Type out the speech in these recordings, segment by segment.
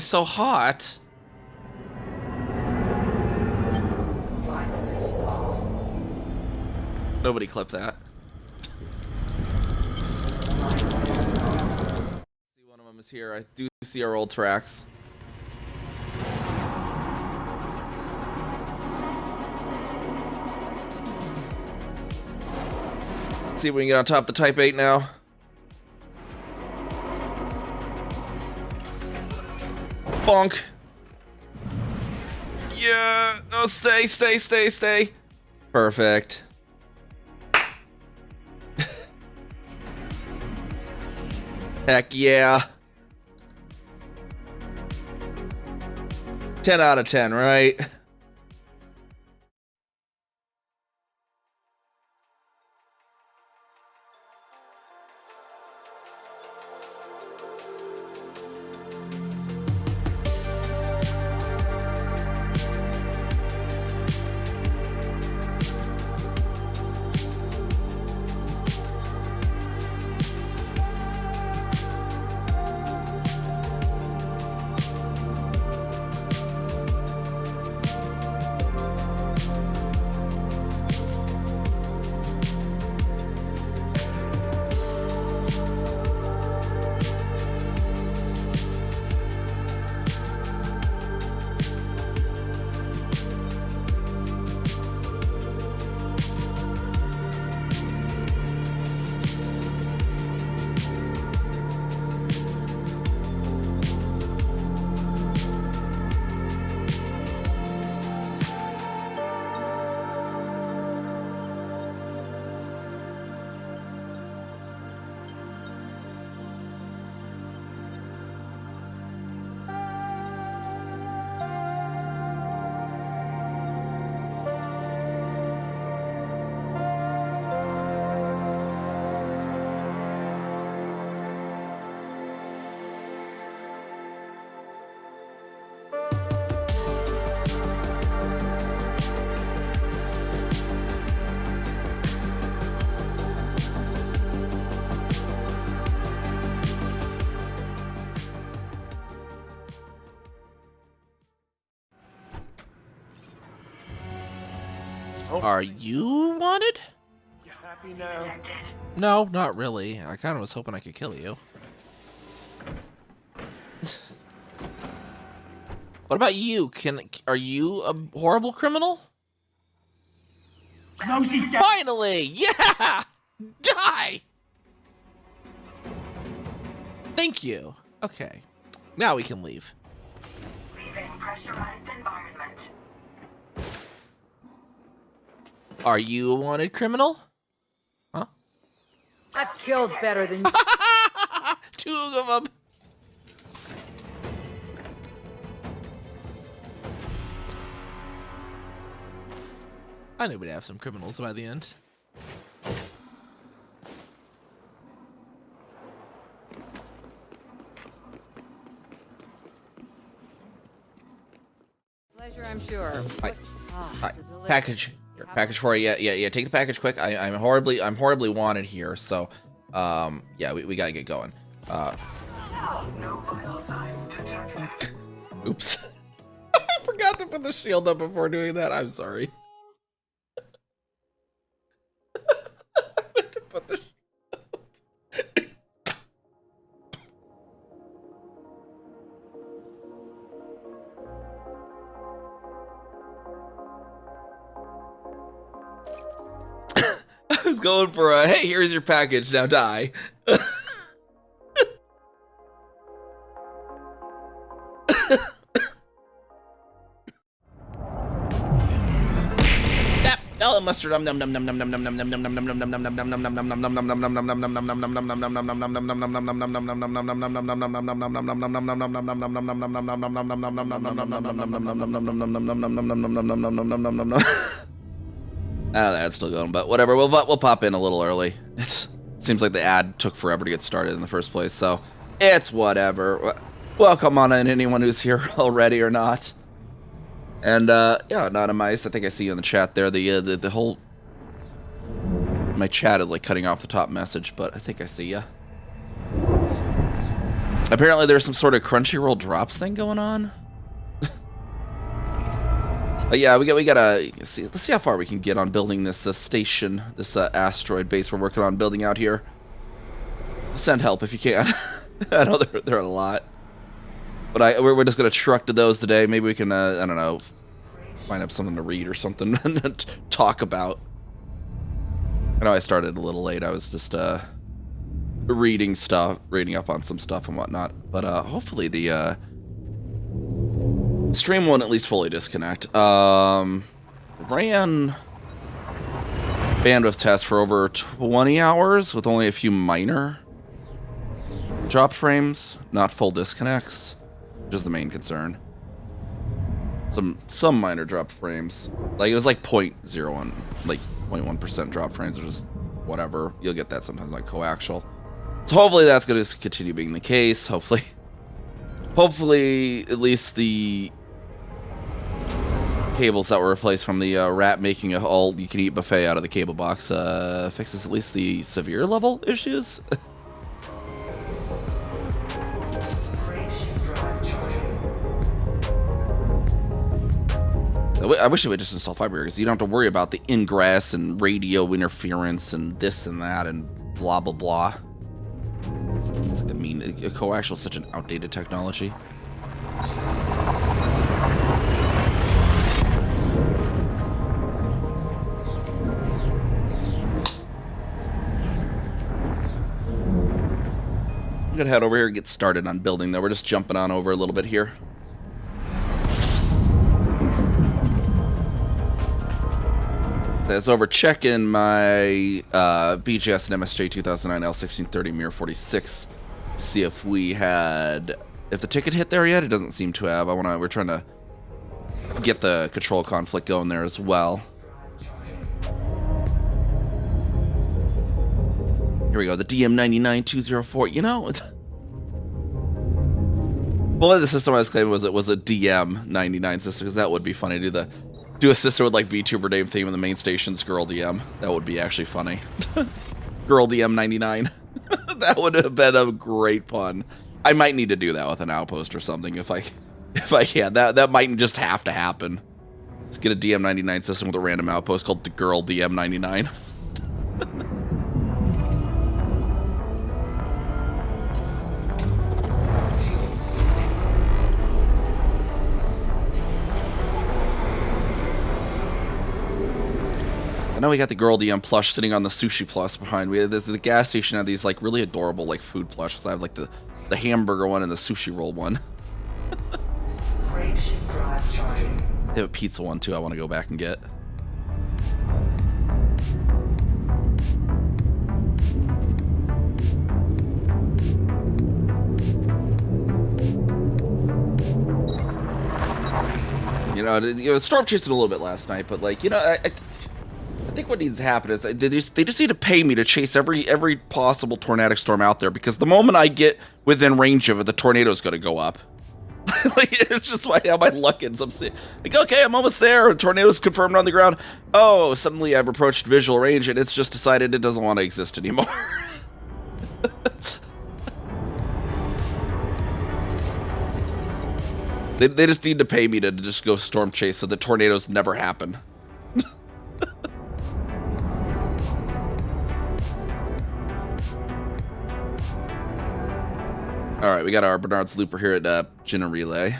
so hot. Nobody clip that. See, one of them is here. I do see our old tracks. Let's see if we can get on top of the Type 8 now. Bonk. Yeah. Oh, stay. Perfect. Heck yeah. 10 out of 10, right? Are you wanted? You happy now? No, not really. I kind of was hoping I could kill you. What about you? Are you a horrible criminal? Finally! Yeah! Die! Thank you. Okay. Now we can leave. Leaving pressurized environment. Are you a wanted criminal? Huh? That kills better than you. Two of them. I knew we'd have some criminals by the end. Pleasure, I'm sure. Hi. Package. Here, package for you. Yeah. Take the package quick. I'm horribly wanted here. So, yeah, we gotta get going. Oops. I forgot to put the shield up before doing that. I'm sorry. I meant to put the shield up. I was going for a, hey, here's your package, now die. Oh, mustard. Now that's still going, but whatever. We'll pop in a little early. It seems like the ad took forever to get started in the first place, so it's whatever. Welcome on in, anyone who's here already or not. And yeah, Anonymous, I think I see you in the chat there. The whole my chat is like cutting off the top message, but I think I see ya. Apparently there's some sort of Crunchyroll drops thing going on. Yeah, we gotta see. Let's see how far we can get on building this station, this asteroid base we're working on building out here. Send help if you can. I know there are a lot, but we're just gonna truck to those today. Maybe we can I don't know, find up something to read or something and talk about. I know I started a little late. I was just reading up on some stuff and whatnot. But hopefully the stream won't at least fully disconnect. Ran bandwidth tests for over 20 hours with only a few minor drop frames, not full disconnects, which is the main concern. Some minor drop frames, like it was like 0.01, like 0.1% drop frames, or just whatever. You'll get that sometimes, like coaxial. So hopefully that's going to continue being the case. Hopefully at least the cables that were replaced from the rat making a all-you-can-eat buffet out of the cable box fixes at least the severe level issues. I wish it would just install fiber because you don't have to worry about the ingress and radio interference and this and that and blah blah blah. It's like coaxial is such an outdated technology. I'm gonna head over here and get started on building though. We're just jumping on over a little bit here. As over checking my BGS and MSJ 2009 L1630 Mirror 46, see if if the ticket hit there yet. It doesn't seem to have. We're trying to get the control conflict going there as well. Here we go, the DM99204. You know, well, the system I was claiming was a DM99 system, because that would be funny to do a system with like VTuber name theme and the main station's Girl DM. That would be actually funny. Girl DM99. That would have been a great pun. I might need to do that with an outpost or something if I can. That might just have to happen. Let's get a DM99 system with a random outpost called the Girl DM99. I know we got the Girl DM plush sitting on the Sushi Plus behind. The gas station had these like really adorable like food plushes. I have like the hamburger one and the sushi roll one. They have a pizza one too. I want to go back and get. You know, storm chasing a little bit last night, but like, you know, I think what needs to happen is they just need to pay me to chase every possible tornadic storm out there, because the moment I get within range of it, the tornado's going to go up. Like, it's just how my luck ends up. Like, okay, I'm almost there. Tornado's confirmed on the ground. Oh, suddenly I've approached visual range and it's just decided it doesn't want to exist anymore. They just need to pay me to just go storm chase so the tornadoes never happen. All right, we got our Bernard's Looper here at Jenna Relay.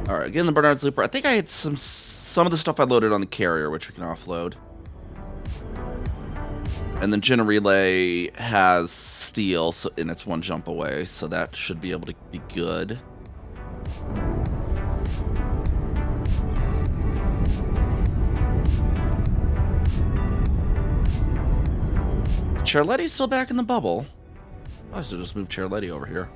All right, again, the Bernard's Looper. I think I had some some of the stuff I loaded on the carrier, which we can offload. And then Jenna Relay has steel, so, and it's one jump away, so that should be able to be good. Charletti's still back in the bubble. I should just move Charletti over here.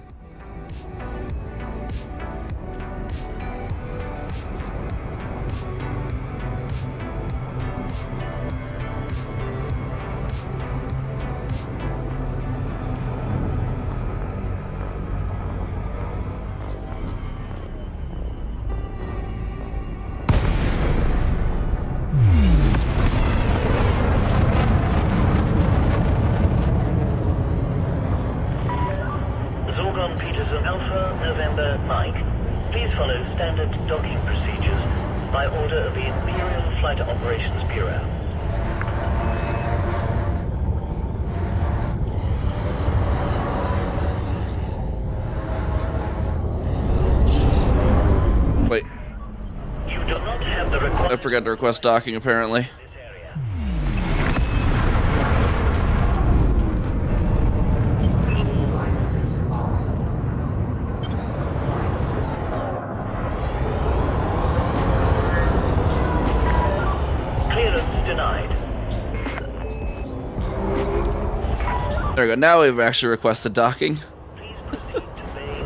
Wait. You do not have the required... I forgot to request docking, apparently. There we go. Now we've actually requested docking. Please proceed to Bay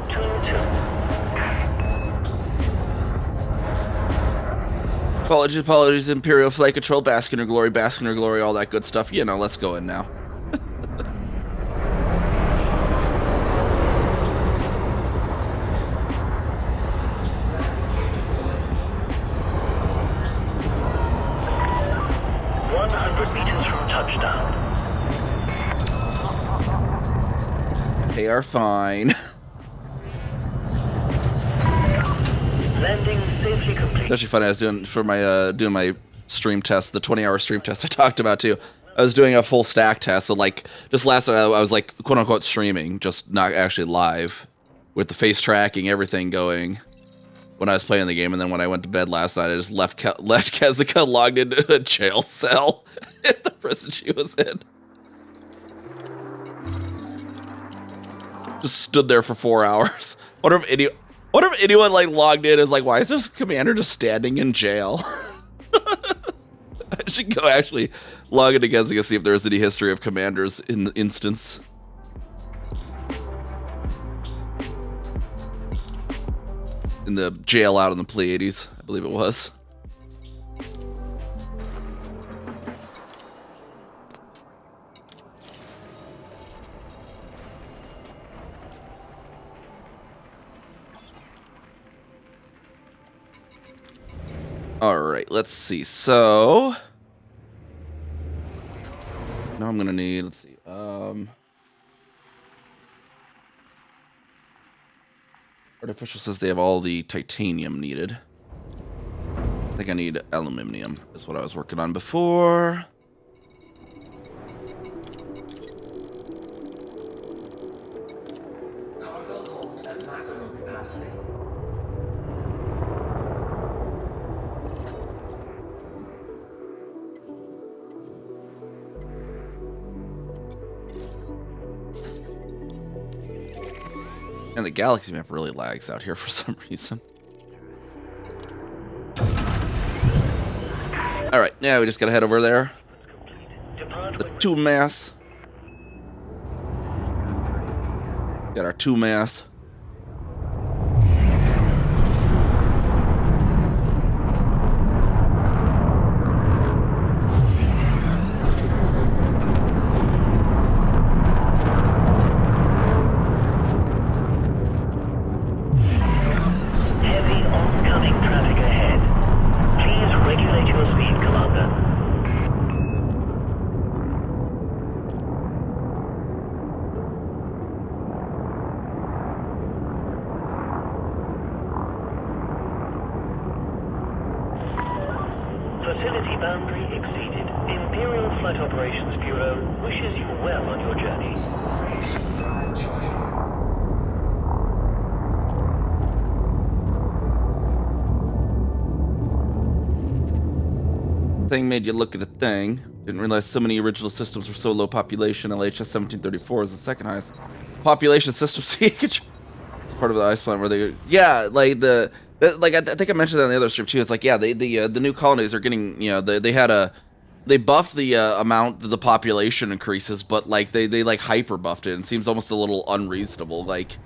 22. Apologies, Imperial Flight Control, bask in her glory, all that good stuff. You know, let's go in now. They are fine. Landing safely complete. It's actually funny. I was doing for my doing my stream test, the 20-hour stream test I talked about too. I was doing a full stack test, so like just last night I was like quote unquote streaming, just not actually live, with the face tracking, everything going when I was playing the game. And then when I went to bed last night, I just left Kezica logged into a jail cell at the prison she was in. Just stood there for 4 hours. What if anyone like logged in is like, why is this commander just standing in jail? I should go actually log into Kezica, see if there's any history of commanders in the instance. In the jail out in the Pleiades, I believe it was. All right, let's see. So now I'm gonna need. Let's see. Artificial says they have all the titanium needed. I think I need aluminum. Is what I was working on before. Cargo hold at maximum capacity. And the galaxy map really lags out here for some reason. Alright, now we just gotta head over there. The 2 mass. Got our 2 mass. Facility boundary exceeded. Imperial Flight Operations Bureau wishes you well on your journey. Frameshift drive charging. thing made you look at a thing. Didn't realize so many original systems were so low population. LHS 1734 is the second highest population system. See, part of the ice planet where they, yeah, like like I think I mentioned that in the other strip too. It's like, yeah, the new colonies are getting, you know, they buff the amount that the population increases, but like they like hyper buffed it, and it seems almost a little unreasonable. Like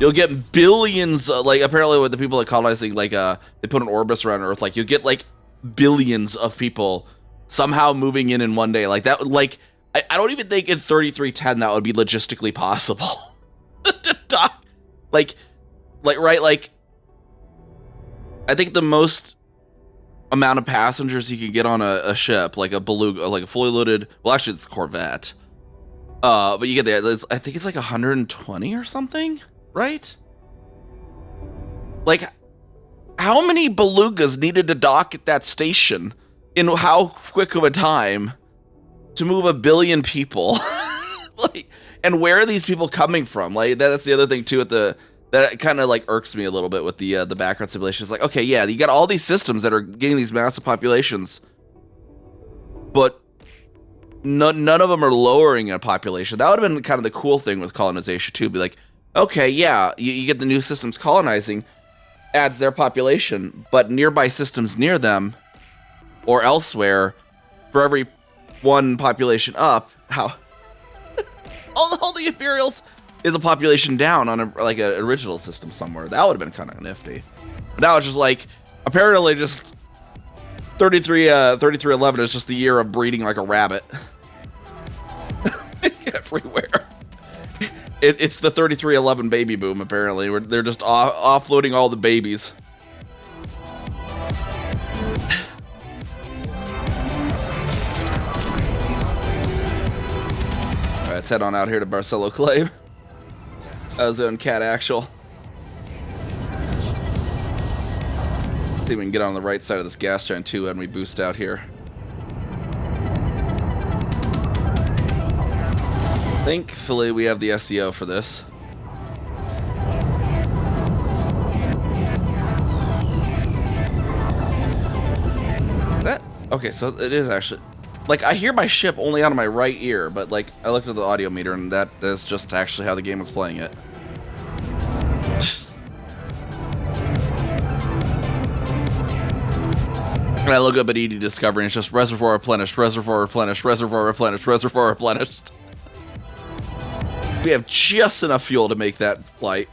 you'll get billions, like apparently with the people that colonizing, like they put an orbis around Earth, like you'll get like billions of people somehow moving in one day. Like that, like I don't even think in 3310 that would be logistically possible. like right, like I think the most amount of passengers you can get on a ship, like a beluga, like a fully loaded, well actually it's a Corvette, but you get there, I think it's like 120 or something, right? Like how many belugas needed to dock at that station in how quick of a time to move 1 billion people? Like, and where are these people coming from? Like that's the other thing too that kind of like irks me a little bit with the background simulation. It's like, okay, yeah, you got all these systems that are getting these massive populations, but none of them are lowering a population. That would have been kind of the cool thing with colonization too. Be like, okay, yeah, you get the new systems colonizing, adds their population, but nearby systems near them or elsewhere, for every one population up, how all the Imperials is a population down on like an original system somewhere. That would have been kind of nifty. But now it's just like, apparently just 3311 is just the year of breeding like a rabbit. Everywhere. It's the 3311 baby boom, apparently. Where they're just offloading all the babies. Alright, let's head on out here to Barcelo Clave. I was doing Cat Actual. See if we can get on the right side of this gas giant too when we boost out here. Thankfully, we have the SEO for this. That okay? So it is actually, like, I hear my ship only out of my right ear, but like I looked at the audio meter and that is just actually how the game was playing it. And I look up at ED Discovery and it's just reservoir replenished, reservoir replenished, reservoir replenished, reservoir replenished. We have just enough fuel to make that flight.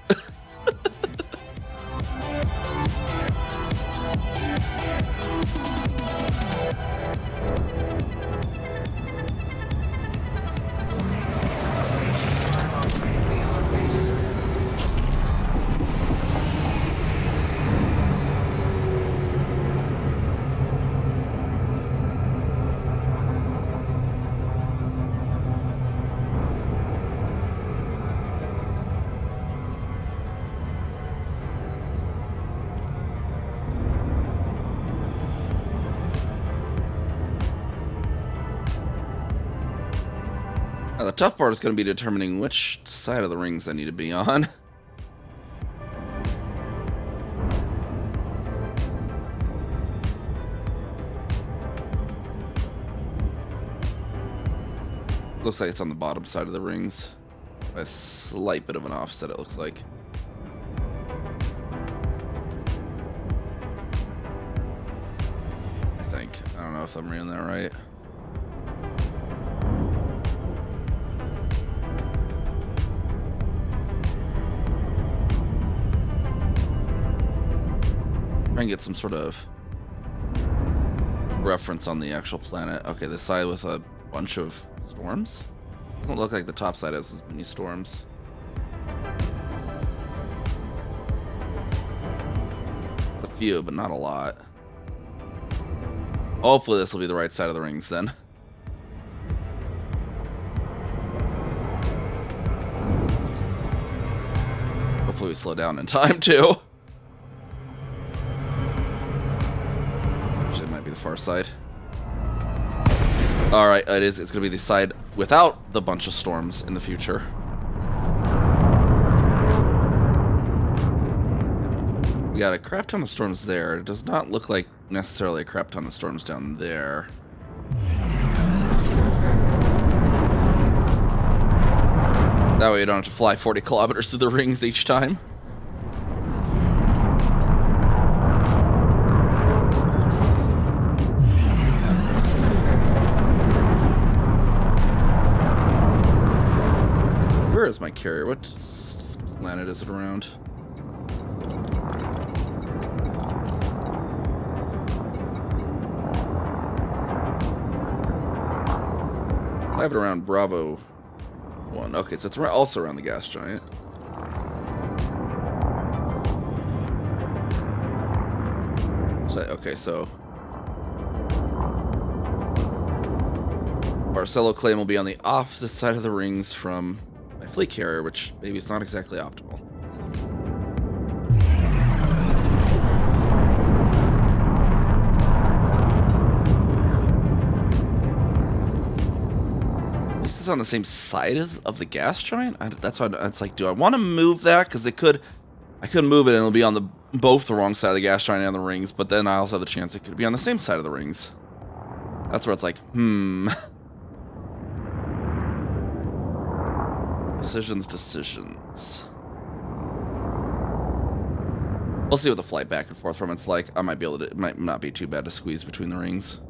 Now, the tough part is going to be determining which side of the rings I need to be on. Looks like it's on the bottom side of the rings. By a slight bit of an offset, it looks like. I think. I don't know if I'm reading that right. Try and get some sort of reference on the actual planet. Okay, this side with a bunch of storms. Doesn't look like the top side has as many storms. It's a few, but not a lot. Hopefully this will be the right side of the rings then. Hopefully we slow down in time too. It might be the far side. Alright, it is. It's going to be the side without the bunch of storms in the future. We got a crap ton of storms there. It does not look like necessarily a crap ton of storms down there. That way you don't have to fly 40 kilometers through the rings each time. Where is my carrier? What planet is it around? I have it around Bravo 1. Okay, so it's also around the gas giant. So, okay, so Barcelo claim will be on the opposite side of the rings from my fleet carrier, which maybe it's not exactly optimal. This is on the same side as of the gas giant. That's why it's like, do I want to move that? Because I could move it and it'll be on both the wrong side of the gas giant and the rings. But then I also have the chance it could be on the same side of the rings. That's where it's like, Decisions. We'll see what the flight back and forth from it's like. I might be able to. It might not be too bad to squeeze between the rings.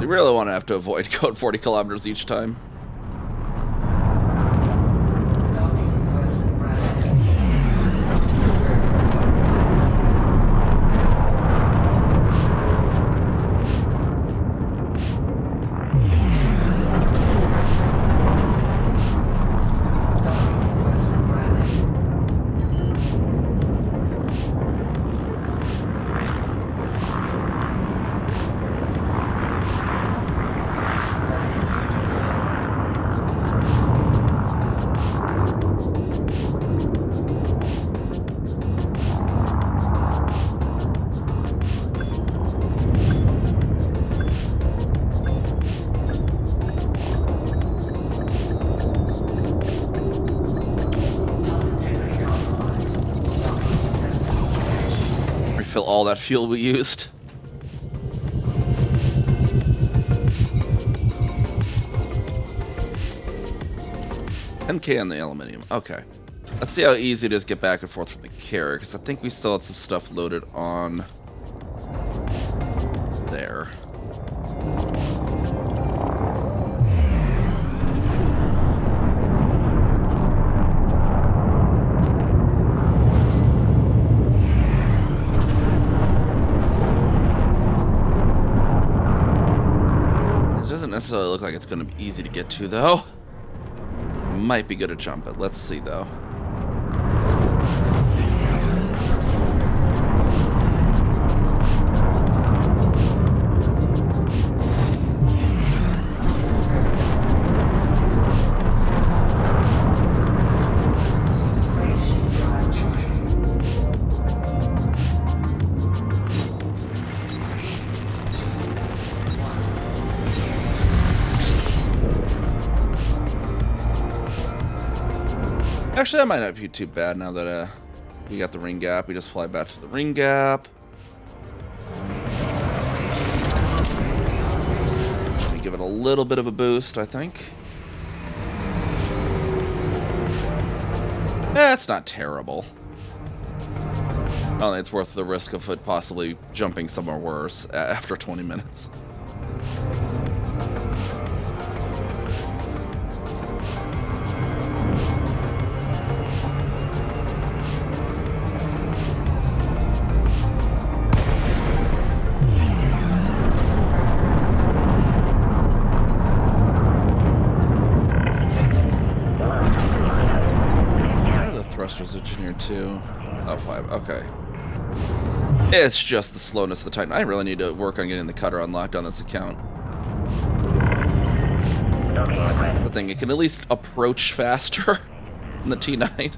You really want to have to avoid going 40 kilometers each time. Refill all that fuel we used. $10K on the aluminium. Okay. Let's see how easy it is to get back and forth from the carrier, because I think we still had some stuff loaded on there. This doesn't necessarily look like it's going to be easy to get to, though. Might be good to jump it. Let's see, though. Actually, that might not be too bad now that we got the ring gap. We just fly back to the ring gap. Let me give it a little bit of a boost, I think. That's not terrible. I don't think it's worth the risk of it possibly jumping somewhere worse after 20 minutes. Engineer 2. Oh, 5. Okay. It's just the slowness of the Titan. I really need to work on getting the cutter unlocked on this account. The thing, it can at least approach faster than the T9.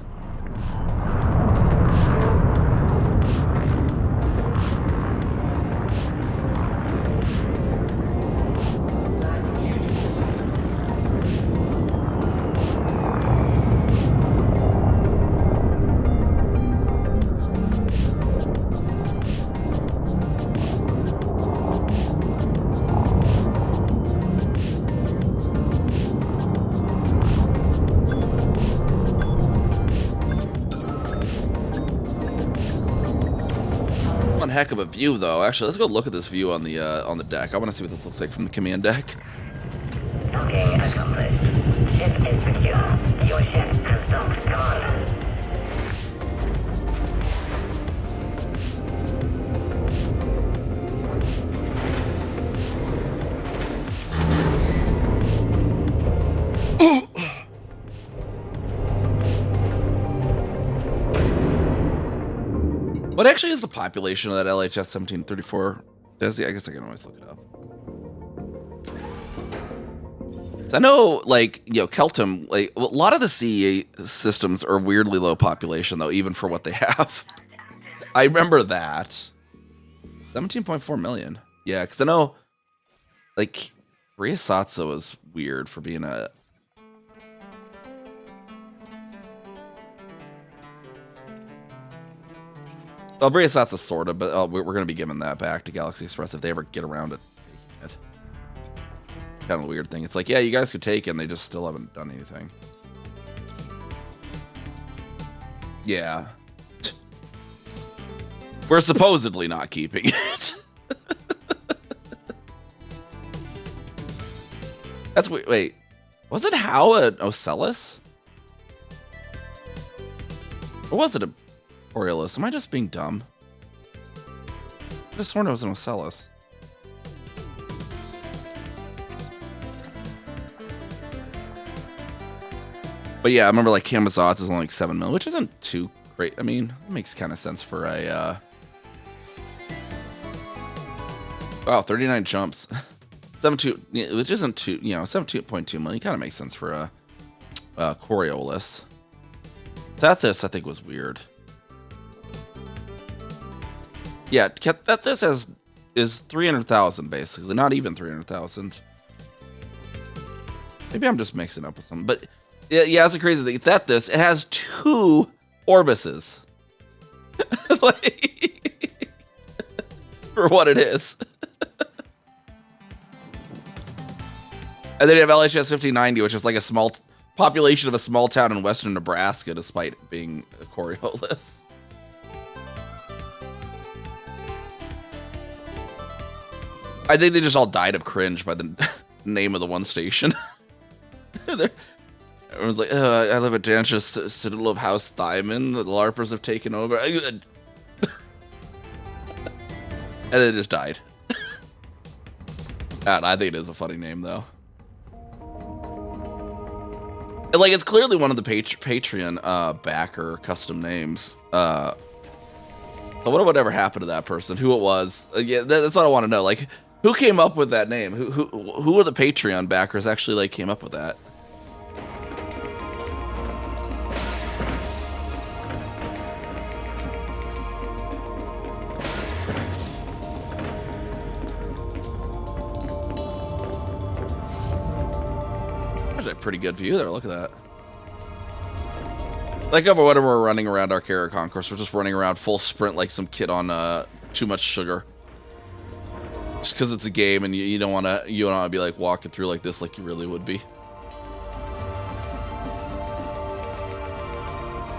heck of a view, though. Actually, let's go look at this view on the deck. I want to see what this looks like from the command deck. Docking accomplished. Ship is secure. Your ship has docked, Commander. What actually is the population of that LHS 1734? Desi, I guess I can always look it up. So I know, like, you know, Keltum, like, a lot of the CEA systems are weirdly low population, though, even for what they have. I remember that. 17.4 million. Yeah, because I know, like, Ryasatsa was weird for being a... Well, Ryasatsa sort of, but we're going to be giving that back to Galaxy Express if they ever get around to taking it. Kind of a weird thing. It's like, yeah, you guys could take it, and they just still haven't done anything. Yeah. We're supposedly not keeping it. That's wait. Was it How an Ocellus? Or was it a Borealis? Am I just being dumb? I just sworn it was an Ocellus. But yeah, I remember like Camazotz is only like 7 mil, which isn't too great. I mean, it makes kind of sense for a wow, 39 jumps. 7.2, which isn't too, you know, 17.2 million kind of makes sense for a Coriolis. Tethys, I think, was weird. Yeah, Tethys is 300,000 basically, not even 300,000. Maybe I'm just mixing up with something, but yeah, it's a crazy thing. Tethys, it has 2 Orbises. Like, for what it is. And then you have LHS 1590, which is like a small population of a small town in western Nebraska, despite being a Coriolis. I think they just all died of cringe by the name of the one station. Everyone's like, I live at Danch's Citadel of House Thyman. The LARPers have taken over. And they just died. And I think it is a funny name, though. And, like, it's clearly one of the Patreon backer custom names. So I wonder whatever happened to that person, who it was. Yeah, that's what I want to know. Like, who came up with that name? Who are the Patreon backers actually, like, came up with that? There's a pretty good view there. Look at that. Like, over whatever we're running around our Carrier Concourse, we're just running around full sprint like some kid on too much sugar. Just because it's a game and you don't want to be like walking through like this like you really would be.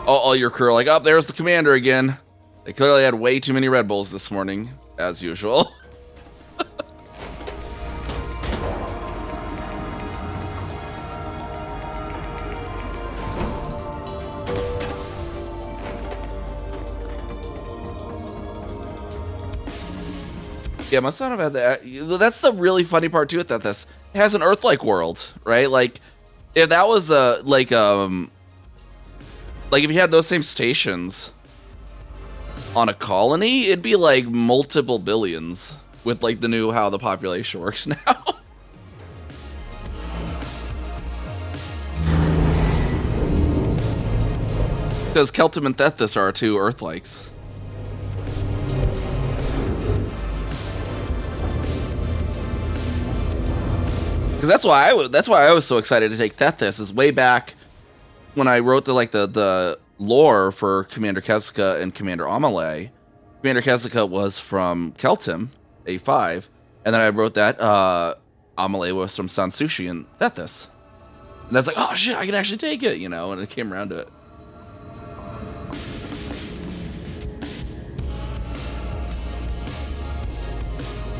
All your crew are like, oh, there's the commander again. They clearly had way too many Red Bulls this morning, as usual. Yeah, must not have had that. That's the really funny part too. That this it has an Earth-like world, right? Like, if that was like if you had those same stations on a colony, it'd be like multiple billions with like the new how the population works now. Because Keltum and Tethys are 2 Earth-likes. Because that's why I was so excited to take Tethys, is way back when I wrote the lore for Commander Kessica and Commander Amelie. Commander Kessica was from Keltum, A5, and then I wrote that Amelie was from Sansushi and Tethys. And that's like, oh shit, I can actually take it, you know, and it came around to it.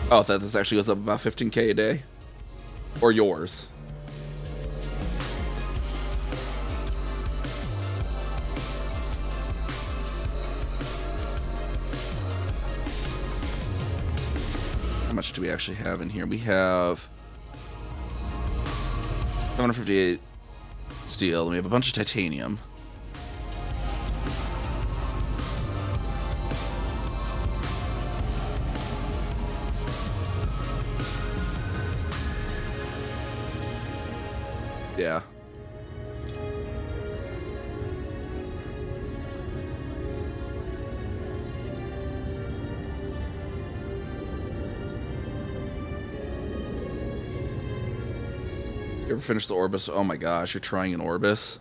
Oh, that this actually goes up about 15k a day, or yours. How much do we actually have in here? We have 758 steel, and we have a bunch of titanium. Yeah. You ever finish the Orbis? Oh my gosh, you're trying an Orbis?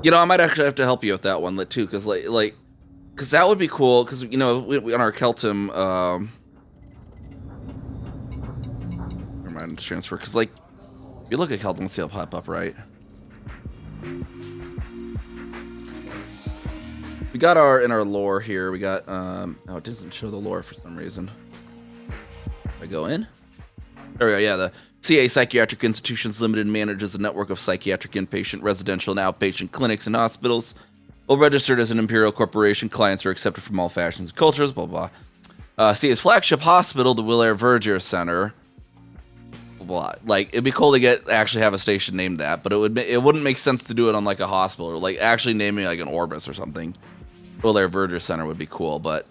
You know, I might actually have to help you with that one too, because because that would be cool. Because you know, we on our Keltum, never mind, transfer. Because like, if you look at Keltum, let's see, it'll pop up, right? We got in our lore here. We got oh, it doesn't show the lore for some reason. I go in. There we go. Yeah, the CA Psychiatric Institutions Limited manages a network of psychiatric inpatient, residential, and outpatient clinics and hospitals. While registered as an imperial corporation, clients are accepted from all fashions and cultures. Blah blah. CA's flagship hospital, the Will-Air-Vergier Center. Blah, blah. Like, it'd be cool to actually have a station named that, but it wouldn't make sense to do it on like a hospital or like actually naming like an Orbis or something. Will-Air-Vergier Center would be cool, but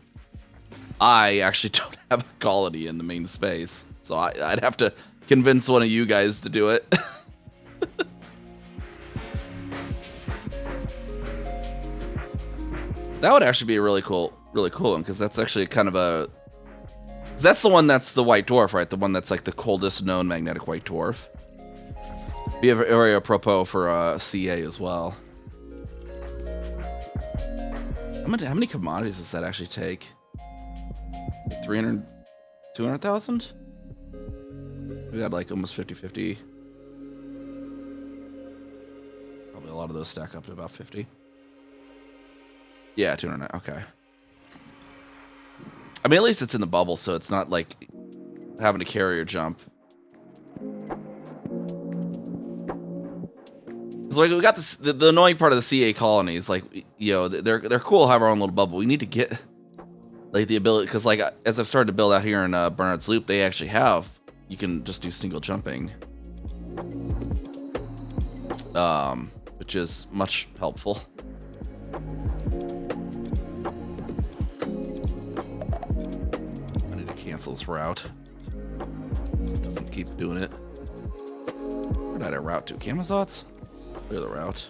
I actually don't have a colony in the main space, so I'd have to convince one of you guys to do it. That would actually be a really cool one, because that's actually kind of a... That's the one that's the white dwarf, right? The one that's like the coldest known magnetic white dwarf. Be a area apropos for CA as well. How many commodities does that actually take? 300, 200,000? We got like almost 50-50. Probably a lot of those stack up to about 50. Yeah, 200. Okay. I mean, at least it's in the bubble, so it's not like having to carry or jump. So like we got this, the annoying part of the CA colonies, like, you know, they're cool, have our own little bubble. We need to get like the ability, because like as I've started to build out here in Bernard's Loop, they actually have, you can just do single jumping, which is much helpful. I need to cancel this route so it doesn't keep doing it. Where did I route to? Camazots? Clear the route.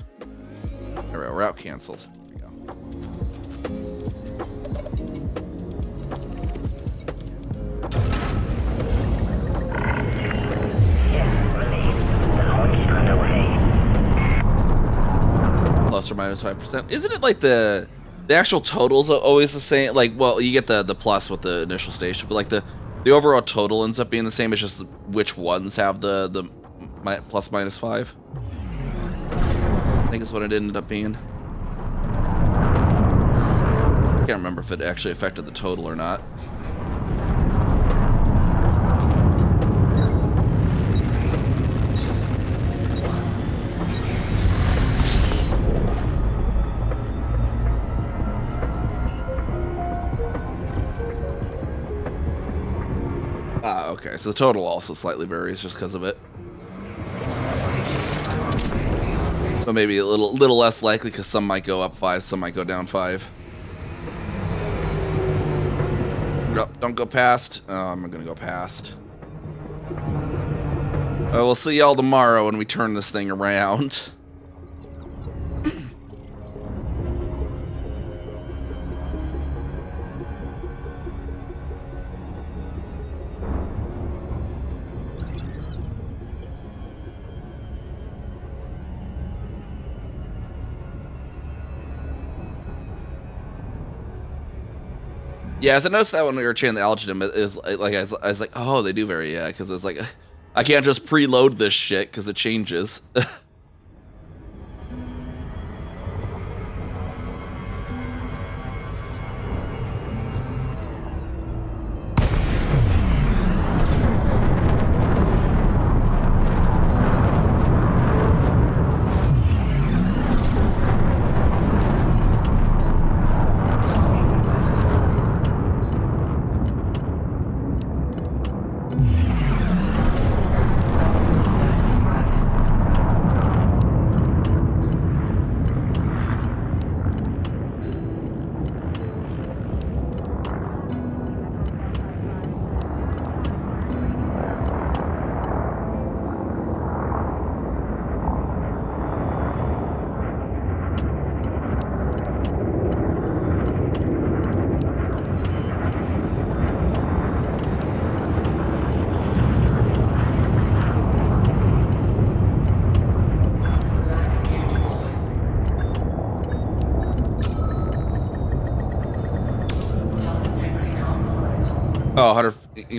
There we go. Route canceled. There we go. Plus or minus 5%. Isn't it like the actual totals are always the same? Like, well, you get the plus with the initial station, but like the overall total ends up being the same. It's just which ones have the plus minus 5. I think is what it ended up being. I can't remember if it actually affected the total or not. Ah, okay, so the total also slightly varies just because of it. So maybe a little less likely, because some might go up 5, some might go down 5. No, don't go past. I'm gonna go past. We'll see y'all tomorrow when we turn this thing around. Yeah, as I noticed that when we were chanting the algorithm, is like I was like, oh, they do vary, yeah, because it's like I can't just preload this shit because it changes.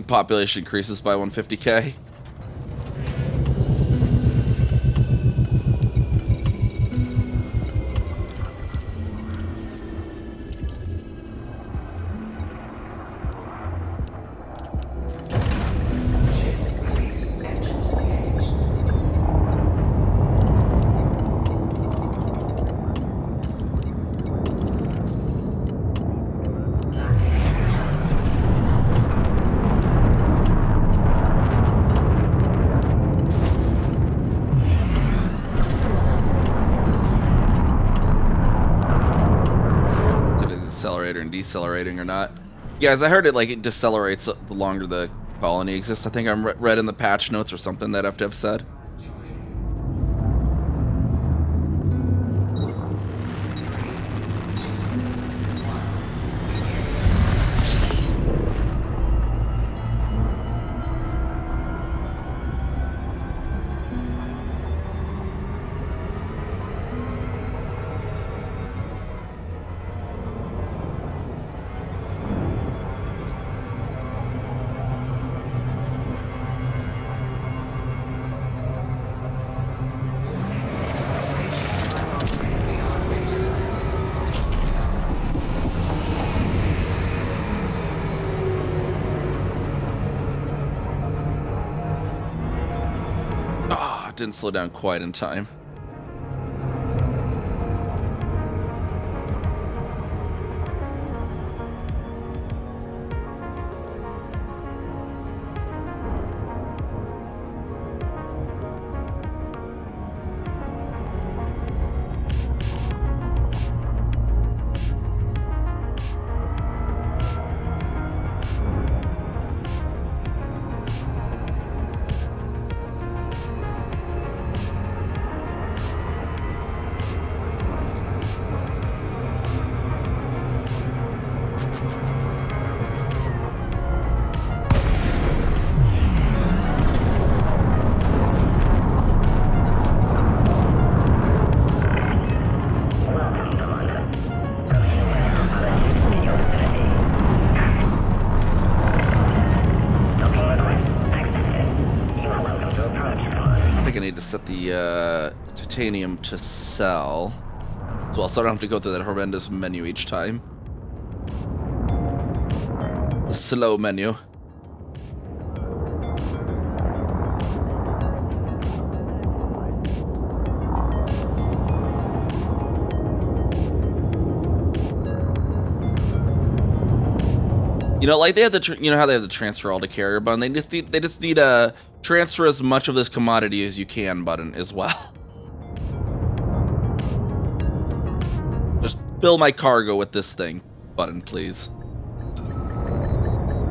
population increases by 150K. Ship release. Engines engaged. Landing gear charted. See if it's accelerator and decelerating or not. Yeah, as I heard it, like, it decelerates the longer the colony exists. I think I'm read in the patch notes or something that have to have said. Beyond safety limits. Ah, didn't slow down quite in time. Welcome, Commander. Are you aware of other ships in your vicinity? Docking request accepted. You are welcome to approach, Commander. I think I need to set the titanium to sell as well, so I don't have to go through that horrendous menu each time. The slow menu. You know, like they have the, you know how they have to transfer all to carrier button. They just need to transfer as much of this commodity as you can button as well. Just fill my cargo with this thing button, please.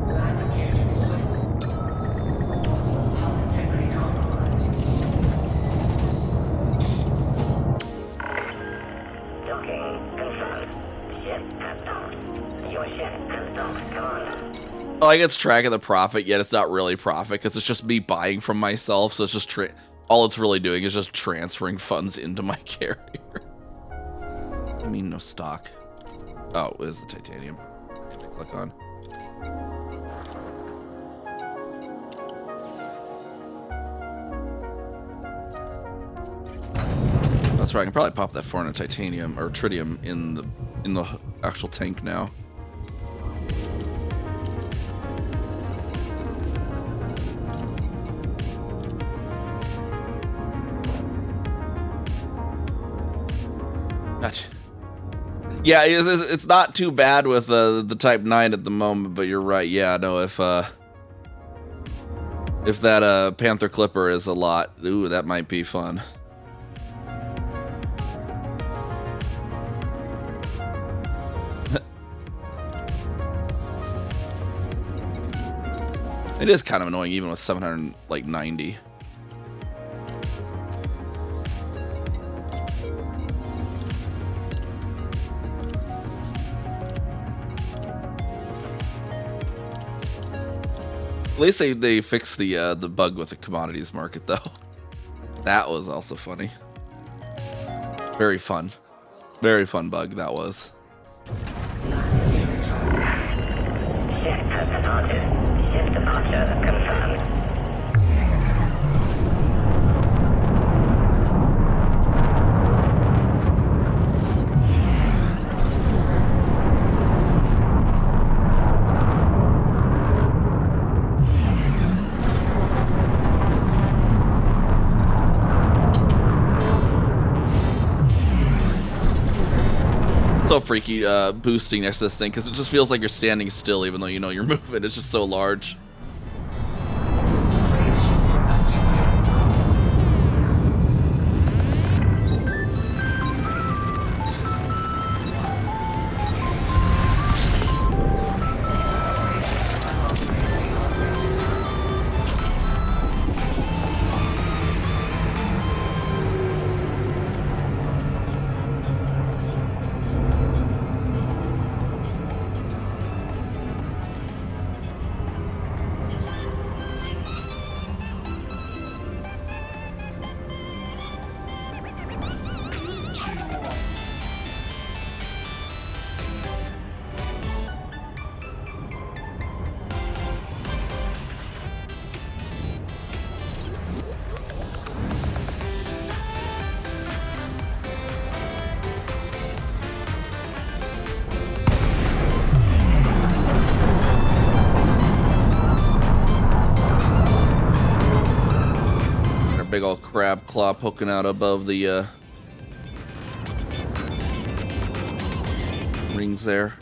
Landing gear deployed. Hull integrity compromised. Docking confirmed. Ship has docked. Your ship has docked, Commander. Oh, I gets track of the profit, yet it's not really profit because it's just me buying from myself. So it's just all it's really doing is just transferring funds into my carrier. I mean, no stock. Oh, it is the titanium. I have to click on. That's right. I can probably pop that 400 titanium or tritium in the actual tank now. Gotcha. Yeah, it's not too bad with the Type 9 at the moment, but you're right. Yeah, no, if that Panther Clipper is a lot, ooh, that might be fun. It is kind of annoying even with 790. At least they fixed the bug with the commodities market though. That was also funny. Very fun. Very fun bug that was. Landing gear charted. Ship has departed. Ship departure confirmed. So freaky boosting next to this thing because it just feels like you're standing still even though you know you're moving. It's just so large. Big old crab claw poking out above the rings there.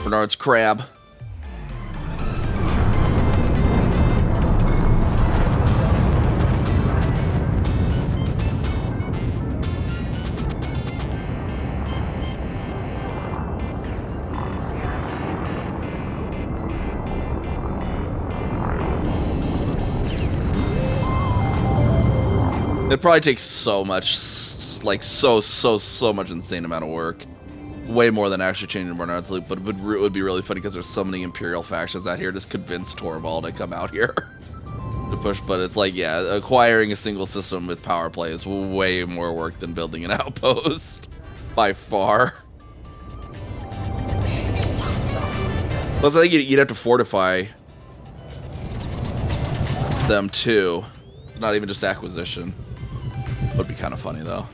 Bernard's crab. It probably takes so much, like so much insane amount of work. Way more than actually changing Bernard's loop, but it would be really funny because there's so many Imperial factions out here. Just convince Torvald to come out here to push, but it's like, yeah, acquiring a single system with power play is way more work than building an outpost. By far. Plus, I think you'd have to fortify them too. Not even just acquisition. Would be kind of funny though.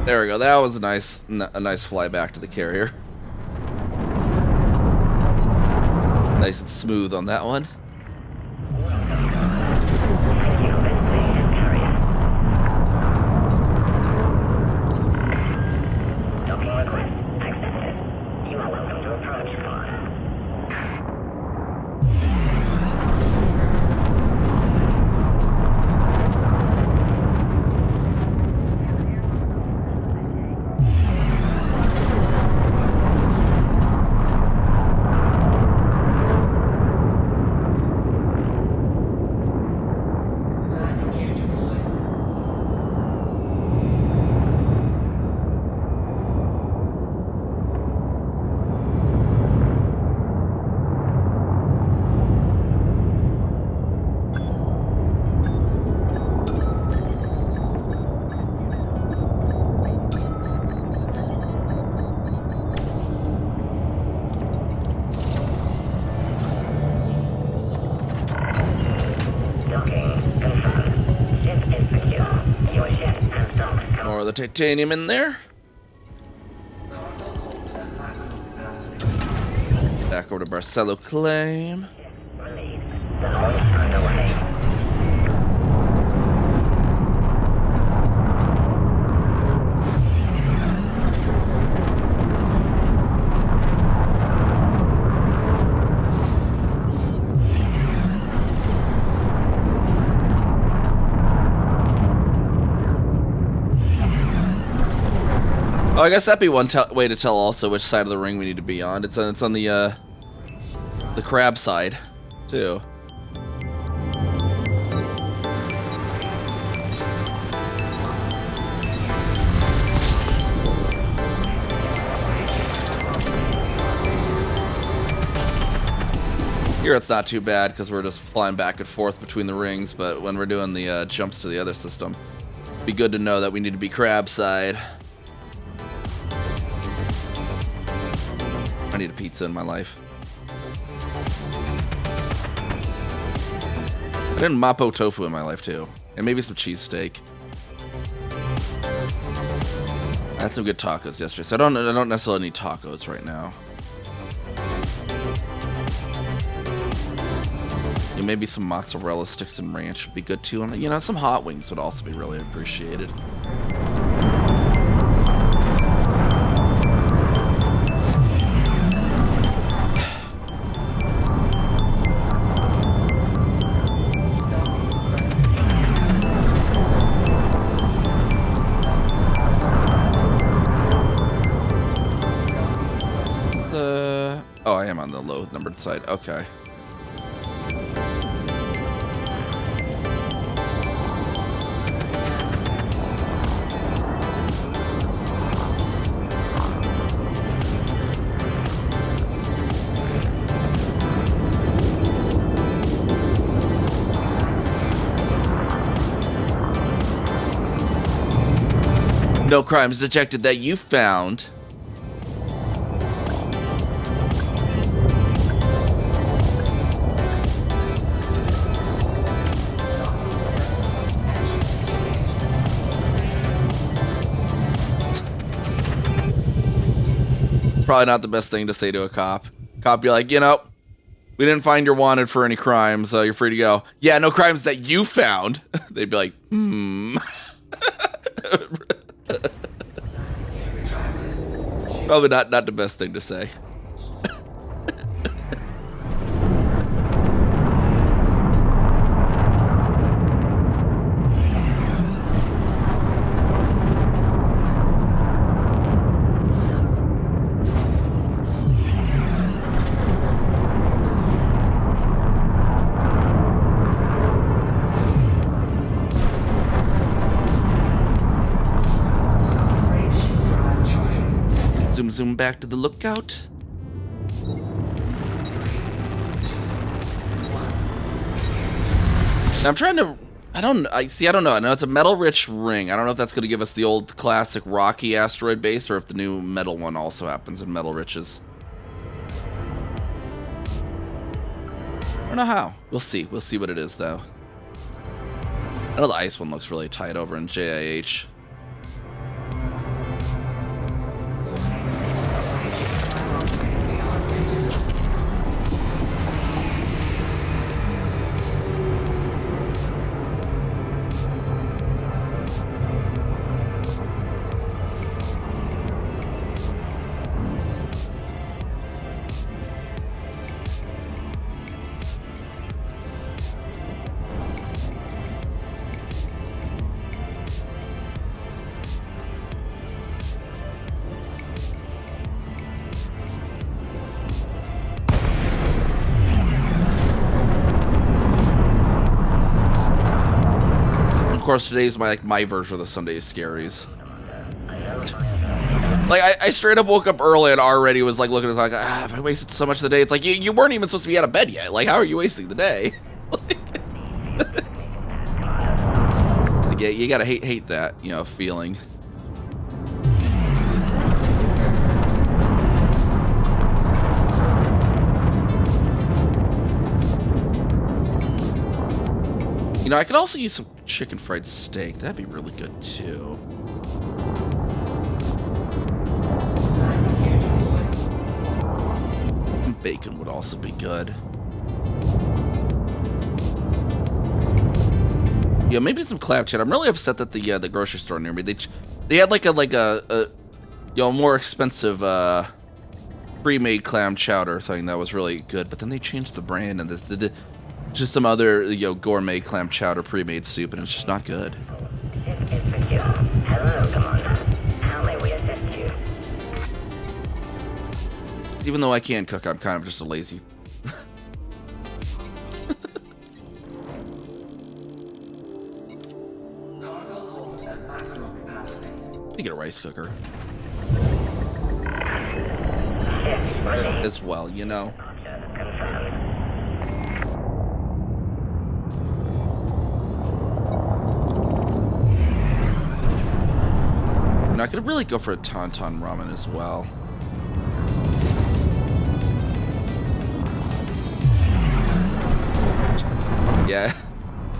There we go. That was a nice fly back to the carrier. Nice and smooth on that one. Docking request accepted. You are welcome to approach pod. another titanium in there. Maximum capacity. Back over to Barcelo Claim. Oh, I guess that'd be one way to tell also which side of the ring we need to be on. It's on the crab side, too. Here it's not too bad because we're just flying back and forth between the rings, but when we're doing the jumps to the other system, it'd be good to know that we need to be crab side. I need a pizza in my life. I did mapo tofu in my life too, and maybe some cheesesteak. I had some good tacos yesterday, so I don't necessarily need tacos right now. Yeah, maybe some mozzarella sticks and ranch would be good too, and you know, some hot wings would also be really appreciated. Oh, I am on the low numbered side. Okay. No crimes detected that you found. Probably not the best thing to say to a cop. Cop be like, you know, we didn't find you're wanted for any crimes, so you're free to go. Yeah, no crimes that you found. They'd be like, Probably not the best thing to say. Zoom back to the lookout. Now I'm trying to, I don't know. I know it's a metal-rich ring. I don't know if that's going to give us the old classic rocky asteroid base or if the new metal one also happens in metal riches. I don't know how. We'll see. We'll see what it is, though. I know the ice one looks really tight over in JIH. Of course, today's my version of the Sunday Scaries. Like, I straight up woke up early and already was like looking at like, have I wasted so much of the day? It's like, you weren't even supposed to be out of bed yet. Like, how are you wasting the day? Like, yeah, you gotta hate that, you know, feeling. You know, I could also use some chicken fried steak. That'd be really good too. bacon would also be good. Yeah, maybe some clam chowder. I'm really upset that the grocery store near me they had like a more expensive pre-made clam chowder thing that was really good, but then they changed the brand and just some other gourmet clam chowder pre-made soup, and it's just not good. Hello, Commander. How may we assist you? Even though I can cook, I'm kind of just a lazy. Cargo hold at maximum capacity. You get a rice cooker Yes, release. as well, you know. Confirmed. And I could really go for a tauntaun ramen as well. Yeah,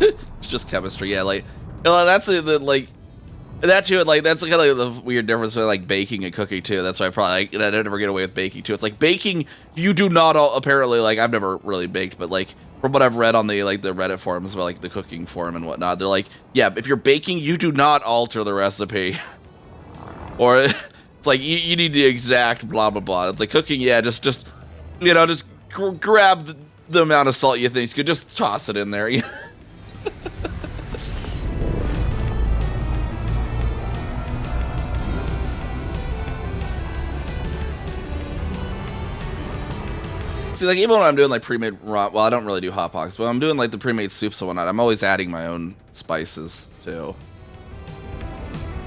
it's just chemistry. Yeah, like that's that too. Like that's kind of the weird difference between like baking and cooking too. That's why I never get away with baking too. It's like baking, you do not apparently like I've never really baked, but like from what I've read on the Reddit forums about like the cooking forum and whatnot, they're like, yeah, if you're baking, you do not alter the recipe, or it's like you need the exact blah blah blah. It's like cooking, yeah, just grab the amount of salt you think you could, just toss it in there. See, like, even when I'm doing, like, pre-made raw, well, I don't really do hot pockets, but I'm doing, like, the pre-made soups and whatnot, I'm always adding my own spices, too.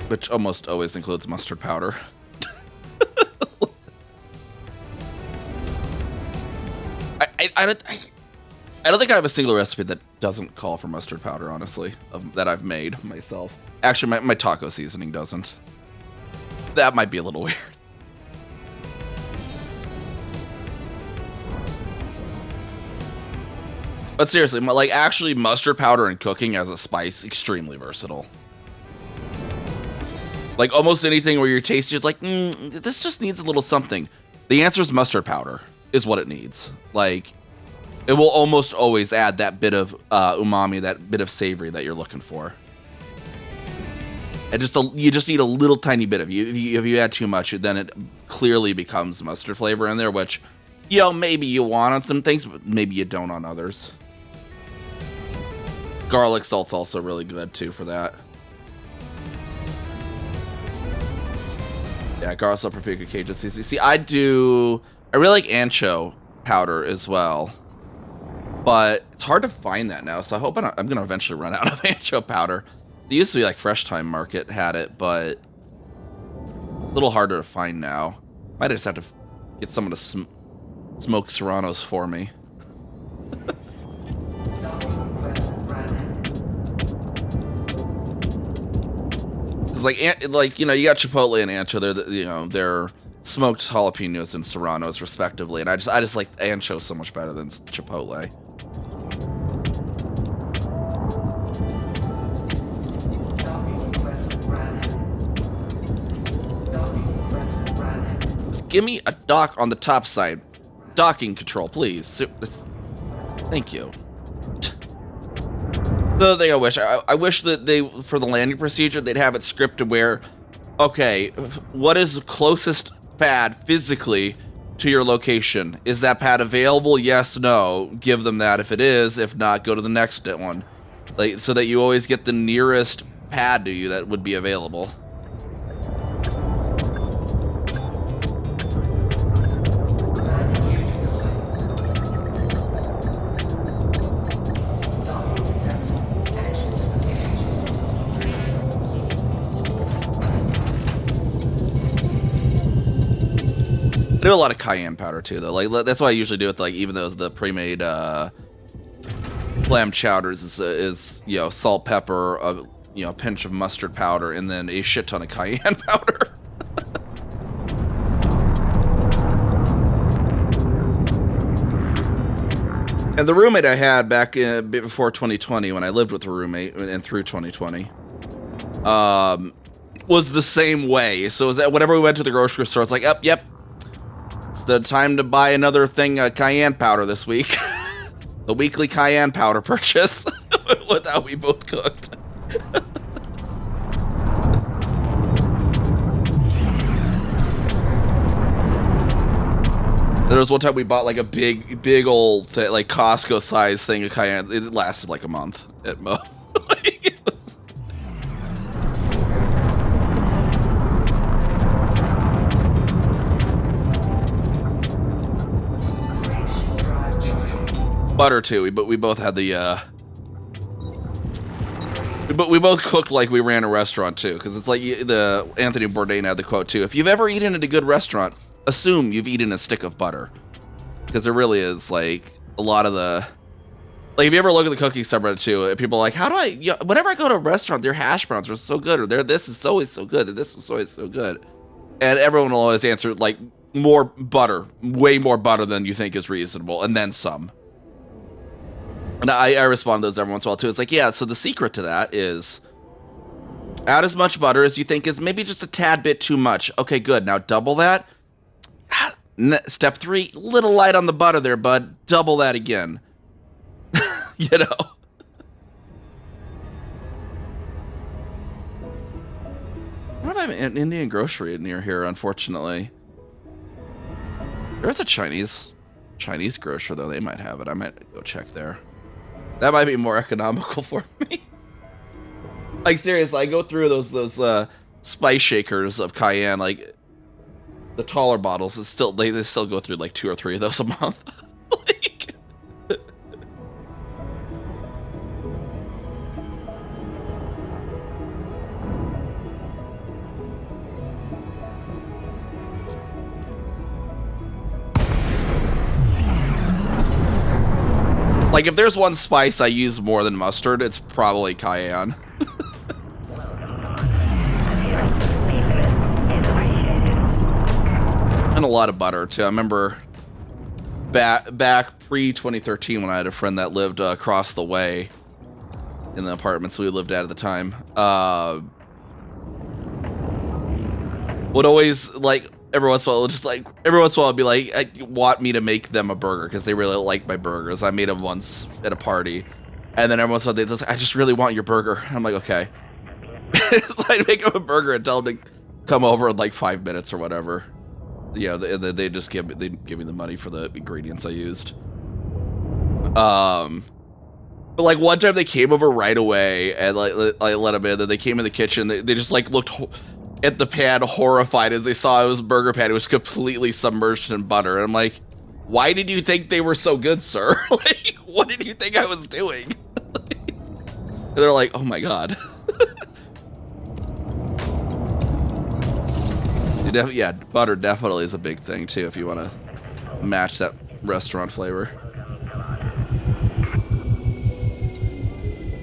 Which almost always includes mustard powder. I don't think I have a single recipe that doesn't call for mustard powder, honestly, that I've made myself. Actually, my taco seasoning doesn't. That might be a little weird. But seriously, like, actually, mustard powder and cooking as a spice, extremely versatile. Like, almost anything where you're tasting, it's like, this just needs a little something. The answer is mustard powder, is what it needs. Like, it will almost always add that bit of umami, that bit of savory that you're looking for. And you just need a little tiny bit of it. If you add too much, then it clearly becomes mustard flavor in there, which, maybe you want on some things, but maybe you don't on others. Garlic salt's also really good, too, for that. Yeah, garlic salt, paprika, Cajun seasoning. See, I really like ancho powder as well. But it's hard to find that now, so I hope I'm going to eventually run out of ancho powder. It used to be like Fresh Time Market had it, but a little harder to find now. Might just have to get someone to smoke Serranos for me. It's like you got Chipotle and ancho. They're smoked jalapenos and Serranos respectively, and I just like ancho so much better than Chipotle. Just give me a dock on the top side. Docking control, please. Thank you. The other thing I wish that for the landing procedure, they'd have it scripted where, okay, what is the closest pad physically to your location? Is that pad available? Yes, no. Give them that if it is. If not, go to the next one. Like, so that you always get the nearest pad to you that would be available. I do a lot of cayenne powder too, though. Like that's why I usually do it. Like even though the pre-made lamb chowders is salt, pepper, a pinch of mustard powder, and then a shit ton of cayenne powder. And the roommate I had back before 2020, when I lived with a roommate and through 2020, was the same way. So is that whenever we went to the grocery store, it's like, yep. the time to buy another thing, cayenne powder this week. The weekly cayenne powder purchase. With how we both cooked. There was one time we bought like a big old, like Costco size thing of cayenne. It lasted like a month at most. Like, it was... Butter too, but we both had the but we both cooked like we ran a restaurant too, because it's like the Anthony Bourdain had the quote too. If you've ever eaten at a good restaurant, assume you've eaten a stick of butter, because there really is like a lot of the, like if you ever look at the cooking subreddit too, people are like, how do I? Whenever I go to a restaurant, their hash browns are so good, or this is always so good, and this is always so good, and everyone will always answer like more butter, way more butter than you think is reasonable, and then some. And I respond to those every once in a while too. It's like, yeah, so the secret to that is add as much butter as you think is maybe just a tad bit too much. Okay, good. Now double that. Step 3, little light on the butter there, bud. Double that again. You know? I don't know if I have an Indian grocery near here, unfortunately. There's a Chinese grocer, though. They might have it. I might go check there. That might be more economical for me. Like, seriously, I go through those spice shakers of cayenne, like, the taller bottles, is still they still go through, like, 2 or 3 of those a month. Like... Like, if there's one spice I use more than mustard, it's probably cayenne. And a lot of butter, too. I remember back pre-2013 when I had a friend that lived across the way in the apartments we lived at the time. Would always, like, every once in a while, I'd be like, want me to make them a burger because they really like my burgers. I made them once at a party, and then every once in a while, they'd just, I just really want your burger. I'm like, okay. So I'd make them a burger and tell them to come over in like 5 minutes or whatever. Yeah, they just give me the money for the ingredients I used. But like one time they came over right away and like I let them in. Then they came in the kitchen. They just like looked at the pan horrified as they saw it was a burger pan. It was completely submerged in butter. And I'm like, why did you think they were so good, sir? Like, what did you think I was doing? And they're like, oh my god. Yeah, butter definitely is a big thing too if you want to match that restaurant flavor.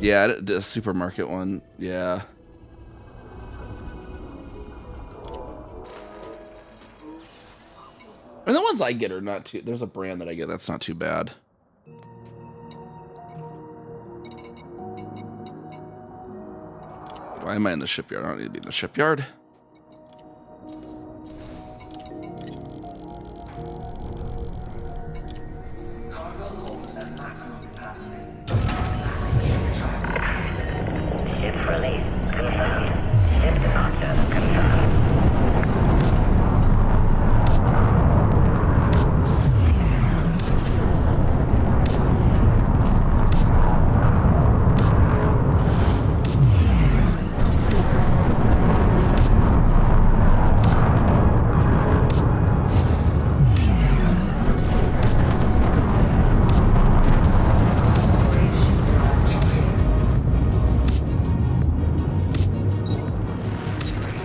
Yeah, the supermarket one, yeah. I mean, the ones I get are not too... There's a brand that I get that's not too bad. Why am I in the shipyard? I don't need to be in the shipyard. Cargo hold at maximum capacity. Landing retracted. Ship release confirmed. Ship departure confirmed.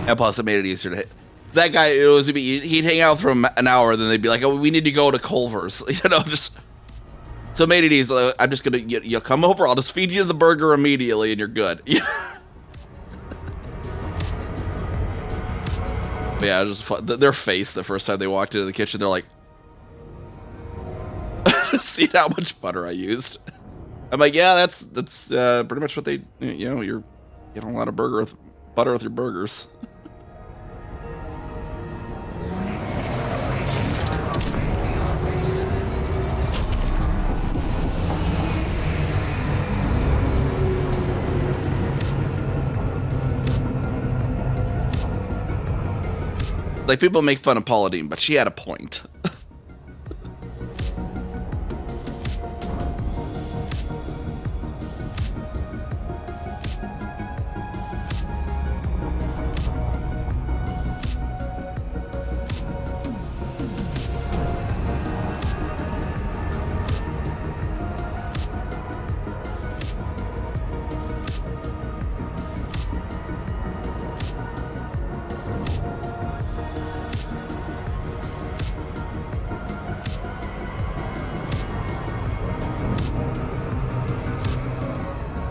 And plus, it made it easier to hit. That guy, he'd hang out for an hour, then they'd be like, "Oh, we need to go to Culver's," you know, just. So it made it easy. Like, I'm just gonna, you come over, I'll just feed you the burger immediately, and you're good. Yeah, just their face the first time they walked into the kitchen, they're like, "See how much butter I used." I'm like, "Yeah, that's pretty much what they, you know, you're getting a lot of butter with your burgers." Like, people make fun of Paula Deen, but she had a point.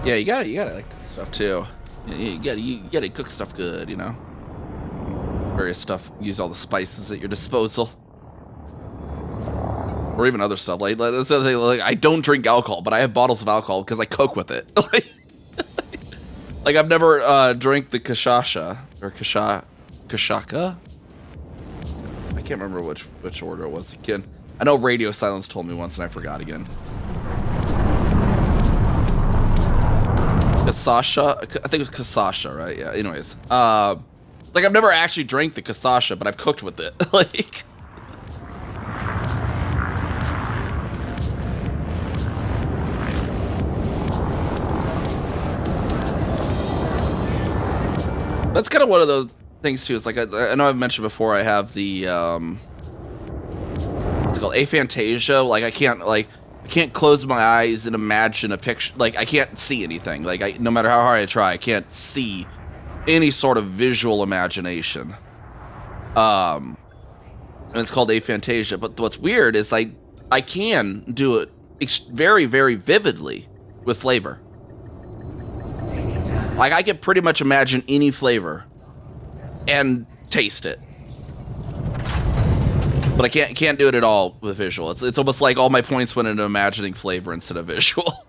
Yeah, you gotta like cook stuff too. You gotta cook stuff good, you know. Various stuff. Use all the spices at your disposal, or even other stuff. Like that's the other thing. Like, I don't drink alcohol, but I have bottles of alcohol because I cook with it. Like I've never drank the kashasha or kashaka. I can't remember which order it was. Again, I know Radio Silence told me once, and I forgot again. Kasasha, I think it was Kasasha, right? Yeah. Anyways, like I've never actually drank the Kasasha, but I've cooked with it. Like, that's kind of one of those things too. It's like I know I've mentioned before. I have the what's it called, aphantasia. Like I can't close my eyes and imagine a picture. Like, I can't see anything. Like, no matter how hard I try, I can't see any sort of visual imagination. And it's called aphantasia. But what's weird is I can do it very, very vividly with flavor. Like, I can pretty much imagine any flavor and taste it. But I can't do it at all with visual. It's almost like all my points went into imagining flavor instead of visual.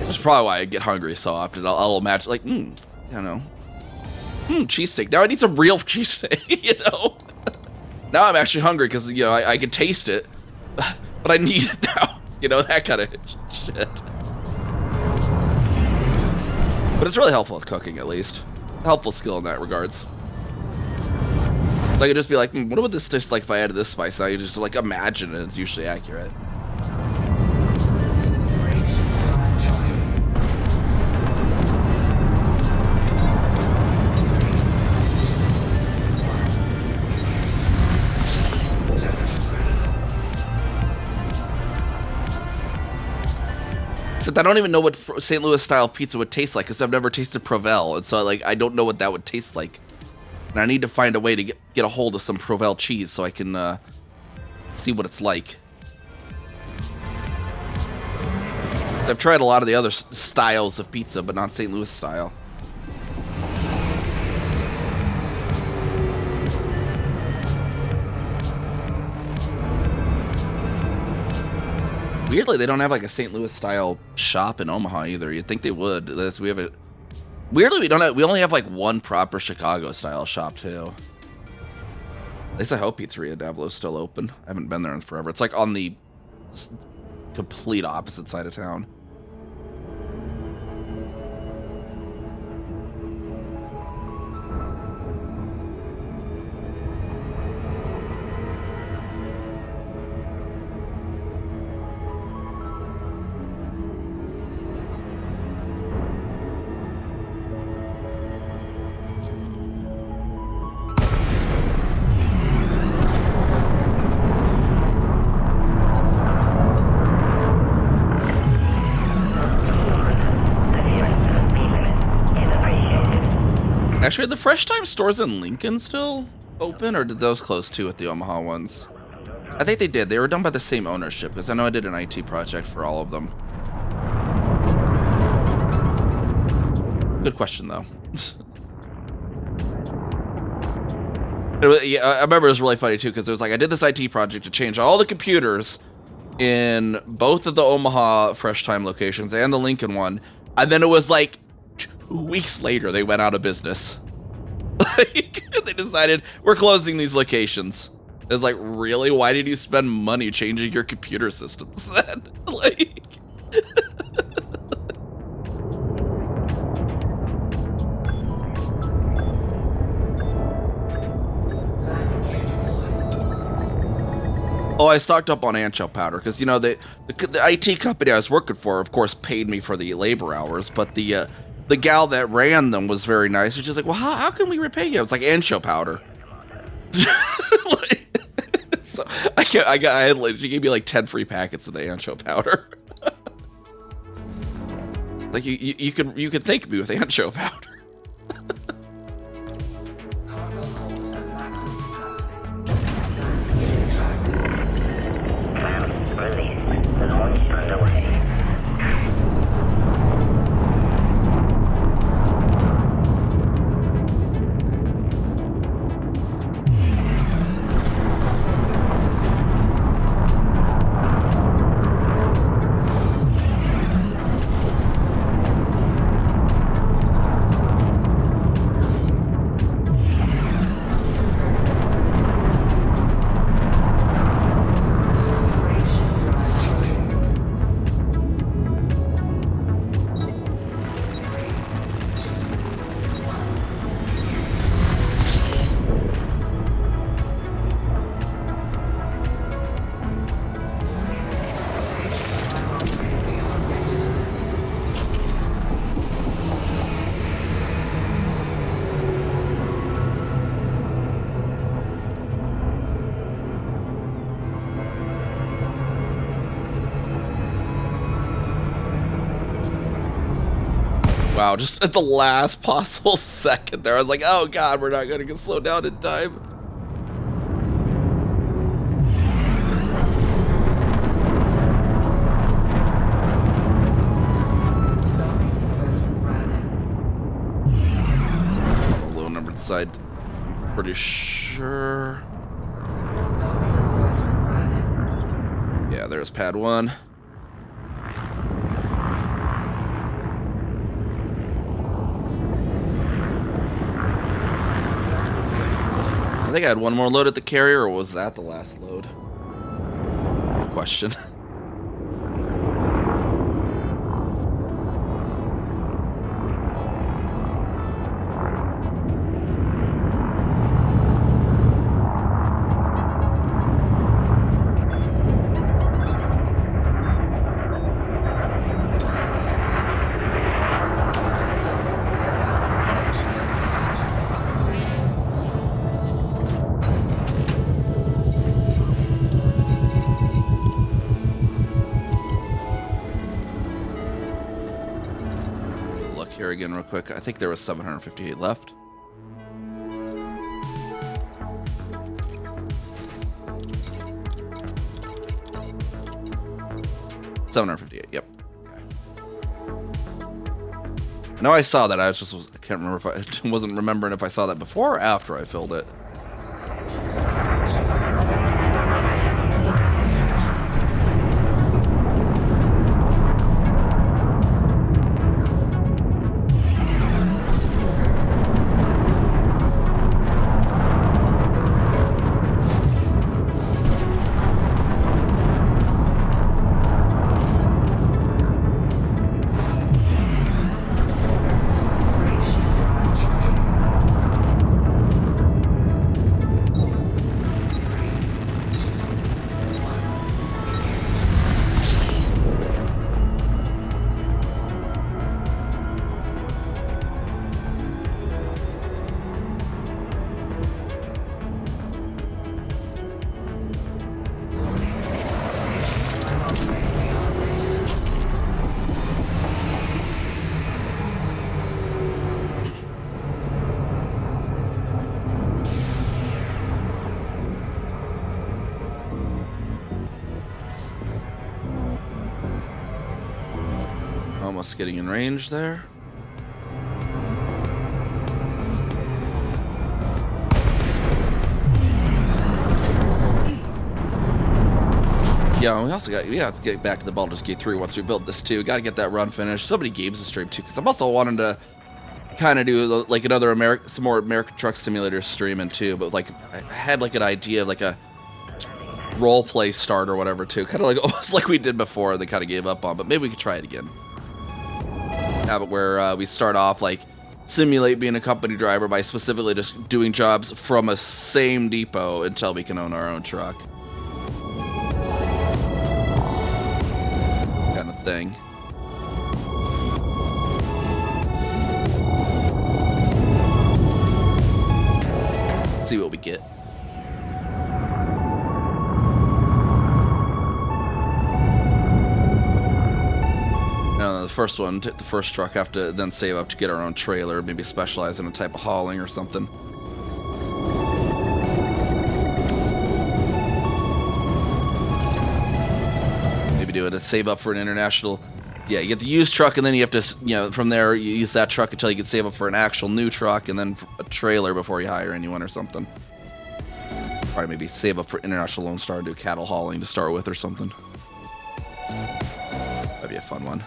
That's probably why I get hungry so often. I'll imagine like, I don't know, cheesesteak. Now I need some real cheesesteak. You know. Now I'm actually hungry because you know I can taste it, but I need it now. You know, that kind of shit. But it's really helpful with cooking, at least. Helpful skill in that regards. I could just be like, what would this taste like if I added this spice? I could just like imagine it, and it's usually accurate. Except I don't even know what St. Louis style pizza would taste like because I've never tasted Provel, and so like I don't know what that would taste like. And I need to find a way to get a hold of some Provel cheese so I can see what it's like. I've tried a lot of the other styles of pizza, but not St. Louis style. Weirdly, they don't have like a St. Louis style shop in Omaha either. You'd think they would. We have it. Weirdly, we only have like one proper Chicago style shop too. At least I hope Pizzeria Davlo's still open. I haven't been there in forever. It's like on the complete opposite side of town. Actually, are the Fresh Time stores in Lincoln still open, or did those close too at the Omaha ones? I think they did. They were done by the same ownership, because I know I did an IT project for all of them. Good question, though. Yeah, I remember it was really funny, too, because it was like, I did this IT project to change all the computers in both of the Omaha Fresh Time locations and the Lincoln one, and then it was like 2 weeks later, they went out of business. Like, they decided, we're closing these locations. It's like, really? Why did you spend money changing your computer systems then? Like, I stocked up on ant shell powder because, you know, the IT company I was working for, of course, paid me for the labor hours, but the gal that ran them was very nice. She's just like, well, how can we repay you? It's like ant shell powder. So she gave me like 10 free packets of the ant shell powder. Like you could thank me with ant shell powder. Cargo hold at maximum capacity. Navigate retracted. Release. The launch underway. Freight ship drive charging. Freight ship drive operating beyond safety limits. Wow, just at the last possible second there, I was like, oh god, we're not gonna get slowed down in time. Docking reversing ramming. The low numbered side, pretty sure. Docking reversing ramming. Yeah, there's pad 1. I think I had one more load at the carrier, or was that the last load? Good question. Docking successful. Engines discharged. Look here again real quick. I think there was 758 left. Yep. Okay. I know I saw that. I can't remember if I wasn't remembering if I saw that before or after I filled it. Freight ship drive charging. Freight ship drive operating beyond safety limits. Almost getting in range there. Yeah, we have to get back to the Baldur's Gate 3 once we build this too. Got to get that run finished. So many games to stream too, because I'm also wanting to kind of do like another some more American Truck Simulator streaming too. But like I had like an idea of like a role play start or whatever too, kind of like almost like we did before. And they kind of gave up on, but maybe we could try it again. Have it where we start off like simulate being a company driver by specifically just doing jobs from a same depot until we can own our own truck. thing. Let's see what we get. The first one, the first truck, have to then save up to get our own trailer, maybe specialize in a type of hauling or something. Maybe do it to save up for an international. Yeah, you get the used truck, and then you have to, you know, from there you use that truck until you can save up for an actual new truck, and then a trailer before you hire anyone or something. Probably maybe save up for International Lone Star and do cattle hauling to start with or something. That'd be a fun one.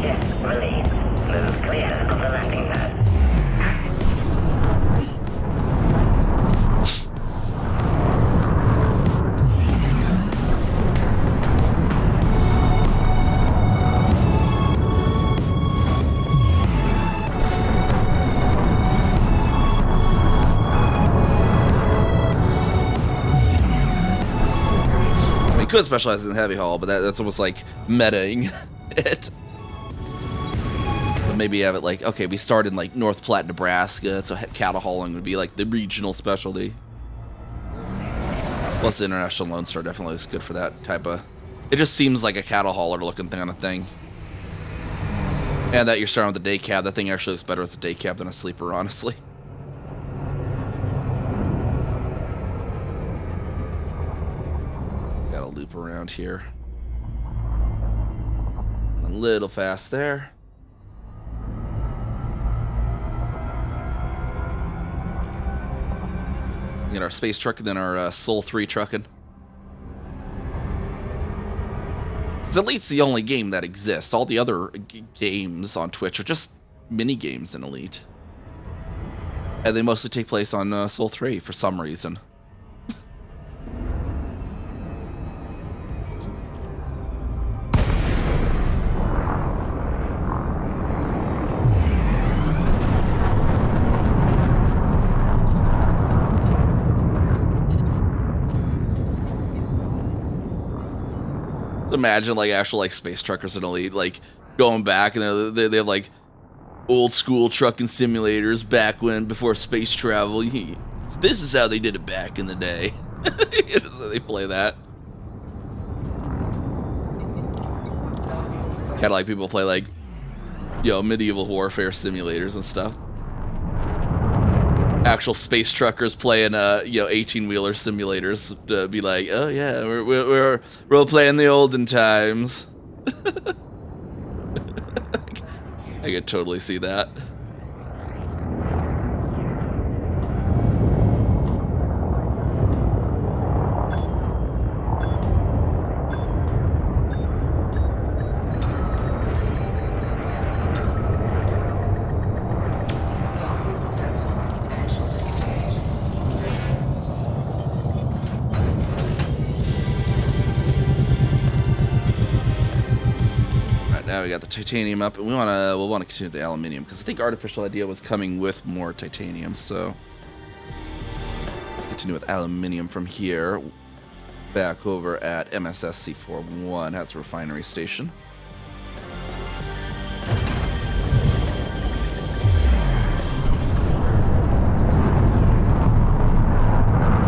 Ship release. Move clear of the landing pad. Could specialize in heavy haul, but that's almost like metaing it. But maybe have it like, okay, we start in like North Platte, Nebraska, so cattle hauling would be like the regional specialty. Plus the International Lone Star definitely looks good for that type of. It just seems like a cattle hauler looking thing on a thing. And that you're starting with the day cab, that thing actually looks better as a day cab than a sleeper, honestly. Got a loop around here. A little fast there. We got our space truck and then our Soul 3 trucking. Because Elite's the only game that exists. All the other games on Twitch are just mini games in Elite. And they mostly take place on Soul 3 for some reason. Imagine like actual like space truckers in Elite like going back and they have like old school trucking simulators back when before space travel. This is how they did it back in the day. So they play that. Kind of like people play like, you know, medieval warfare simulators and stuff. Actual space truckers playing, you know, 18-wheeler simulators to be like, oh yeah, we're playing the olden times. I could totally see that. Docking successful. Engines disengaged. Right now we got the titanium up, and we'll want to continue the aluminium because I think Artificial Idea was coming with more titanium. So continue with aluminium from here. Back over at MSS C41, that's a refinery station.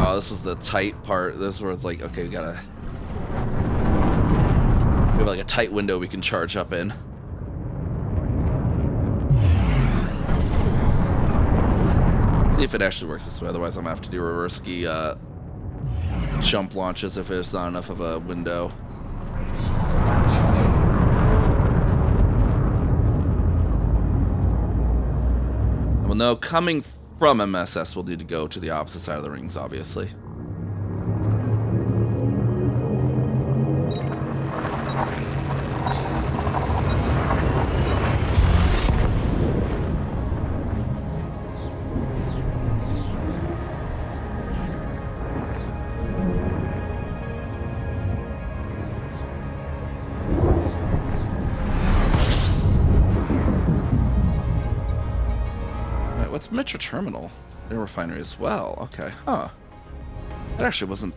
Oh, this was the tight part. This is where it's like, okay, we have like a tight window we can charge up in. See if it actually works this way. Otherwise, I'm gonna have to do reverse key jump launches if there's not enough of a window. Well, no, coming from MSS, we'll need to go to the opposite side of the rings, obviously. That's Mitra Terminal. Their refinery as well. Okay, huh. That actually wasn't...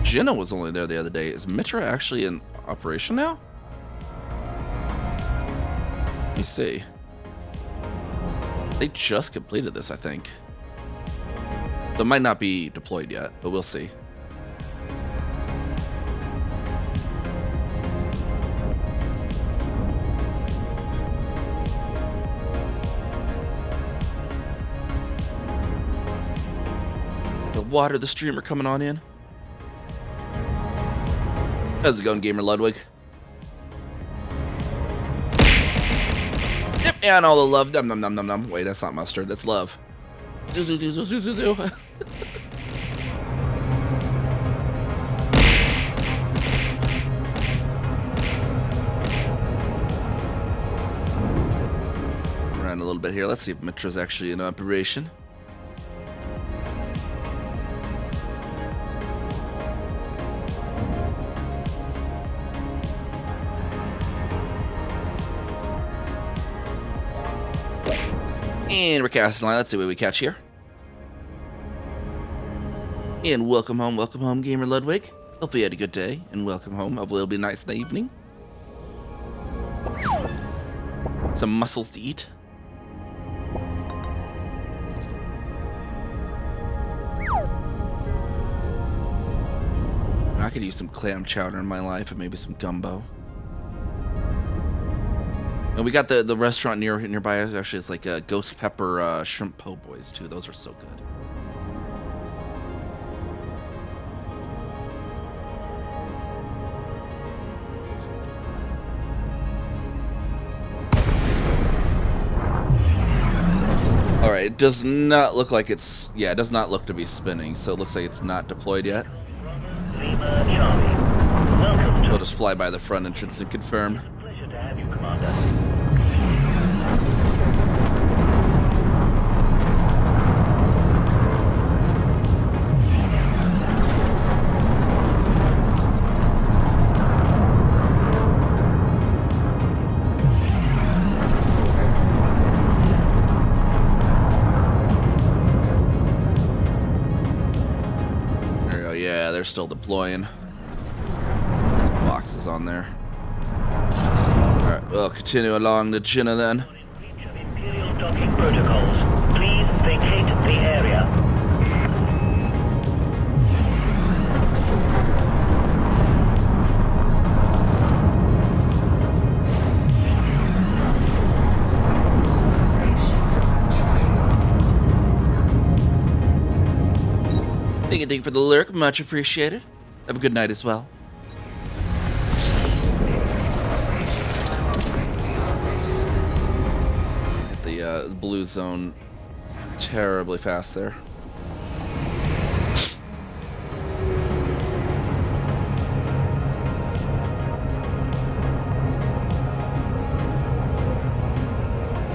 Jenna was only there the other day. Is Mitra actually in operation now? Let me see. They just completed this, I think. So it might not be deployed yet, but we'll see. The water, the streamer coming on in. How's it going, Gamer Ludwig? Yep, and all the love. Num num num num num. Wait, that's not mustard. That's love. Zoo zoo zoo zoo zoo zoo. Around a little bit here. Let's see if Mitra's actually in operation. And we're casting line. Let's see what we catch here. And welcome home, Gamer Ludwig. Hope you had a good day, and welcome home. Hopefully it'll be a nice evening. Some mussels to eat. I could use some clam chowder in my life, and maybe some gumbo. And we got the restaurant nearby. Actually, it's like a ghost pepper shrimp po' boys too. Those are so good. All right, it does not look like it's. Yeah, it does not look to be spinning. So it looks like it's not deployed yet. Lima Charlie. Welcome to... We'll just fly by the front entrance and confirm. Pleasure to have you, Commander. There we go. Yeah, they're still deploying. There's boxes on there. Alright, we'll continue along the Jenna then. Breach of Imperial docking protocols. Please vacate the area. French drive time. Thank you for the lurk, much appreciated. Have a good night as well. Hit the blue zone terribly fast there.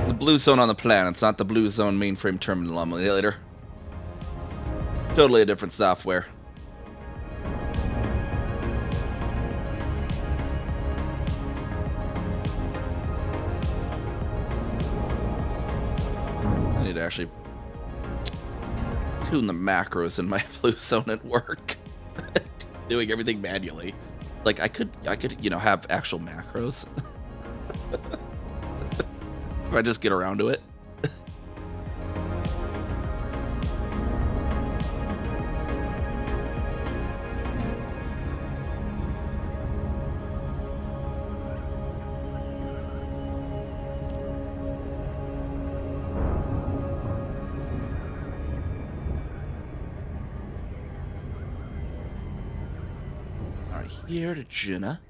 The blue zone on the planet's not the blue zone mainframe terminal emulator. Totally a different software. I need to actually tune the macros in my blue zone at work. Doing everything manually. Like I could, you know, have actual macros. If I just get around to it. Alright, here to Jenna.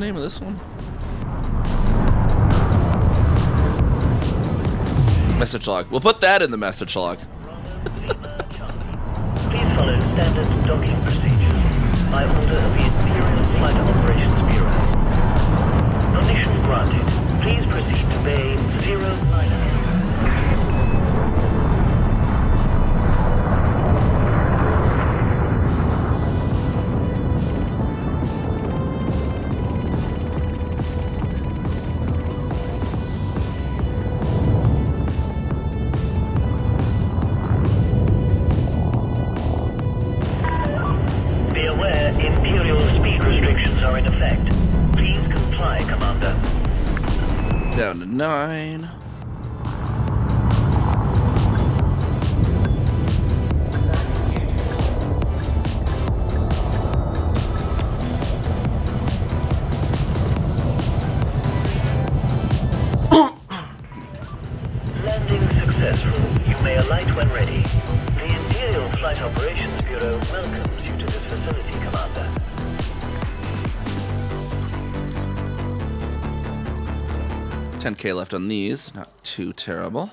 name of this one? Message log. We'll put that in the message log. Please follow standard docking procedures by order of the Imperial Flight Operations Bureau. Permission granted. Please proceed to Bay 09. Be aware, Imperial speed restrictions are in effect. Please comply, Commander. Down to 9. Landing successful. You may alight when ready. The Imperial Flight Operations Bureau welcomes you to this facility, Commander. 10K left on these. Not too terrible.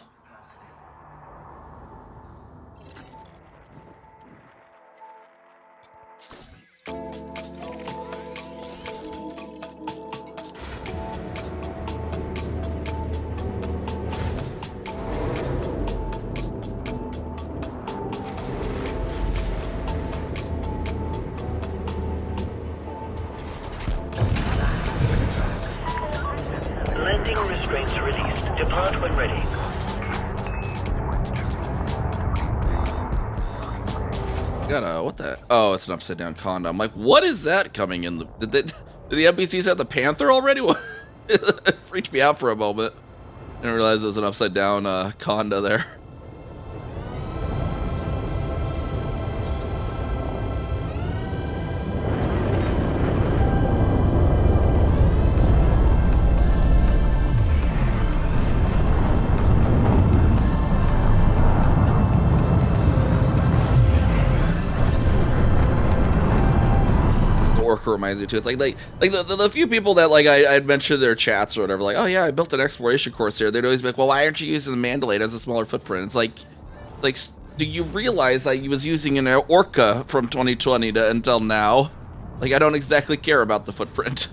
Landing restraints released. Depart when ready. Got a, what the? Oh, it's an upside down conda. I'm like, what is that coming in? Did the NPCs have the Panther already? It freaked me out for a moment. Didn't realize it was an upside down conda there. Orca reminds me too. It's like the few people that like I'd mentioned their chats or whatever, like, oh yeah, I built an exploration course here. They'd always be like, well, why aren't you using the Mandalay? It has a smaller footprint. It's like, do you realize I was using an Orca from 2020 to until now? Like, I don't exactly care about the footprint.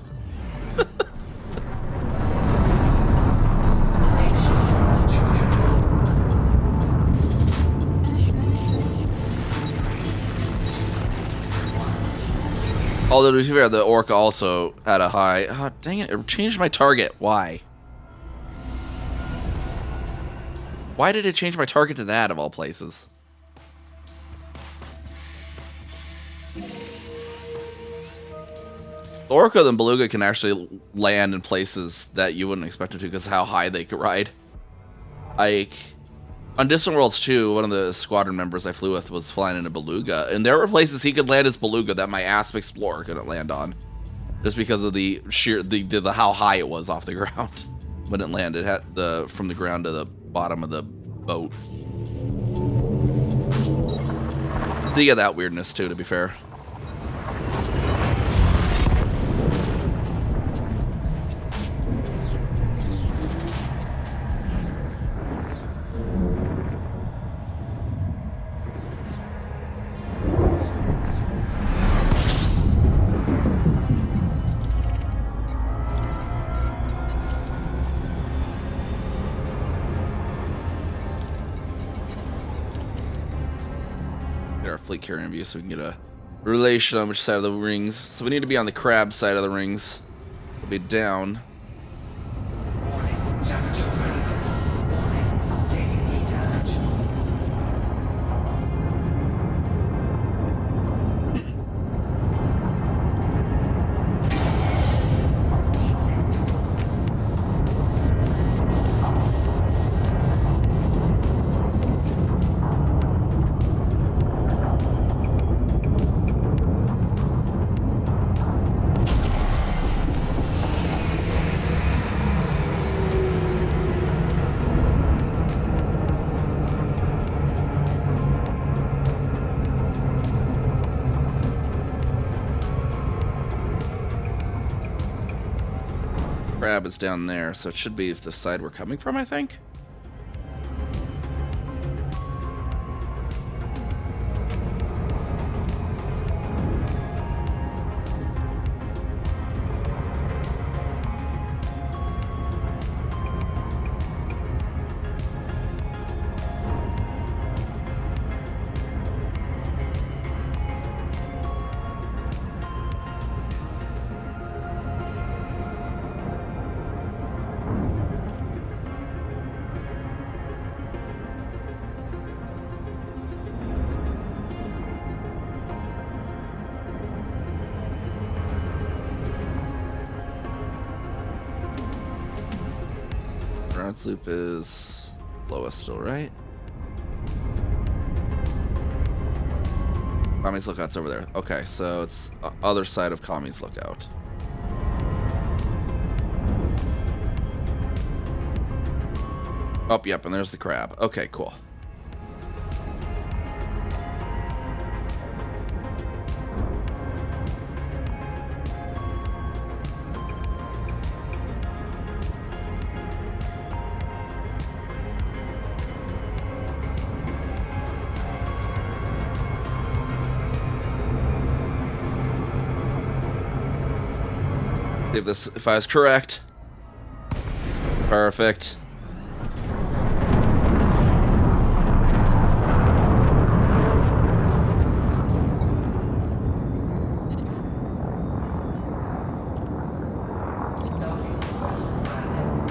Although, to be fair, the Orca also had a high... Oh, dang it. It changed my target. Why? Why did it change my target to that, of all places? The Orca and Beluga can actually land in places that you wouldn't expect them to because of how high they could ride. Like... On Distant Worlds 2, one of the squadron members I flew with was flying in a Beluga, and there were places he could land his Beluga that my Asp Explorer couldn't land on, just because of the sheer how high it was off the ground when it landed. It had from the ground to the bottom of the boat. So you get that weirdness too, to be fair. Fleet carrying view so we can get a relation on which side of the rings. So we need to be on the crab side of the rings. We'll be down. Warning, temperature critical. Warning, taking heat damage. Heat set. Heat set. crab is down there, so it should be the side we're coming from, I think. Ground loop is lowest still, right? Kami's Lookout's over there. Okay, so it's other side of Kami's Lookout. Oh, yep, and there's the crab. Okay, cool. See if I was correct. Perfect. Docking present landing.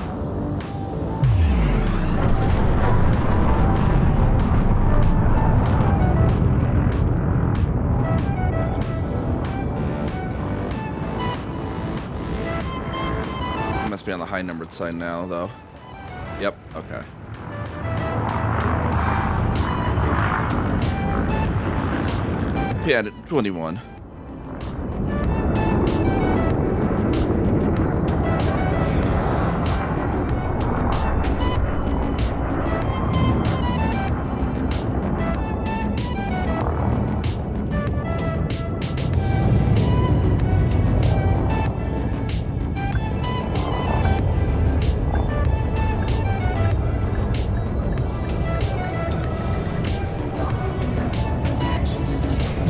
Must be on the high numbered side now, though. Yep, okay. Yeah, 21. Docking successful. Engines disengaged.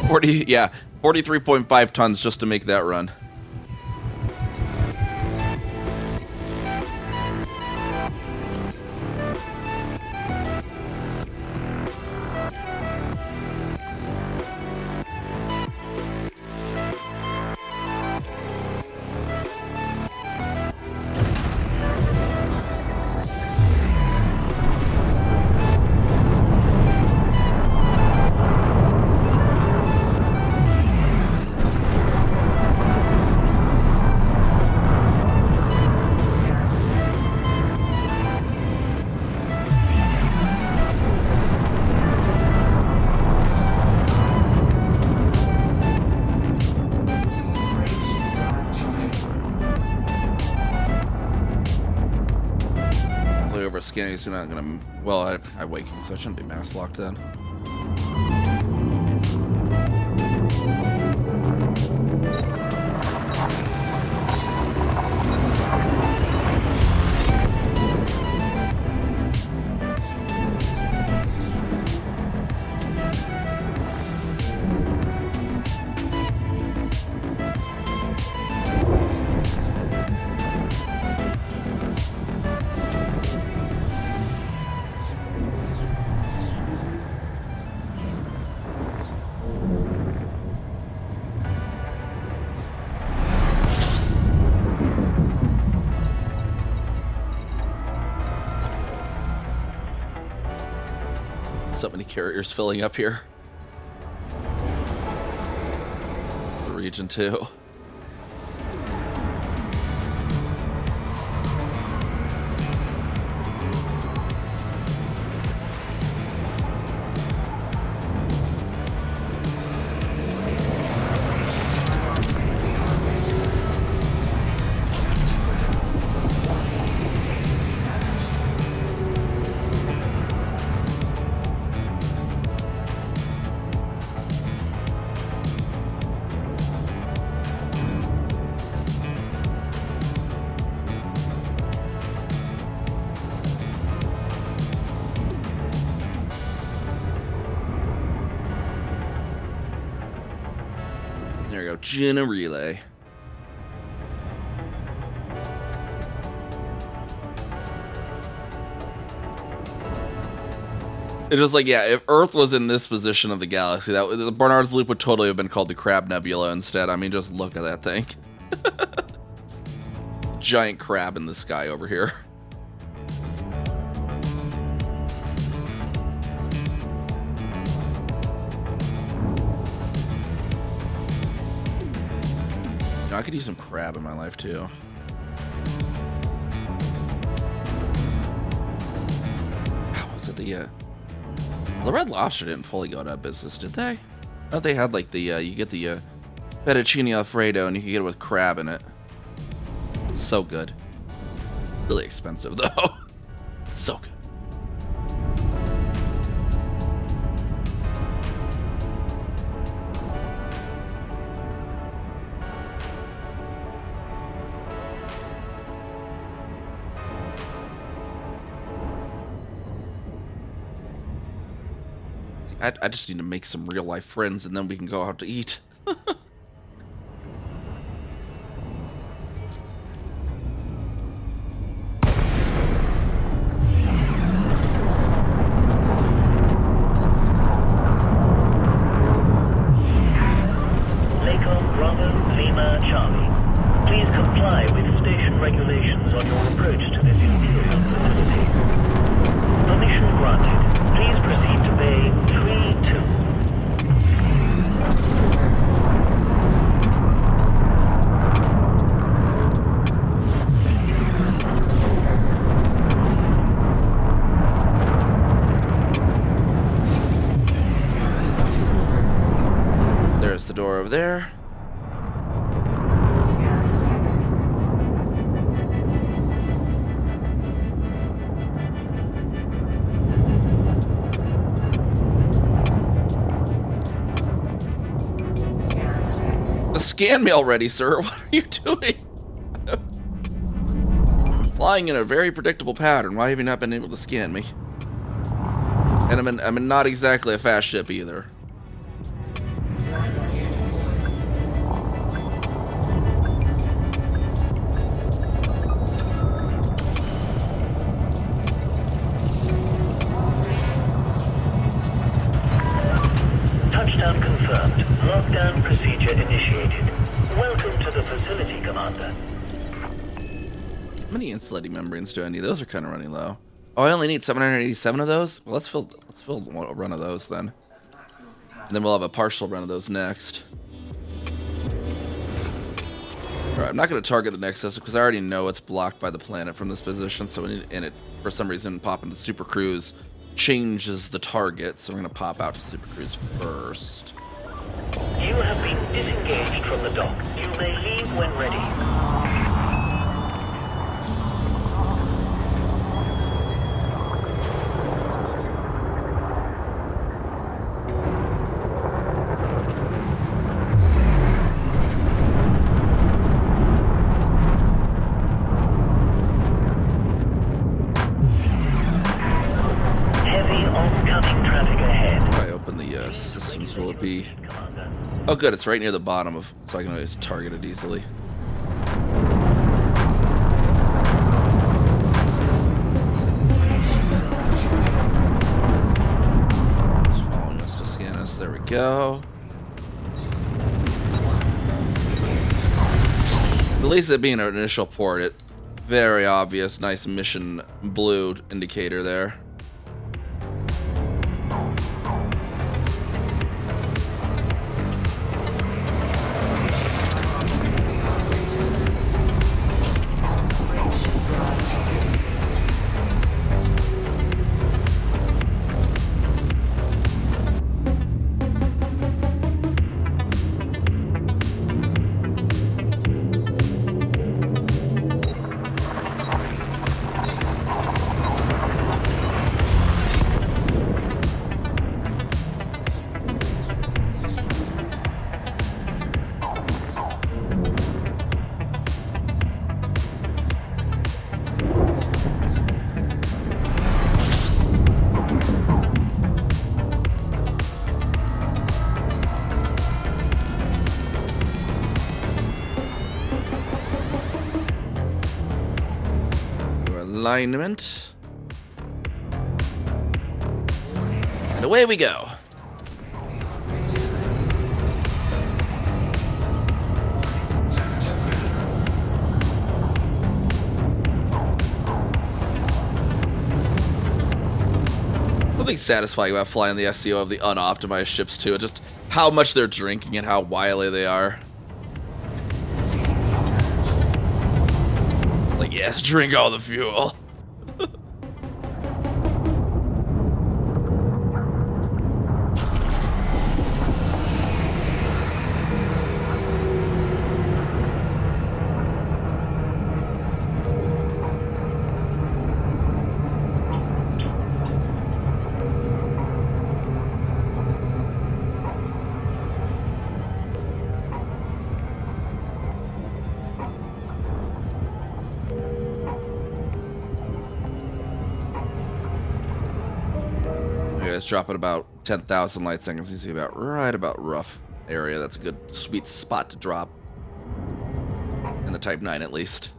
40, yeah, 43.5 tons just to make that run. Scan detected. Freight drive charge. Play over scanning, so not gonna. Well, I'm waking, so I shouldn't be mass locked then. So many carriers filling up here. Region 2. Beyond safety limits. Taking damage. go. Gina Relay. It's just like, yeah, if Earth was in this position of the galaxy, the Barnard's Loop would totally have been called the Crab Nebula instead. I mean, just look at that thing. Giant crab in the sky over here. You know, I could use some crab in my life too. How was it the Red Lobster didn't fully go out of business, did they? I thought they had like the you get the fettuccine alfredo and you can get it with crab in it. So good. Really expensive though. It's so good. I just need to make some real life friends and then we can go out to eat. There's the door over there. Scan detected. Scan detected. Scan me already, sir. What are you doing? Flying in a very predictable pattern. Why have you not been able to scan me? And I'm in not exactly a fast ship either. Landing gear deployed. Touchdown confirmed. Lockdown procedure initiated. Welcome to the facility, Commander. How many insulating membranes do I need? Those are kind of running low. Oh, I only need 787 of those? Well, let's fill a run of those then. Maximum And capacity. then we'll have a partial run of those next. Alright, I'm not going to target the Nexus because I already know it's blocked by the planet from this position, so we need, and it, for some reason, pop into Super Cruise changes the target, so we're going to pop out to Super Cruise first. You have been disengaged from the dock. You may leave when ready. Heavy oncoming traffic ahead. If I open the systems, will it be... Commander. Oh good, it's right near the bottom of, so I can always target it easily. It's following us to scan us. There we go. At least it being an initial port, it very obvious, nice mission blue indicator there. Safety limits. French drive target. alignment. And away we go. Safety limits. Something satisfying about flying the SEO of the unoptimized ships too. Just how much they're drinking and how wily they are. Like, yes, drink all the fuel. It's dropping about 10,000 light seconds. Seems to be right about rough area. That's a good sweet spot to drop. In the Type 9 at least.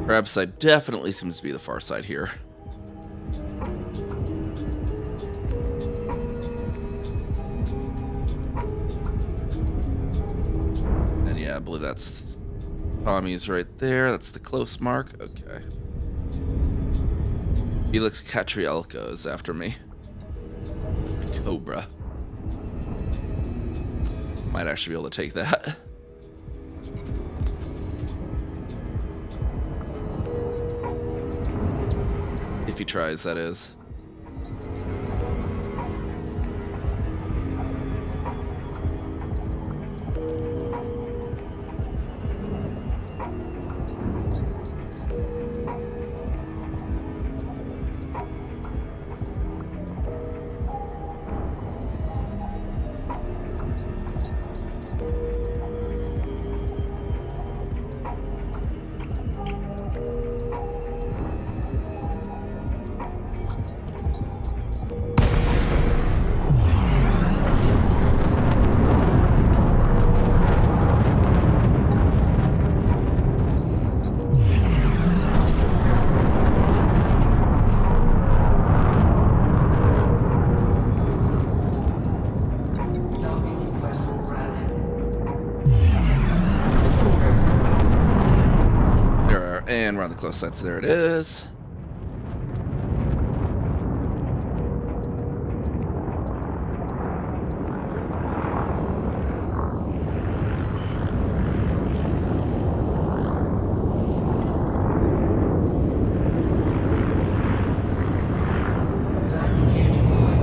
Crab side definitely seems to be the far side here. And yeah, I believe that's Tommy's right there. That's the close mark. Okay. Felix Catrielco is after me. Cobra. Might actually be able to take that. If he tries, that is. Docking vessel granted. And we're on the close sides. There it is. Guide can't deploy.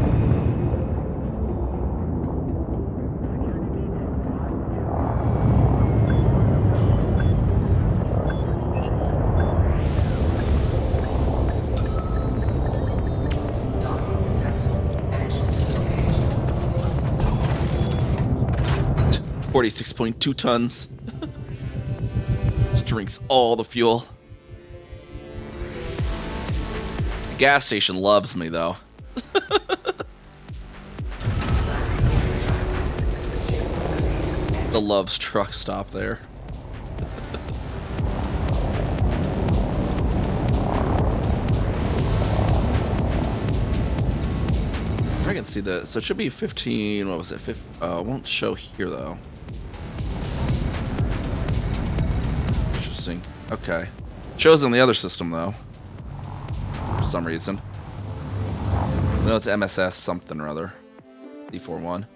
Docking successful. Engines disengaged. 46.2 tons. Just drinks all the fuel. The gas station loves me, though. The Love's truck stop there. I can see that. So it should be 15. What was it? Won't show here though. Interesting. Okay. Shows on the other system though. For some reason. I know it's MSS something or other. D41.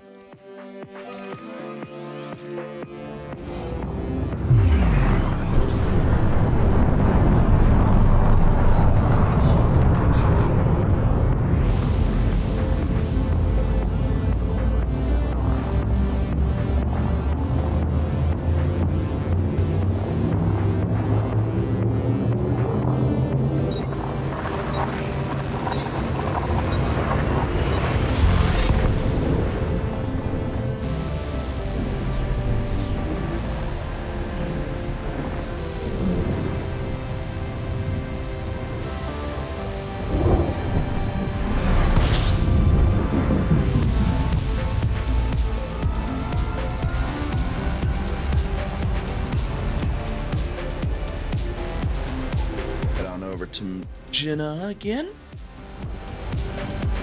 to Jenna again.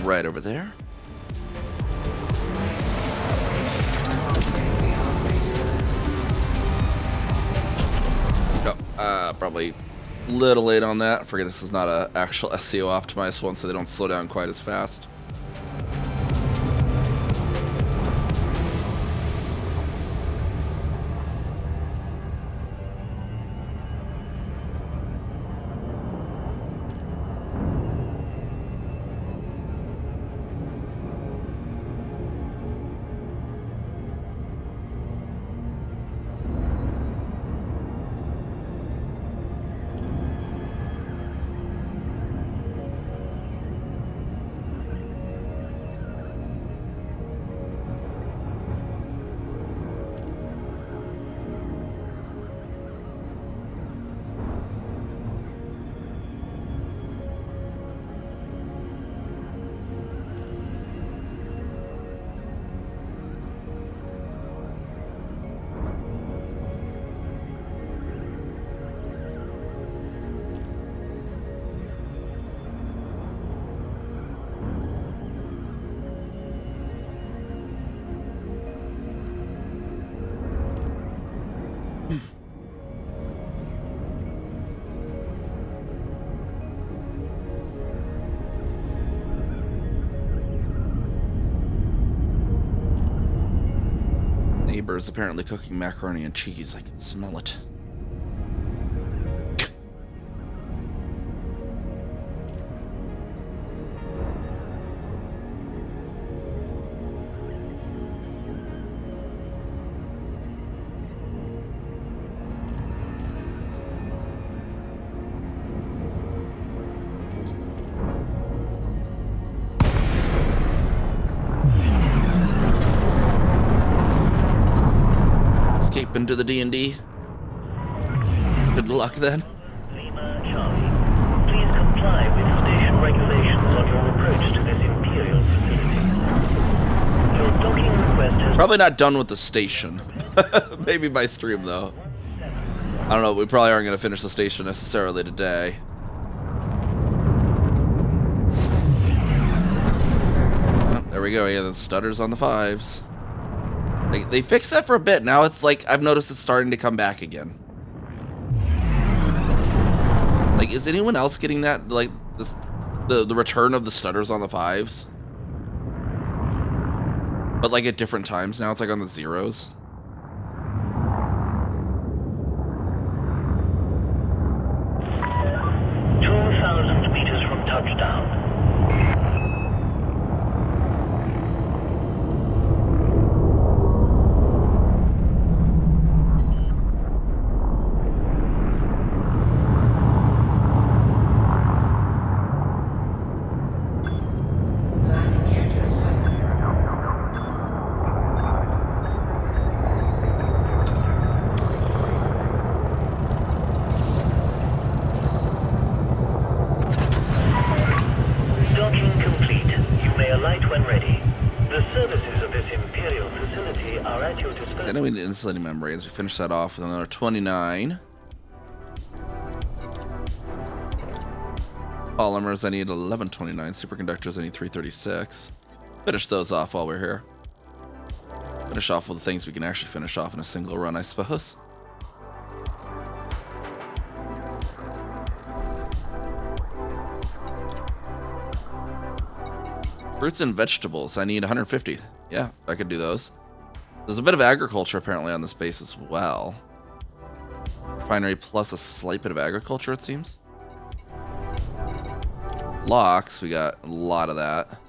Right over there. Oh, probably a little late on that. I forget this is not a actual SEO optimized one, so they don't slow down quite as fast. Neighbor's apparently cooking macaroni and cheese. I can smell it. Escape into the D&D. Good luck then. Lima Charlie, please comply with station regulations on your approach to this Imperial facility. Your docking request has... Probably not done with the station. Maybe by stream though. I don't know. We probably aren't going to finish the station necessarily today. Oh, there we go. Yeah, the stutters on the 5s. They fixed that for a bit. Now it's like I've noticed it's starting to come back again. Like, is anyone else getting that? Like this, the return of the stutters on the 5s, but like at different times. Now it's like on the 0s. I know we need insulating membranes. We finish that off with another 29. Polymers, I need 1129. Superconductors, I need 336. Finish those off while we're here. Finish off with the things we can actually finish off in a single run, I suppose. Fruits and vegetables, I need 150. Yeah, I could do those. There's a bit of agriculture apparently on this base as well. Refinery plus a slight bit of agriculture, it seems. Locks, we got a lot of that.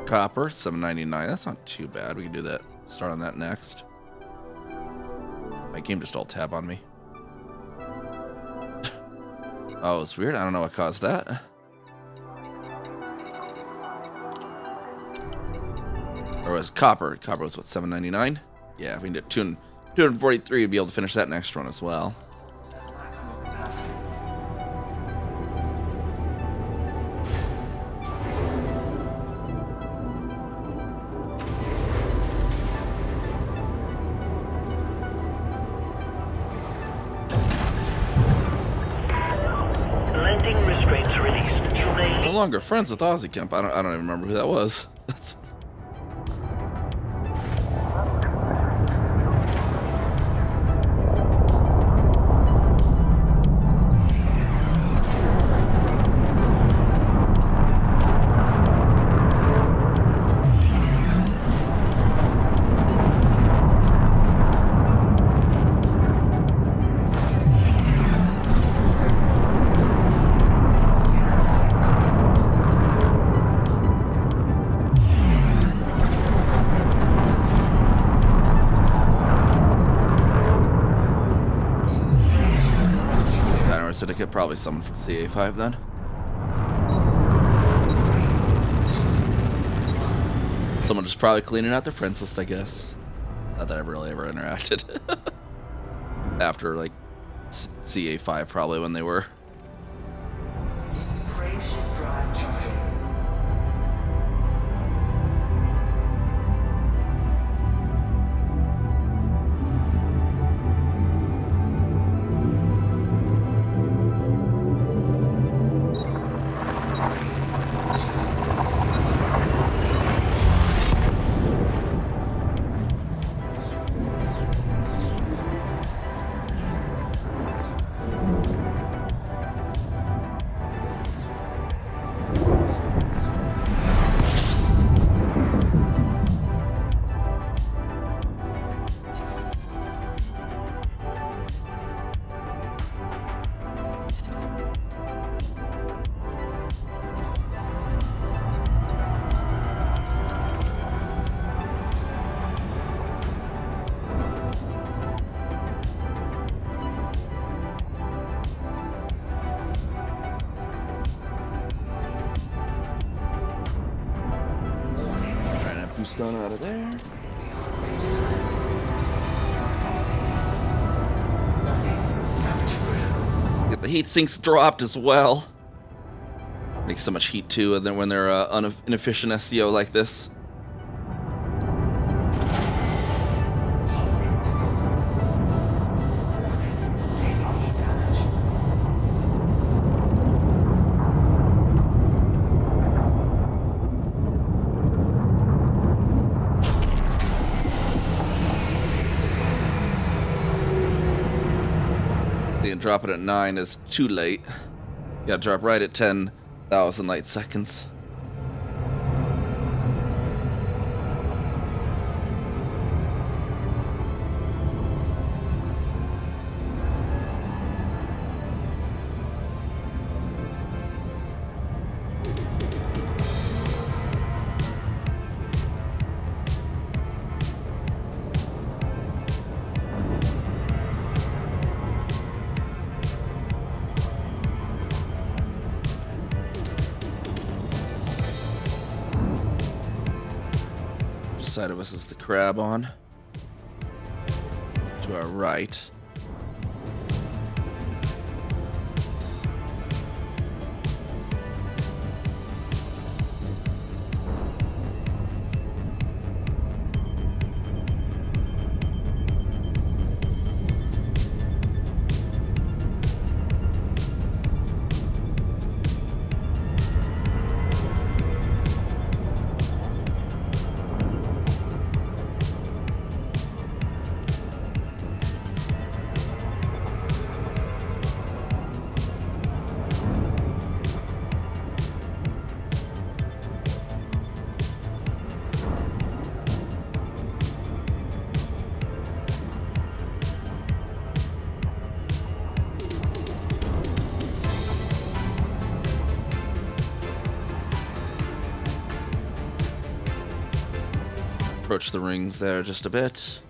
Copper, 799. That's not too bad. We can do that. Start on that next. My game just alt tab on me. Oh, it's weird. I don't know what caused that. Or was copper? Copper was what, 799? Yeah, if we can get 243, we'd be able to finish that next run as well. Maximum capacity. longer friends with Ozzy Kemp. I don't even remember who that was. That's... Scan detected. Dynamo Syndicate, probably someone from CA5 then. Someone just probably cleaning out their friends list, I guess. Not that I've really ever interacted. After, like, CA5 probably when they were. Crane shift drive charging. Alright, now Booston out of there. Beyond safety limits. Warning. Temperature critical. Get the heat sinks dropped as well. Makes so much heat too, and then when they're inefficient SEO like this. Heat sink deployed. Warning. Taking heat damage. Heat sink deployed. Seeing drop it at 9 is too late. You gotta drop right at 10,000 light seconds. Side of us is the crab on. To our right. Approach the rings there just a bit.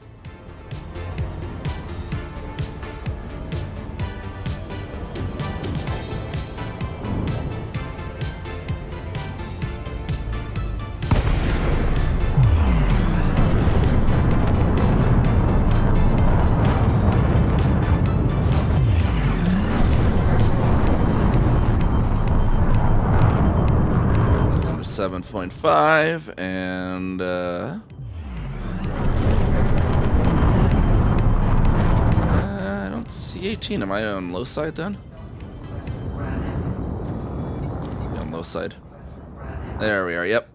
That's under 7.5 and I don't see 18. Am I on low side then? Aggressive ramming. On low side. There we are, yep.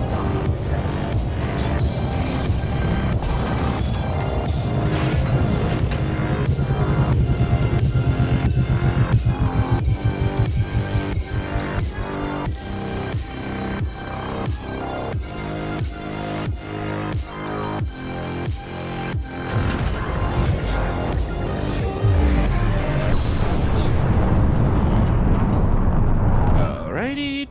Docking successful. Engines disengaged. Alrighty.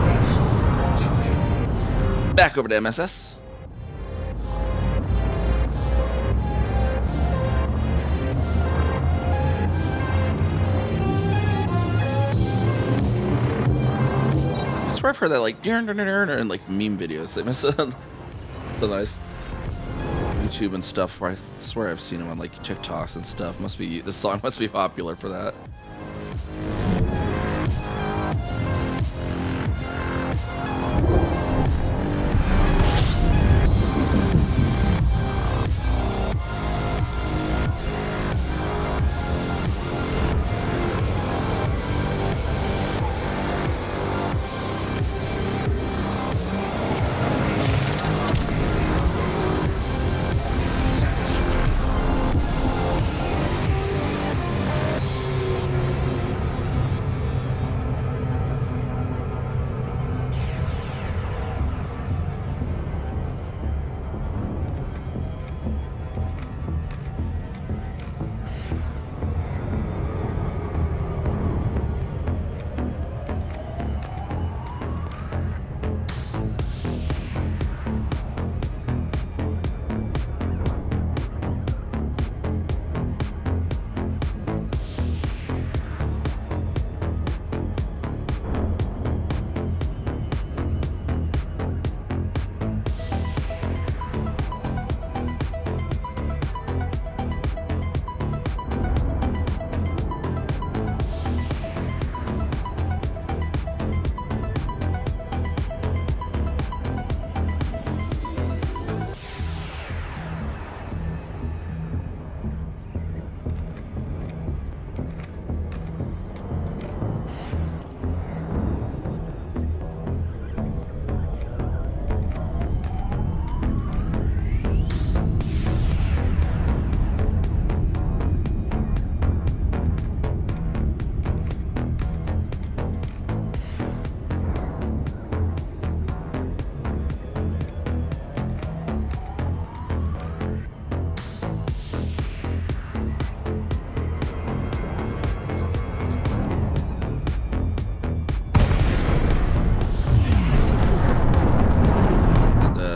Flexible drive charging. Back over to MSS. I swear I've heard that like in like meme videos. They must something I've YouTube and stuff where I swear I've seen them on like TikToks and stuff. Must be this song must be popular for that. Safety limits. Temperature.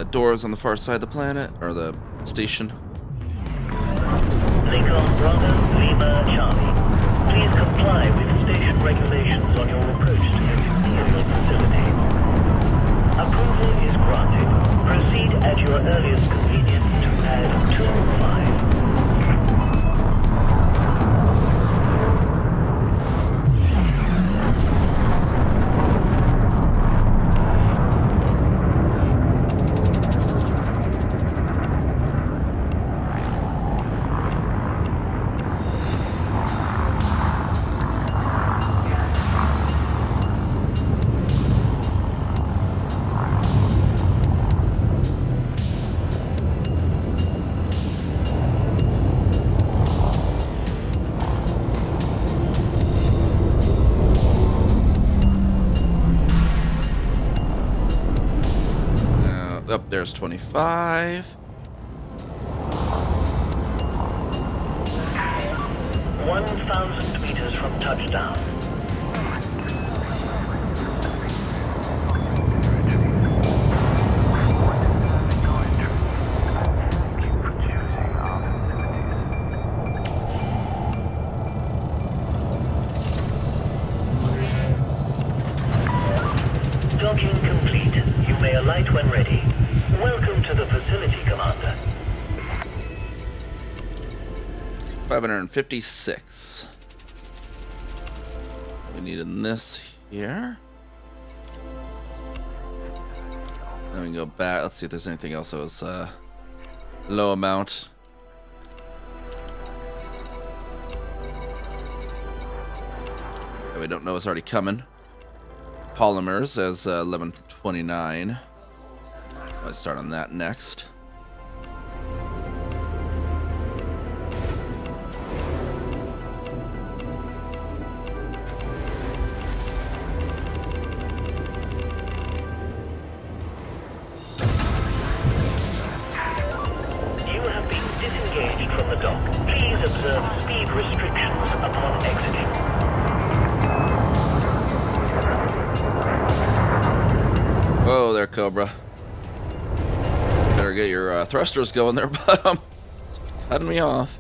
Doors on the far side of the planet, or the station. Lincoln Bravo, Lima, Charlie. Please comply with station regulations on your approach to this Imperial facility. Approval is granted. Proceed at your earliest convenience to pad 205. There's 25. 1,000 meters from touchdown. Docking complete. You may alight when ready. Welcome to the facility, Commander. 556. We need in this here. Then we can go back. Let's see if there's anything else that was low amount. That we don't know is already coming. Polymers as 1129. Let's start on that next. You have been disengaged from the dock. Please observe speed restrictions upon exiting. Whoa there, Cobra. Better get your thrusters going there, bud. Cutting me off.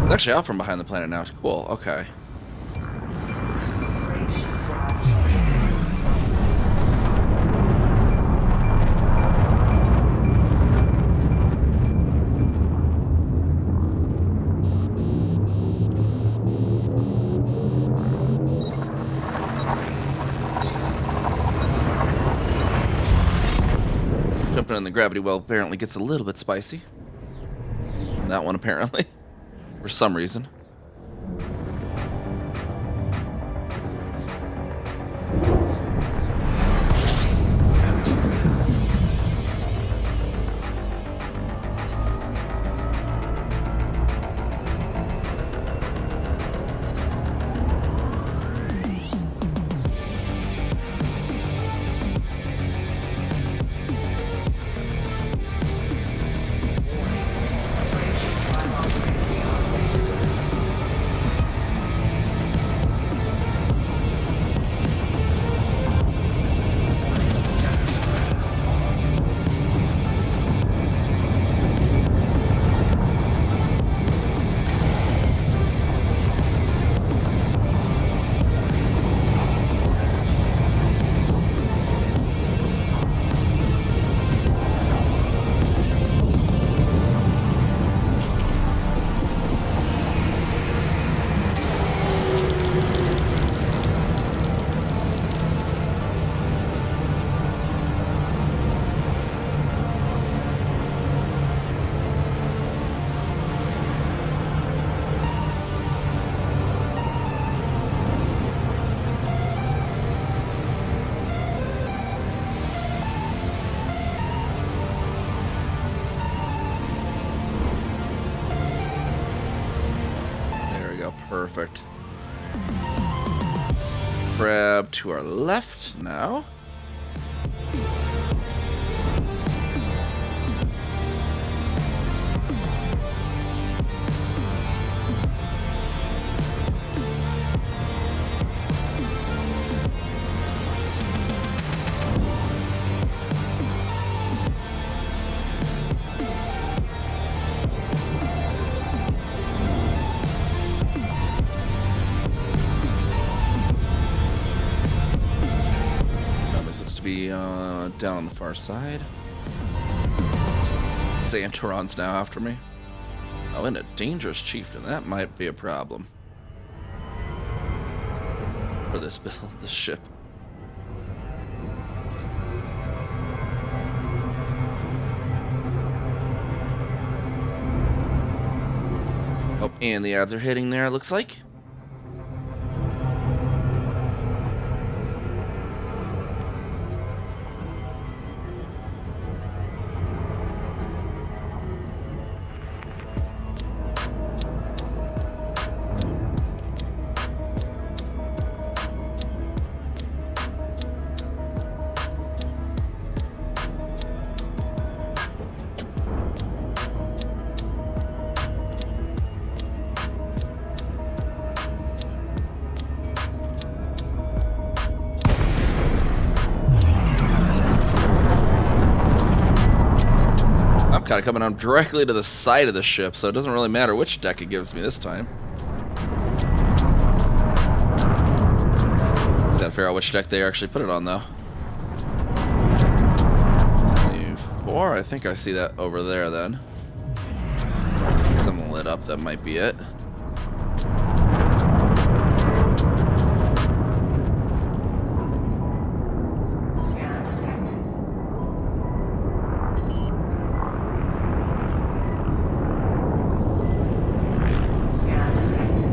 It's actually out from behind the planet now. Cool. Okay. Freight drive Charlie. Jumping in the gravity well apparently gets a little bit spicy. That one apparently. For some reason. Freight drive operating beyond safety limits. Temperature critical. There we go. Perfect. Grab to our left now. This looks to be down on the far side. Santoron's now after me. Oh, and a dangerous chieftain. That might be a problem. For this build, this ship. Oh, and the ads are hitting there, it looks like. god, coming on directly to the side of the ship, so it doesn't really matter which deck it gives me this time. Just gotta figure out which deck they actually put it on, though. 24, I think I see that over there, then. Something lit up, that might be it. Scan detected. Scan detected.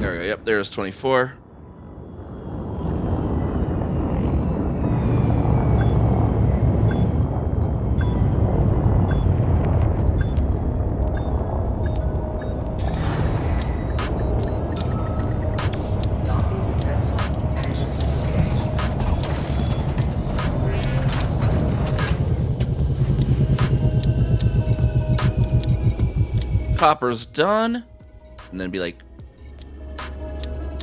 There we go, yep, there's 24. Docking successful. Engines disengaged. Copper's done. And then be like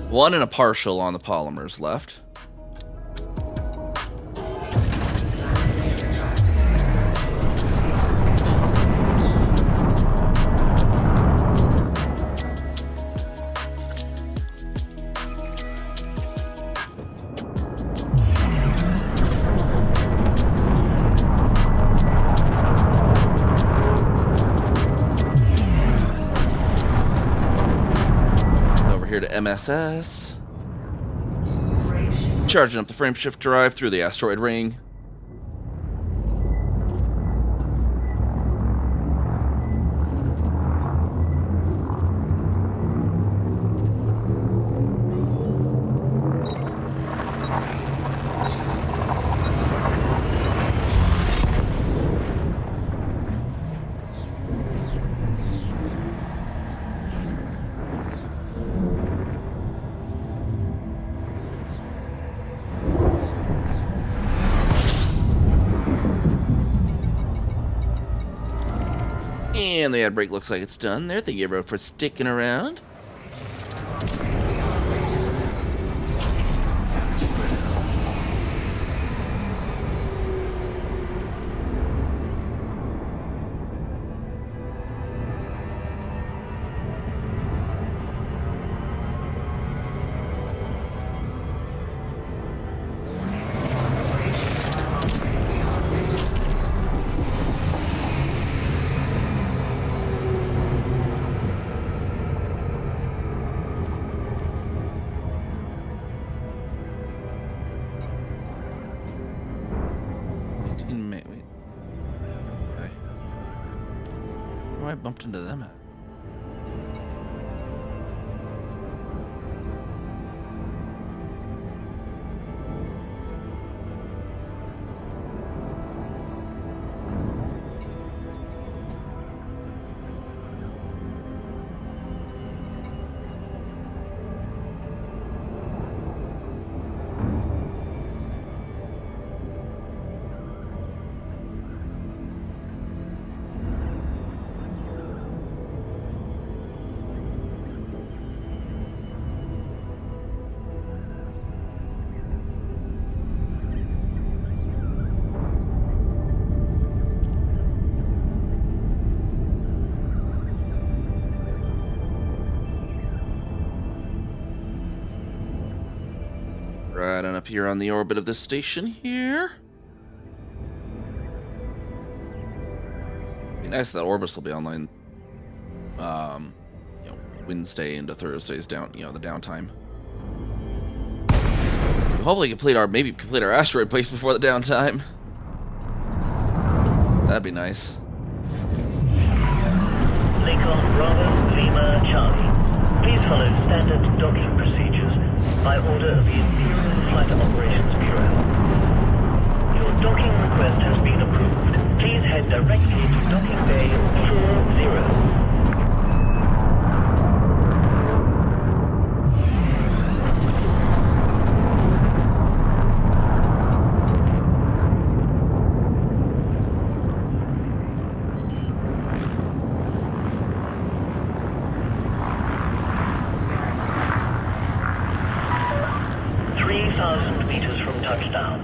1 and a partial on the polymers left. Landing retracted. Base engines engaged. Over here to MSS. Frame shift. Charging up the frame shift drive through the asteroid ring. And the ad break looks like it's done there. Thank you everyone for sticking around. Beyond safety limits. Temperature critical. Warning. Frame shift drive operating beyond safety limits. Wait. Okay. Where I bumped into them at? Right on up here on the orbit of this station here. Be nice that Orbis will be online. Wednesday into Thursdays down, the downtime. We'll hopefully complete our asteroid base before the downtime. That'd be nice. Lincoln Bravo Lima Charlie. Please follow standard docking procedures by order of the Imperial Flight Operations Bureau. Your docking request has been approved. Please head directly to docking bay 40. Scan detected. 3,000 meters from touchdown.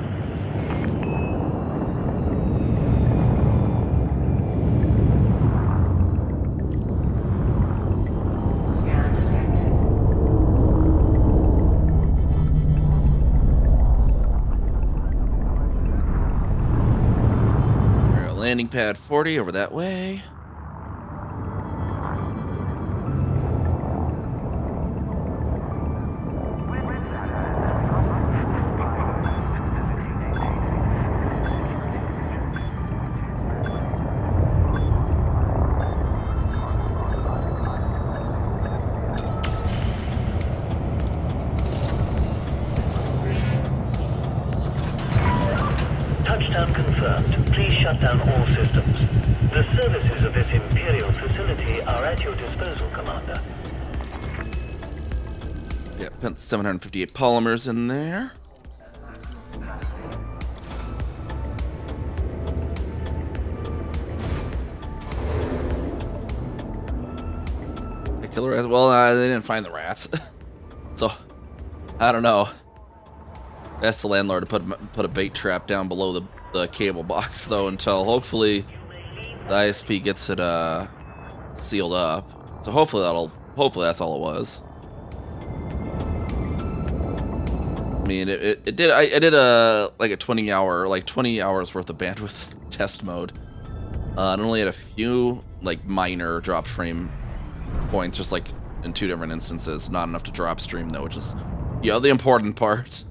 landing pad 40 over that way. Touchdown confirmed. Please shut down all systems. The services of this Imperial facility are at your disposal, Commander. Yeah, 758 polymers in there. Maximum capacity. The killer rats. Well, they didn't find the rats, so I don't know. Ask the landlord to put a bait trap down below the cable box though, until hopefully the ISP gets it sealed up. So hopefully that's all it was. I mean, I did a 20 hours worth of bandwidth test mode. And only had a few like minor drop frame points, just like in 2 different instances. Not enough to drop stream though, which is the important part.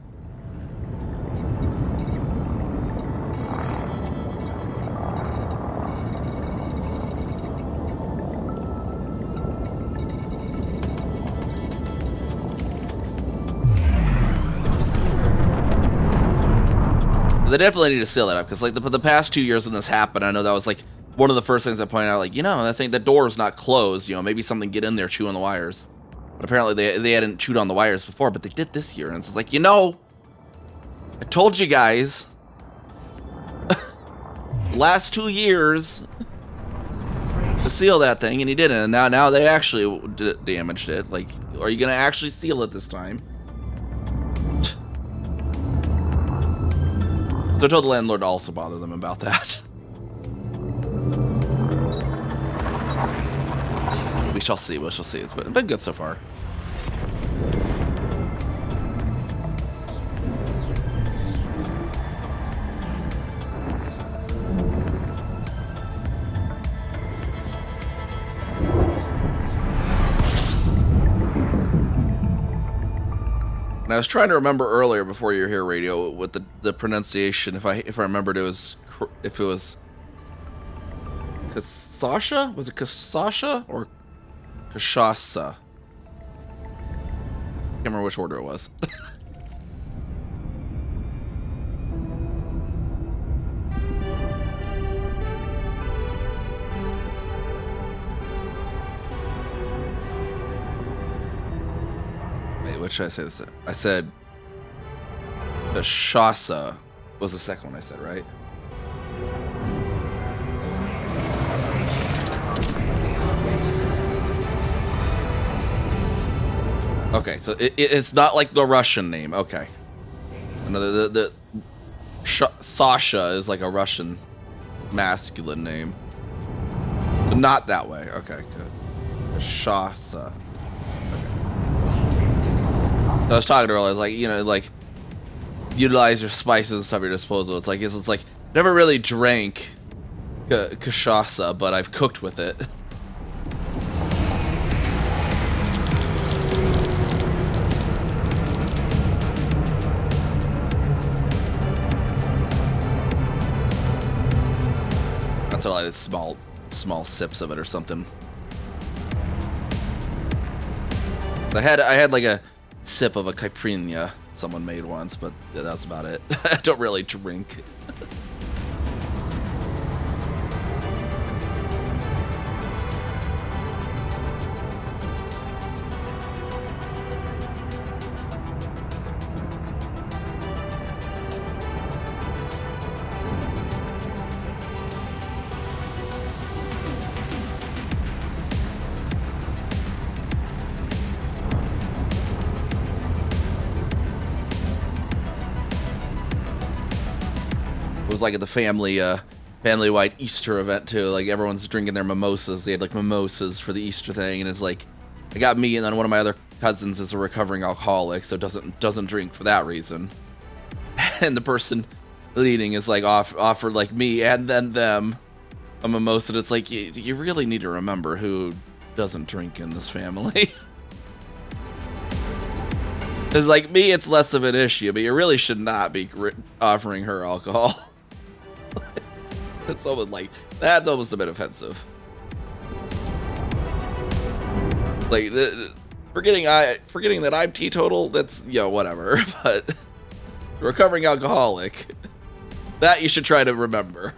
They definitely need to seal that up, because like the past 2 years when this happened, I know that was like one of the first things I pointed out, like, the door is not closed, maybe something get in there chewing the wires. But apparently they hadn't chewed on the wires before, but they did this year, and it's like, I told you guys. Last 2 years to seal that thing, and he didn't, and now they actually damaged it. Like, are you gonna actually seal it this time? So I told the landlord to also bother them about that. We shall see. We shall see. It's been good so far. And I was trying to remember earlier before you were here, Radio, with the pronunciation. If I remembered, if it was Kasasha? Was it Kasasha or Kashasa? Can't remember which order it was. Wait, what should I say this? I said Kashasa was the second one I said, right? Okay, so it's not like the Russian name. Okay. Another the Sasha is like a Russian masculine name. So not that way. Okay, good. Shasa. I was talking earlier, I was like, utilize your spices and stuff at your disposal. It's like never really drank cachaça, but I've cooked with it. That's all, like small sips of it or something. I had like a sip of a caipirinha someone made once, but yeah, that's about it. I don't really drink. It was like at the family-wide Easter event too. Like everyone's drinking their mimosas. They had like mimosas for the Easter thing, and it's like I got me, and then one of my other cousins is a recovering alcoholic, so doesn't drink for that reason. And the person leading is like offered like me and then them a mimosa, and it's like, you really need to remember who doesn't drink in this family. It's like, me, it's less of an issue, but you really should not be offering her alcohol. That's almost a bit offensive. Like, forgetting that I'm teetotal, that's, whatever. But recovering alcoholic, that you should try to remember.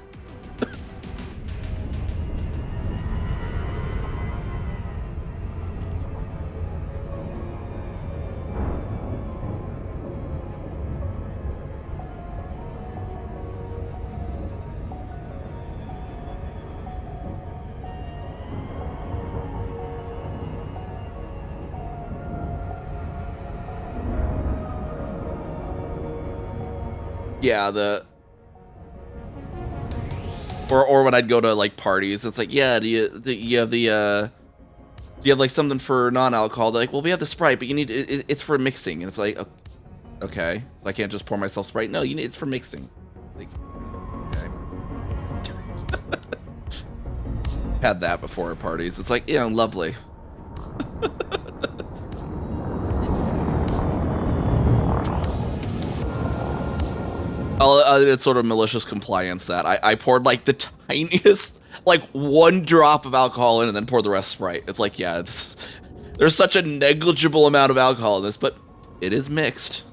Yeah, or when I'd go to like parties, it's like, yeah, do you have like something for non-alcohol? They're like, well, we have the Sprite, but you need it's for mixing, and it's like, okay, so I can't just pour myself Sprite. No, it's for mixing. Like, okay. Had that before at parties. It's like, yeah, lovely. It's sort of malicious compliance that I poured like the tiniest, like 1 drop of alcohol in and then poured the rest Sprite. It's like, yeah, there's such a negligible amount of alcohol in this, but it is mixed.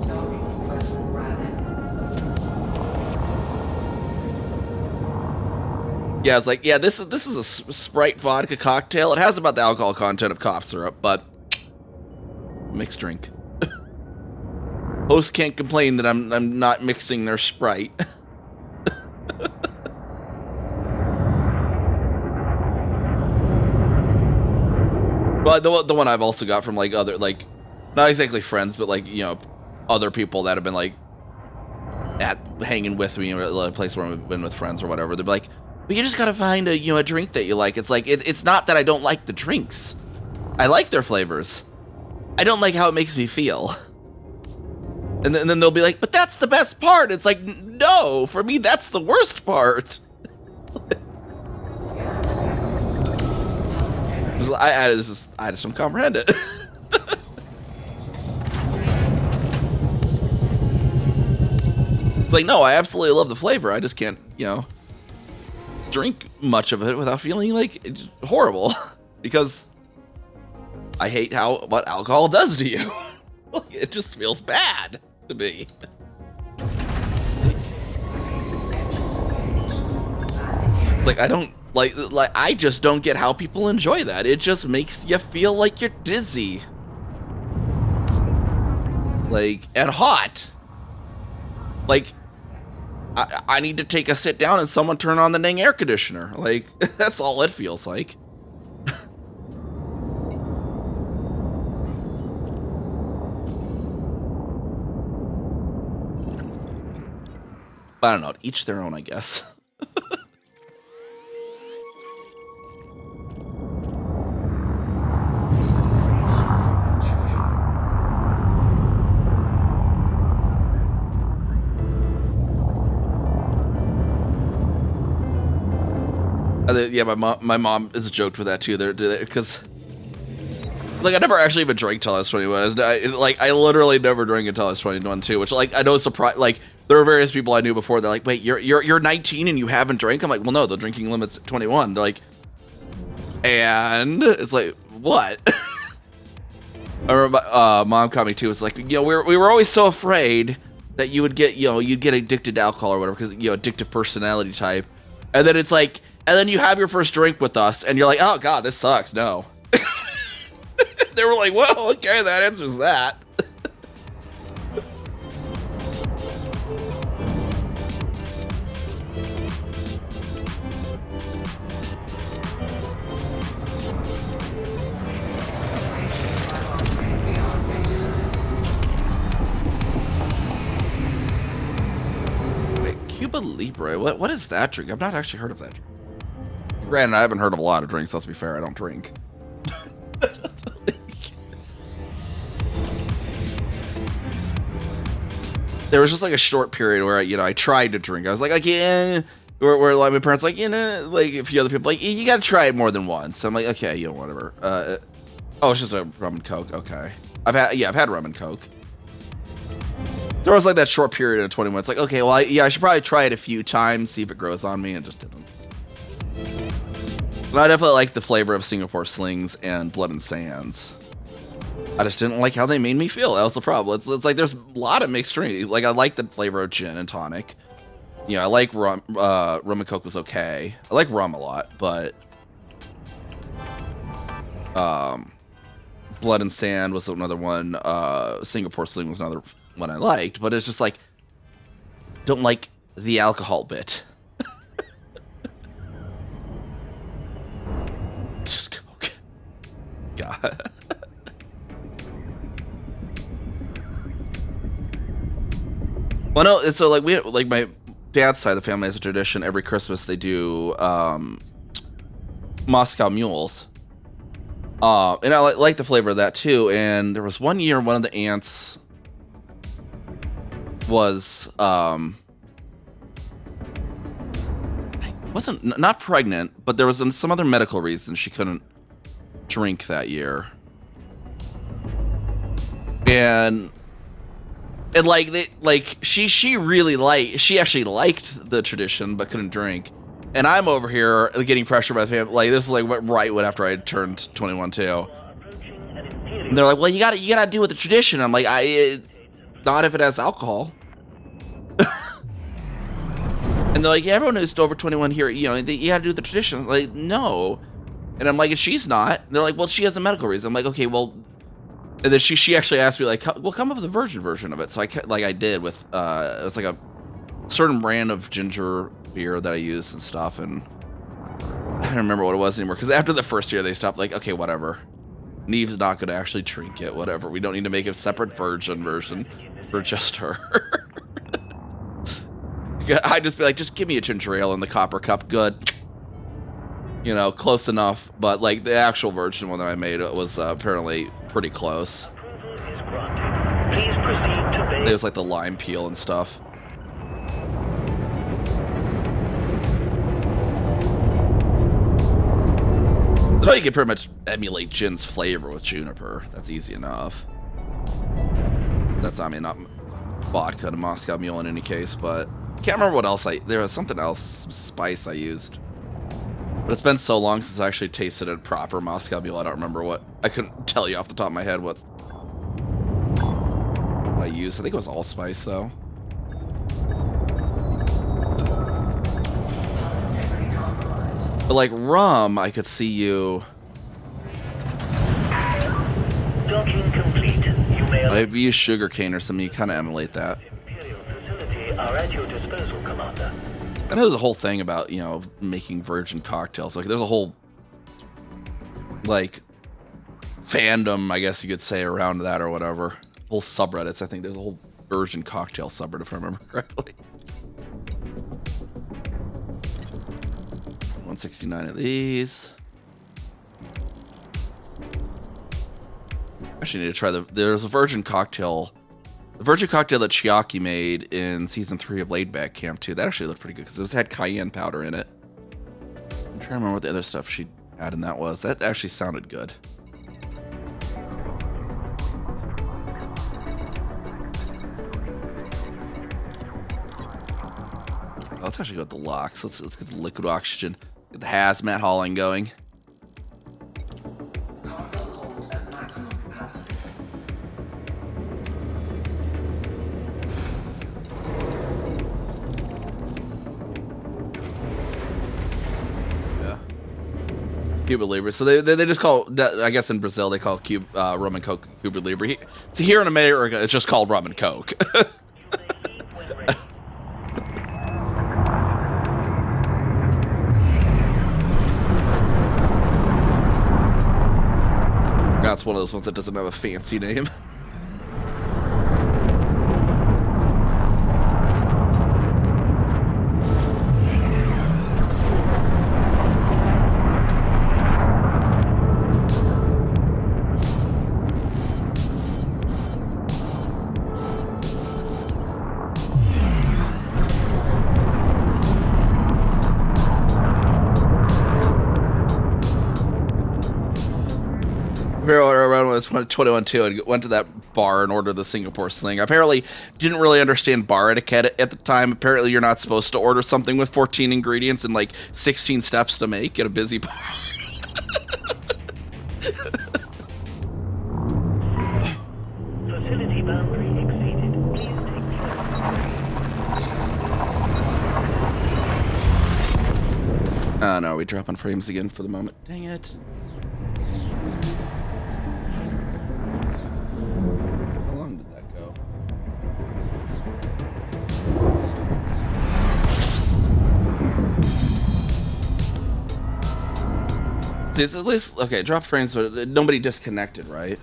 Knocking person rabbit. Yeah, it's like, yeah, this is a Sprite vodka cocktail. It has about the alcohol content of cough syrup, but mixed drink. Host can't complain that I'm not mixing their Sprite. But the one I've also got from like other, like, not exactly friends, but like, other people that have been like hanging with me in a place where I've been with friends or whatever. They're like, but you just gotta find a drink that you like. It's like, it's not that I don't like the drinks. I like their flavors. I don't like how it makes me feel. And then they'll be like, but that's the best part. It's like, no, for me, that's the worst part. Scan detected. I just don't comprehend it. It's like, no, I absolutely love the flavor. I just can't, drink much of it without feeling like it's horrible. Because I hate what alcohol does to you. It just feels bad to me. Like, I don't like I just don't get how people enjoy that. It just makes you feel like you're dizzy. Like, and hot. Like, I need to take a sit down and someone turn on the dang air conditioner. Like, that's all it feels like. I don't know, each their own, I guess. Yeah, my mom is joked with that too. Because like, I never actually even drank till I was 21. I literally never drank until I was 21 too. Which, like, I know it's surprised. Like, there were various people I knew before. They're like, wait, you're 19 and you haven't drank? I'm like, well, no, the drinking limit's 21. They're like, and it's like, what? I remember mom caught me too. It's like, we were always so afraid that you would get, you'd get addicted to alcohol or whatever, because, addictive personality type. And then it's like, and then you have your first drink with us and you're like, oh God, this sucks. No. They were like, well, okay, that answers that. Beyond safety limits. Wait, Cuba Libre, what is that drink? I've not actually heard of that drink. Granted, I haven't heard of a lot of drinks, let's be fair, I don't drink. there was just like a short period where I tried to drink. I was like, okay, where like my parents like, like a few other people like, you gotta try it more than once. So I'm like, okay, whatever. Oh, it's just a rum and coke. Okay, I've had rum and coke. There was like that short period of 21. It's like, okay, well, I should probably try it a few times, see if it grows on me, and just didn't. And I definitely like the flavor of Singapore Slings and Blood and Sands. I just didn't like how they made me feel. That was the problem. It's like there's a lot of mixed drinks. Like I like the flavor of gin and tonic. I like rum. Rum and coke was okay. I like rum a lot, but Blood and Sand was another one. Singapore Sling was another one I liked, but it's just like don't like the alcohol bit. Just coke. God. Well, no, it's so like my dad's side of the family has a tradition. Every Christmas they do Moscow mules, and I like the flavor of that too. And there was one year one of the aunts was wasn't not pregnant, but there was some other medical reason she couldn't drink that year, and like she really she actually liked the tradition but couldn't drink, and I'm over here getting pressure by the family. Like this is like right after I turned 21 too, and they're like, well, you gotta do with the tradition. I'm like, not if it has alcohol. And they're like, yeah, everyone who's over 21 here, you gotta do the tradition. I'm like, no. And I'm like, and she's not. And they're like, well, she has a medical reason. I'm like, okay, well. And then she actually asked me, like, well, come up with a virgin version of it. So I did with, it was like a certain brand of ginger beer that I used and stuff. And I don't remember what it was anymore. Because after the first year, they stopped, like, okay, whatever. Neve's not going to actually drink it, whatever. We don't need to make a separate virgin version for just her. I'd just be like, just give me a ginger ale in the copper cup. Good. Close enough. But, like, the actual virgin one that I made was apparently pretty close. It was like the lime peel and stuff. So now you can pretty much emulate gin's flavor with juniper. That's easy enough. That's, I mean, not vodka to Moscow Mule in any case, but can't remember what else there was something else, some spice I used. But it's been so long since I actually tasted a proper Moscow Mule, I don't remember what. I couldn't tell you off the top of my head what I used. I think it was allspice, though. But like rum, I could see you. Docking complete. You may. I've used sugarcane or something. You kind of emulate that. Imperial facility are at your disposal, Commander. I know there's a whole thing about, making virgin cocktails. Like, there's a whole, like, fandom, I guess you could say, around that or whatever. Whole subreddits. I think there's a whole virgin cocktail subreddit, if I remember correctly. 169 of these. Actually need to try there's a virgin cocktail. The virgin cocktail that Chiaki made in season 3 of Laid Back Camp 2, that actually looked pretty good because it had cayenne powder in it. I'm trying to remember what the other stuff she had in that was. That actually sounded good. Let's actually go with the locks. Let's get the liquid oxygen. Get the hazmat hauling going. Cargo hold at maximum capacity. Cuba Libre. So they just call, I guess in Brazil they call rum and coke Cuba Libre. So here in America it's just called rum and coke. That's one of those ones that doesn't have a fancy name. Everyone was 21 too and went to that bar and ordered the Singapore sling. Apparently, didn't really understand bar etiquette at the time. Apparently, you're not supposed to order something with 14 ingredients and like 16 steps to make at a busy bar. Facility boundary exceeded. Please take Oh no, are we dropping frames again for the moment? Dang it. How long did that go? See, it's at least, okay, drop frames, but nobody disconnected, right?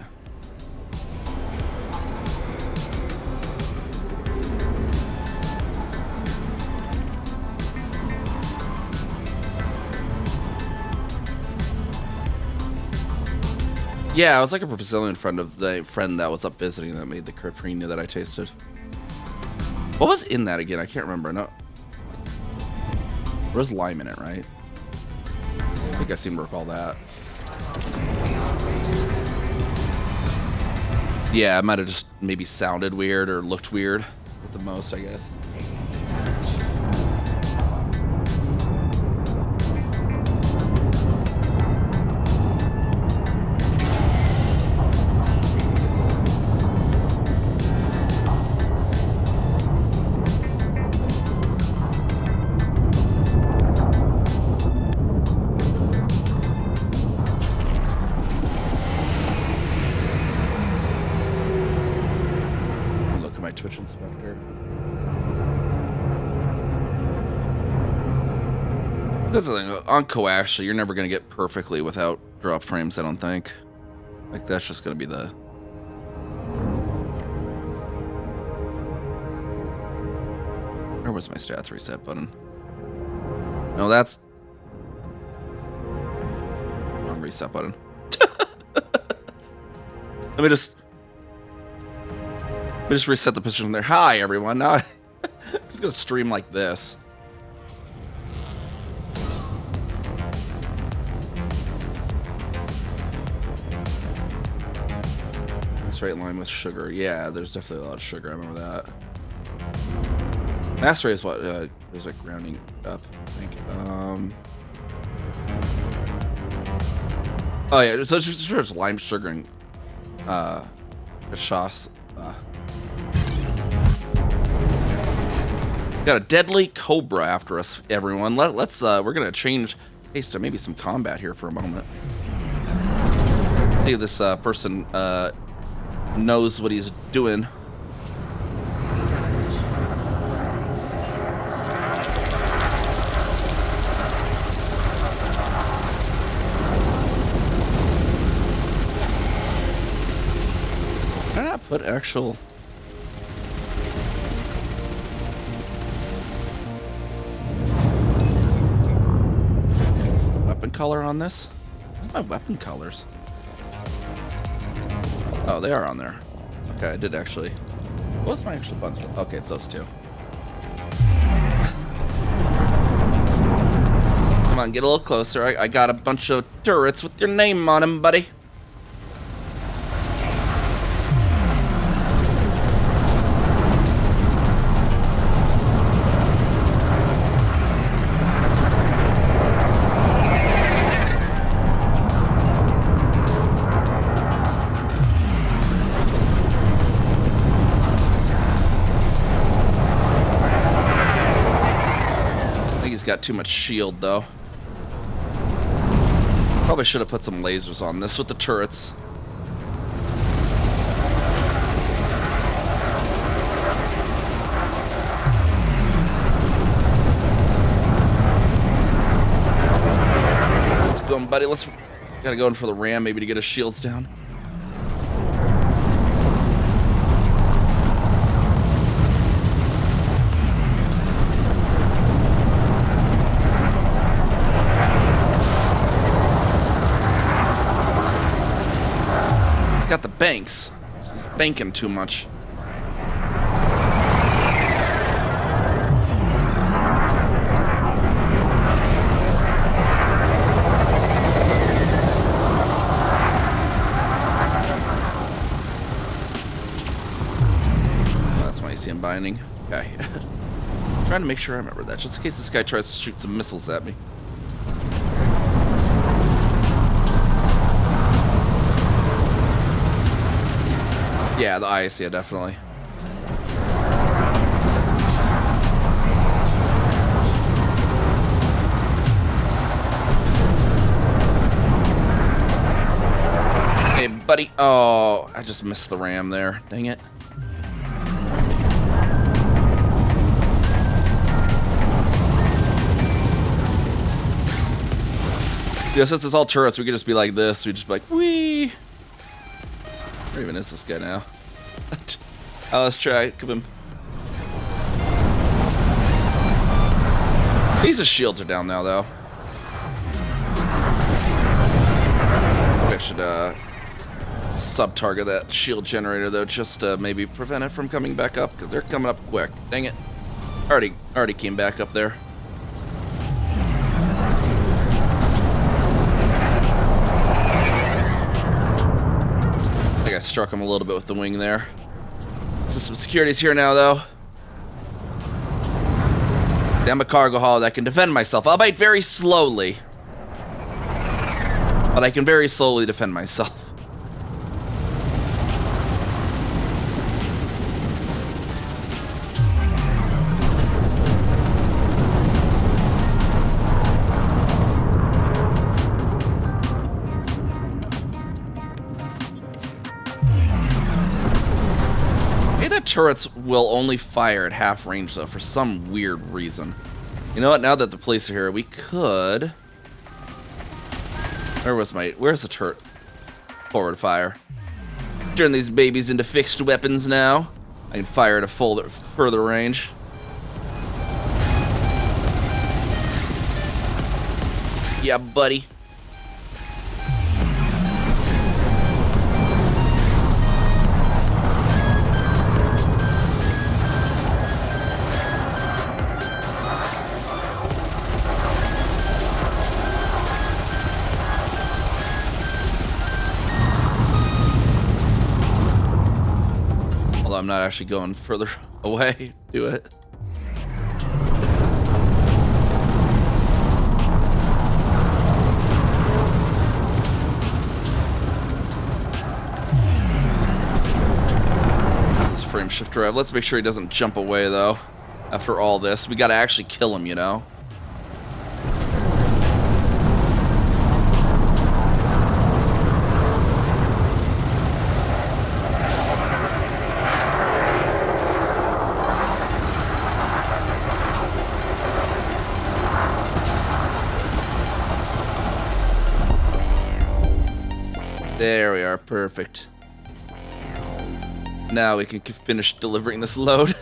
Yeah, I was like a Brazilian friend of the friend that was up visiting that made the caipirinha that I tasted. What was in that again? I can't remember. No, there's lime in it, right? I think I seem to recall that. Beyond safety limits. Yeah, it might have just maybe sounded weird or looked weird at the most, I guess. Taking heat damage. Heat sink deployed. Heat sink. Look at my Twitch inspector. That's the thing. On Coash, you're never going to get perfectly without drop frames, I don't think. Like, that's just going to be the... Where was my stats reset button? No, that's... Wrong reset button. Let me just reset the position there. Hi, everyone. Now I'm just going to stream like this. Straight line with sugar. Yeah, there's definitely a lot of sugar. I remember that. Master is what there's like grounding up, I think. Oh yeah, so it's just lime sugar and sauce. Got a deadly cobra after us, everyone. Let's we're gonna change pace to maybe some combat here for a moment. See if this person knows what he's doing. Can I not put actual... weapon color on this? Where's my weapon colors? Oh, they are on there. Okay, I did actually. What's my actual buttons? Okay, it's those two. Come on, get a little closer. I got a bunch of turrets with your name on them, buddy. Got too much shield though. Probably should have put some lasers on this with the turrets. Let's go, buddy. Gotta go in for the ram maybe to get his shields down. Got the banks. He's banking too much. dining. Okay. Trying to make sure I remember that, just in case this guy tries to shoot some missiles at me. Yeah, the ice, yeah, definitely. Hey, buddy. Oh, I just missed the ram there. Dang it. Yeah, since it's all turrets, we could just be like this. We'd just be like, wee. Where even is this guy now? Oh, let's try. Give him. These shields are down now, though. I should sub-target that shield generator, though, just to maybe prevent it from coming back up, because they're coming up quick. Dang it. Already came back up there. I think I struck him a little bit with the wing there. Some security's here now, though. I'm a cargo haul that can defend myself, albeit very slowly. But I can very slowly defend myself. Turrets will only fire at half range, though, for some weird reason. You know what? Now that the police are here, we could... Where's the turret? Forward fire. Turn these babies into fixed weapons now. I can fire at a further range. Yeah, buddy. I'm not actually going further away. Do it. This is frame shift drive. Let's make sure he doesn't jump away, though. After all this, we gotta actually kill him, you know? There we are, perfect. Now we can finish delivering this load.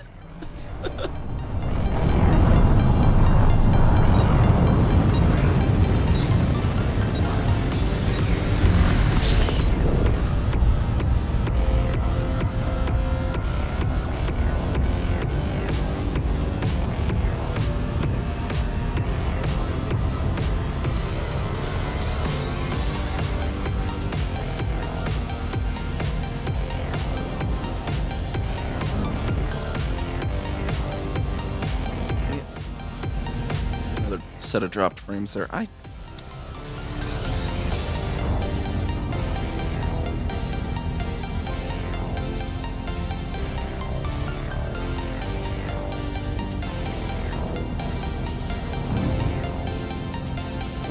Set of dropped frames there. It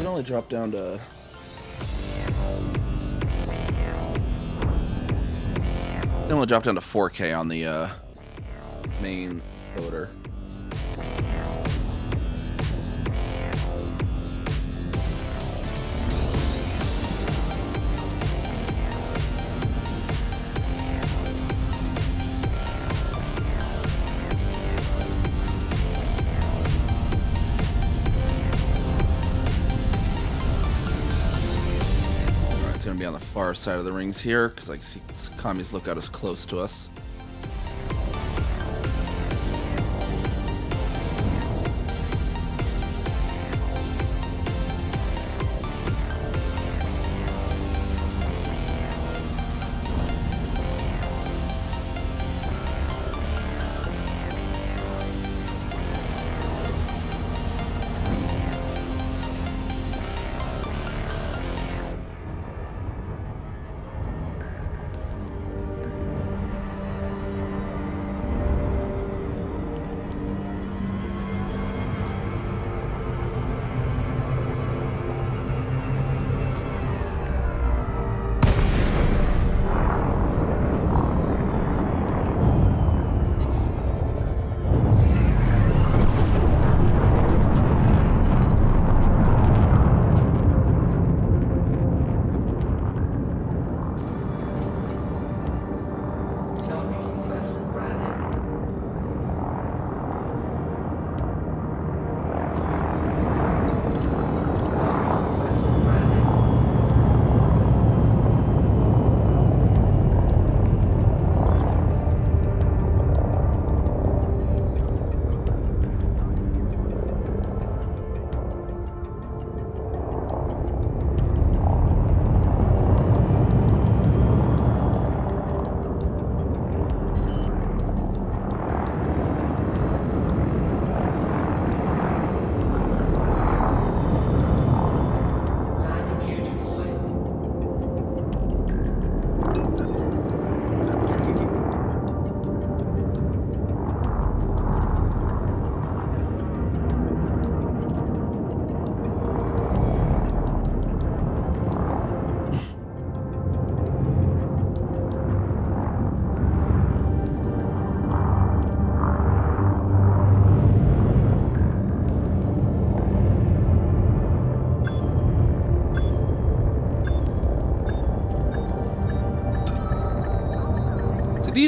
only dropped down to... It only dropped down to 4K on the main loader. Be on the far side of the rings here because I see commies look out as close to us.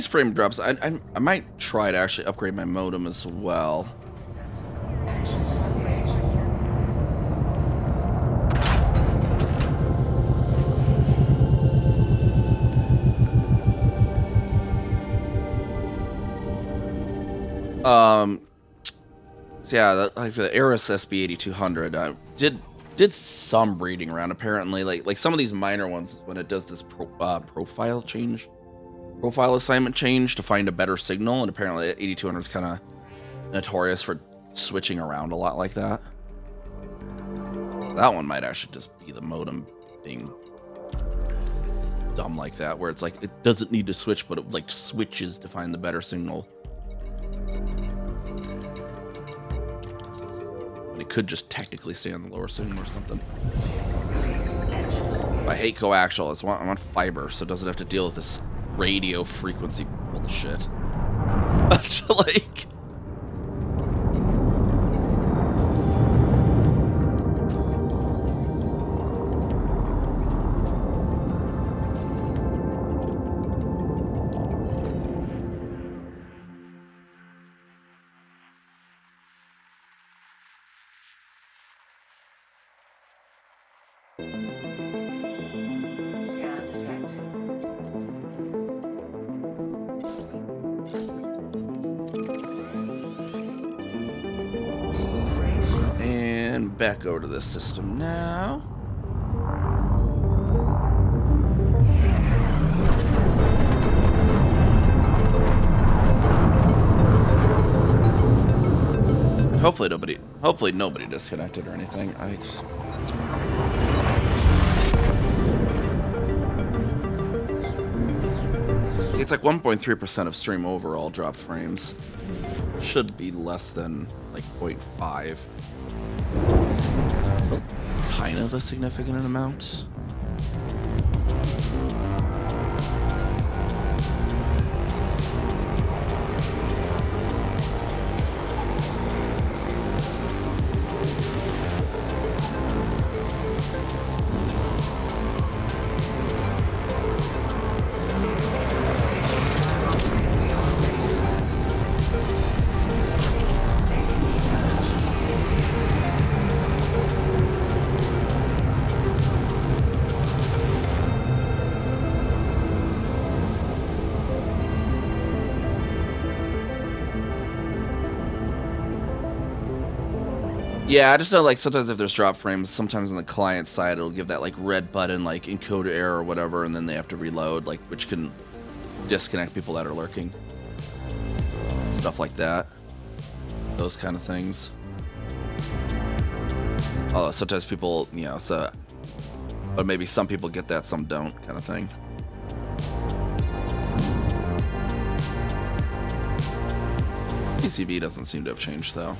these frame drops, I might try to actually upgrade my modem as well. Engines disengaged. So yeah, like the Aris SB8200 did some reading around. Apparently, like some of these minor ones, when it does this profile assignment change to find a better signal, and apparently 8200 is kind of notorious for switching around a lot like that. That one might actually just be the modem being dumb like that, where it's like it doesn't need to switch, but it like switches to find the better signal. It could just technically stay on the lower signal or something. I hate coaxial. I want fiber, so it doesn't have to deal with this radio frequency bullshit. Like, Scan detected. and back over to this system now. Hopefully nobody disconnected or anything. See, it's like 1.3% of stream overall dropped frames. Should be less than like 0.5. So kind of a significant amount. Yeah, I just know like sometimes if there's drop frames, sometimes on the client side it'll give that like red button like encode error or whatever, and then they have to reload, like, which can disconnect people that are lurking. Stuff like that. Those kind of things. Oh, sometimes people, you know, so, but maybe some people get that, some don't, kind of thing. PCB doesn't seem to have changed though.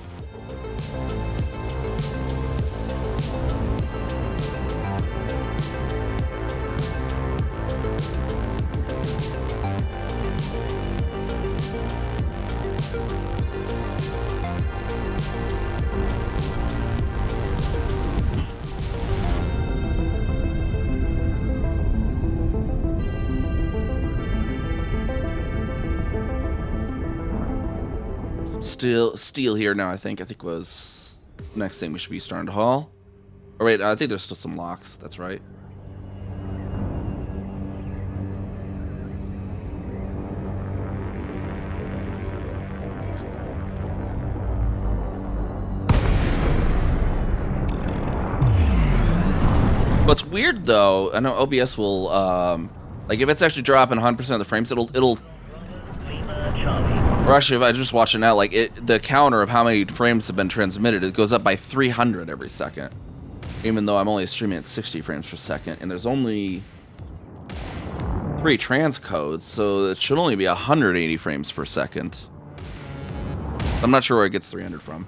Steel here now, I think was next thing we should be starting to haul. Oh wait, I think there's still some locks, that's right. What's weird though, I know OBS will like if it's actually dropping 100% of the frames, it'll or actually, if I just watch it now, like the counter of how many frames have been transmitted, it goes up by 300 every second. Even though I'm only streaming at 60 frames per second, and there's only 3 transcodes, so it should only be 180 frames per second. I'm not sure where it gets 300 from.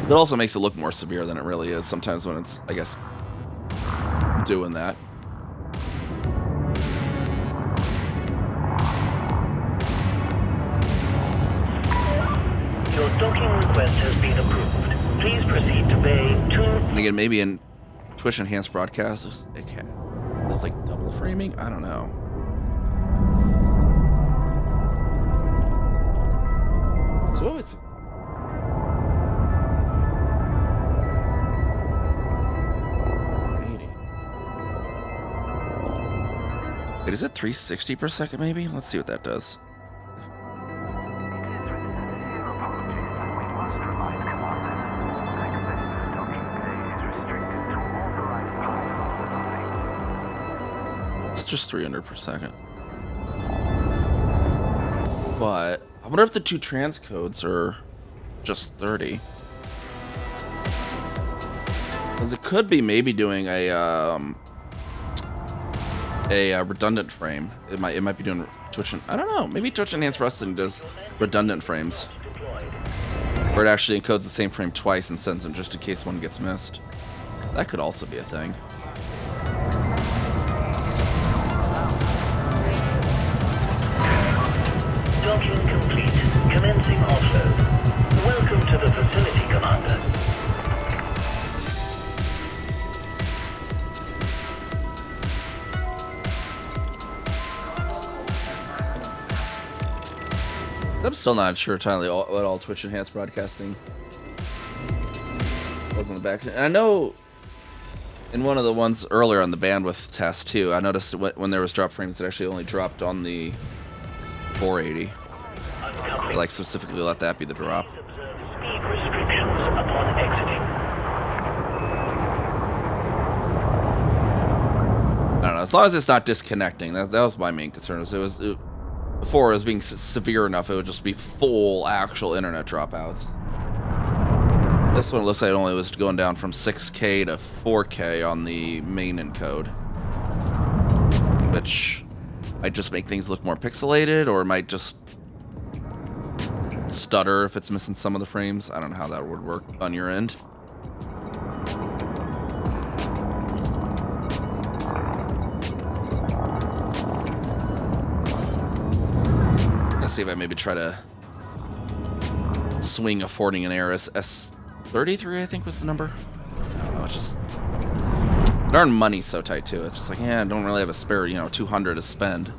That also makes it look more severe than it really is sometimes when it's, I guess, doing that. Your docking request has been approved. Please proceed to Bay 2. And again, maybe in Twitch Enhanced Broadcast, it's like double framing? I don't know. So it's. Wait, is it 360 per second maybe? Let's see what that does. It's just 300 per second. But I wonder if the two transcodes are just 30. Because it could be maybe doing a redundant frame. It might be doing Twitch. I don't know. Maybe Twitch Enhanced Wrestling does redundant frames, where it actually encodes the same frame twice and sends them just in case one gets missed. That could also be a thing. Docking complete. Commencing offload. Welcome to the facility, Commander. I'm still not sure entirely what all Twitch Enhanced Broadcasting was on the back. And I know in one of the ones earlier on the bandwidth test too, I noticed when there was drop frames, it actually only dropped on the 480. They, like, specifically let that be the drop. Speed restrictions upon exiting. I don't know. As long as it's not disconnecting, that was my main concern. Before it was being severe enough, it would just be full actual internet dropouts. This one looks like it only was going down from 6K to 4K on the main encode, which might just make things look more pixelated, or it might just stutter if it's missing some of the frames. I don't know how that would work on your end. Let's see if I maybe try to swing affording an air S33, I think was the number. I don't know, it's just darn money's so tight too. It's just like, yeah, I don't really have a spare, 200 to spend.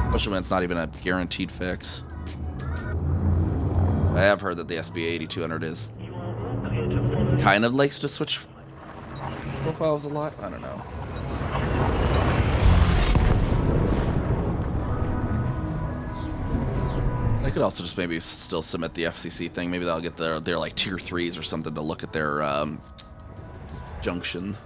Especially when it's not even a guaranteed fix. I have heard that the SBA 8200 is kind of likes to switch profiles a lot. I don't know. I could also just maybe still submit the FCC thing. Maybe they'll get their like tier 3s or something to look at their junction.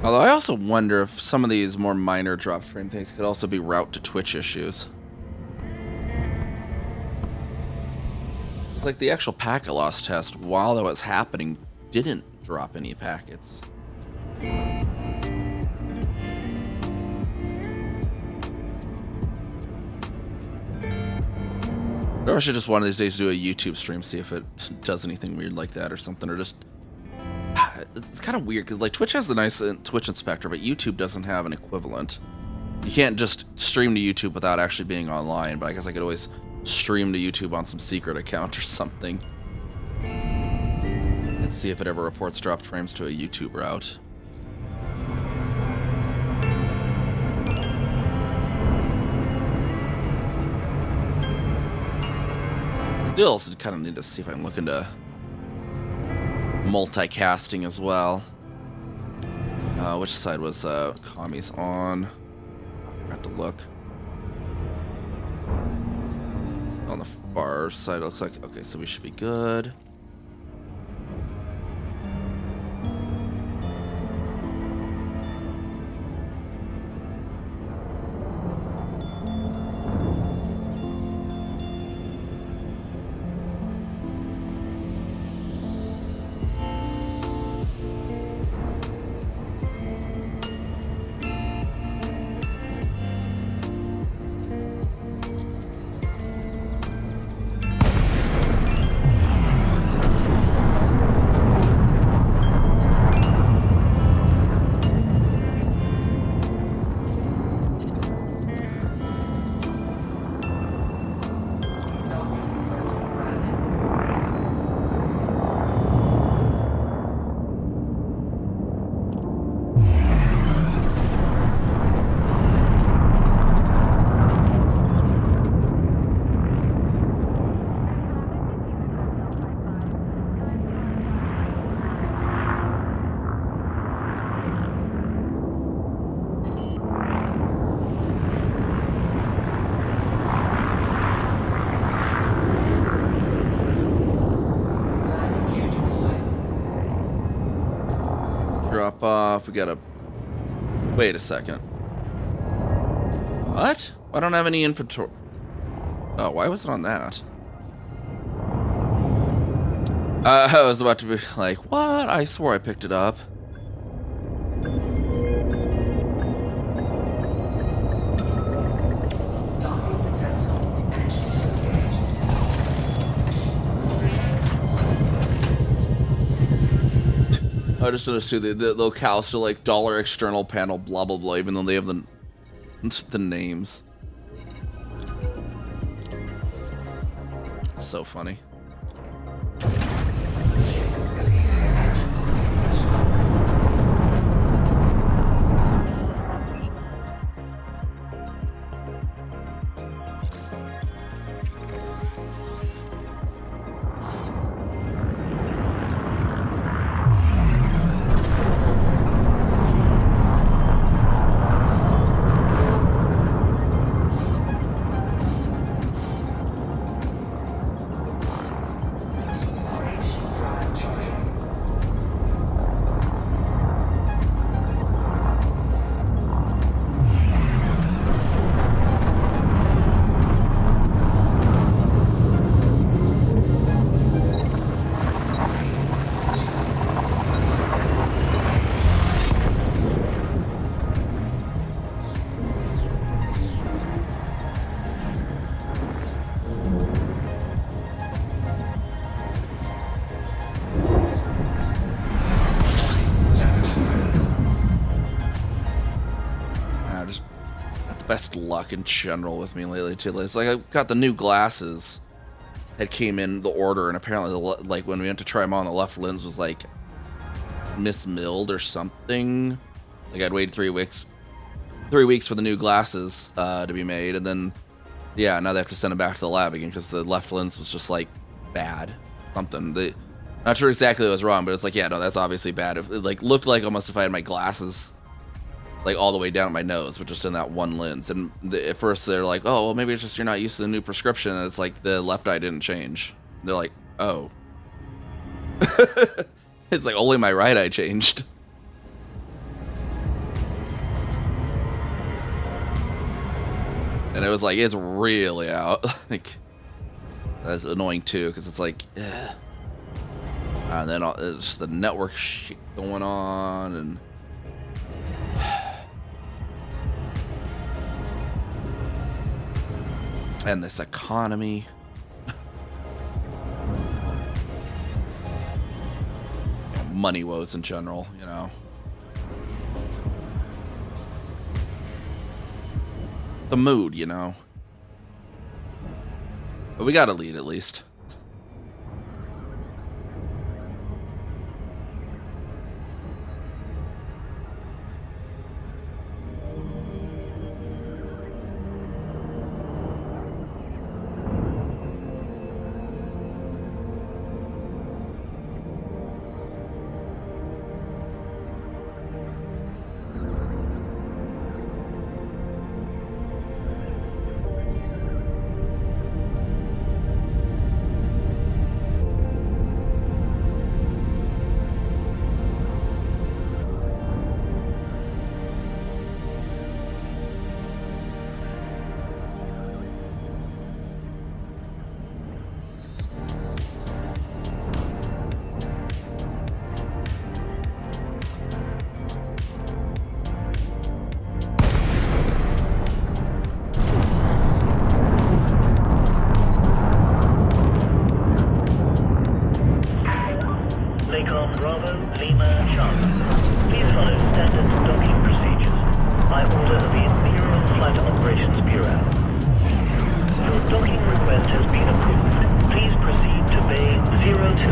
Although I also wonder if some of these more minor drop frame things could also be route to Twitch issues. It's like the actual packet loss test, while that was happening, didn't drop any packets. Or I should just one of these days do a YouTube stream, see if it does anything weird like that or something, or just... It's kind of weird, because like Twitch has the nice Twitch inspector, but YouTube doesn't have an equivalent. You can't just stream to YouTube without actually being online, but I guess I could always stream to YouTube on some secret account or something. And see if it ever reports dropped frames to a YouTube route. I do also kind of need to see if I can look into multicasting as well. Which side was commies on? I have to look. On the far side, it looks like. Okay, so we should be good. Drop off. We gotta... Wait a second. What? I don't have any inventory. Oh, why was it on that? I was about to be like, what? I swore I picked it up. Docking successful. Engines disengaged. I just noticed too, the locale still like dollar external panel blah blah blah, even though they have the names. It's so funny. Release the engines engaged. Drive charging. Just not the best luck in general with me lately too. It's like I got the new glasses that came in the order, and apparently like when we went to try them on, the left lens was like mismilled or something. Like I'd waited 3 weeks for the new glasses to be made, and then yeah, now they have to send them back to the lab again because the left lens was just like bad. Something. Not sure exactly what was wrong, but it's like, yeah, no, that's obviously bad. It like looked like almost if I had my glasses like all the way down at my nose, but just in that one lens. And at first they're like, oh, well, maybe it's just you're not used to the new prescription. And it's like the left eye didn't change. They're like, oh. It's like only my right eye changed. And it was like, it's really out. Like, that's annoying too, because it's like, and then it's just the network shit going on, and and this economy. Money woes in general, you know. The mood, you know. But we got a lead at least. Bravo, Lima, Charlie. Please follow standard docking procedures by order of the Imperial Flight Operations Bureau. Your docking request has been approved. Please proceed to Bay 02.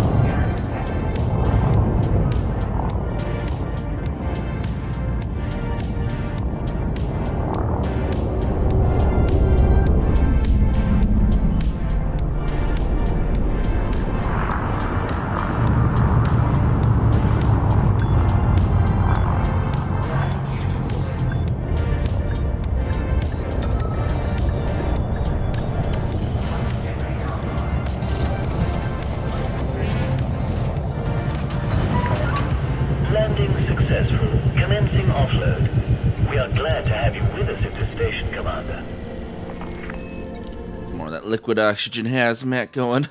Scan detected. Landing successful. Commencing offload. We are glad to have you with us at the station, Commander. More of that liquid oxygen hazmat going.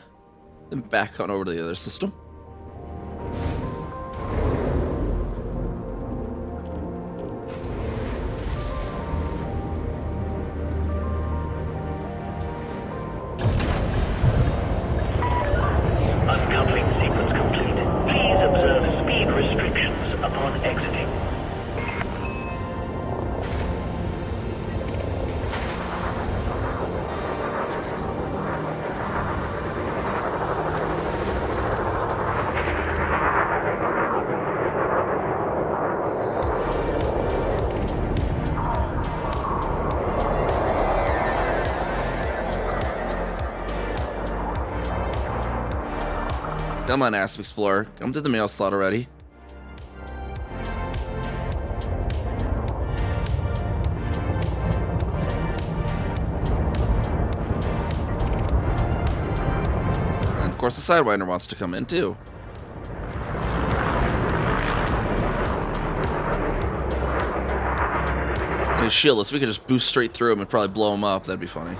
Then back on over to the other system. Uncoupling sequence complete. Please observe speed restrictions upon exiting. Come on, Asp Explorer. Come to the mail slot already. And of course the Sidewinder wants to come in too. And he's shielдлess. We could just boost straight through him and probably blow him up. That'd be funny.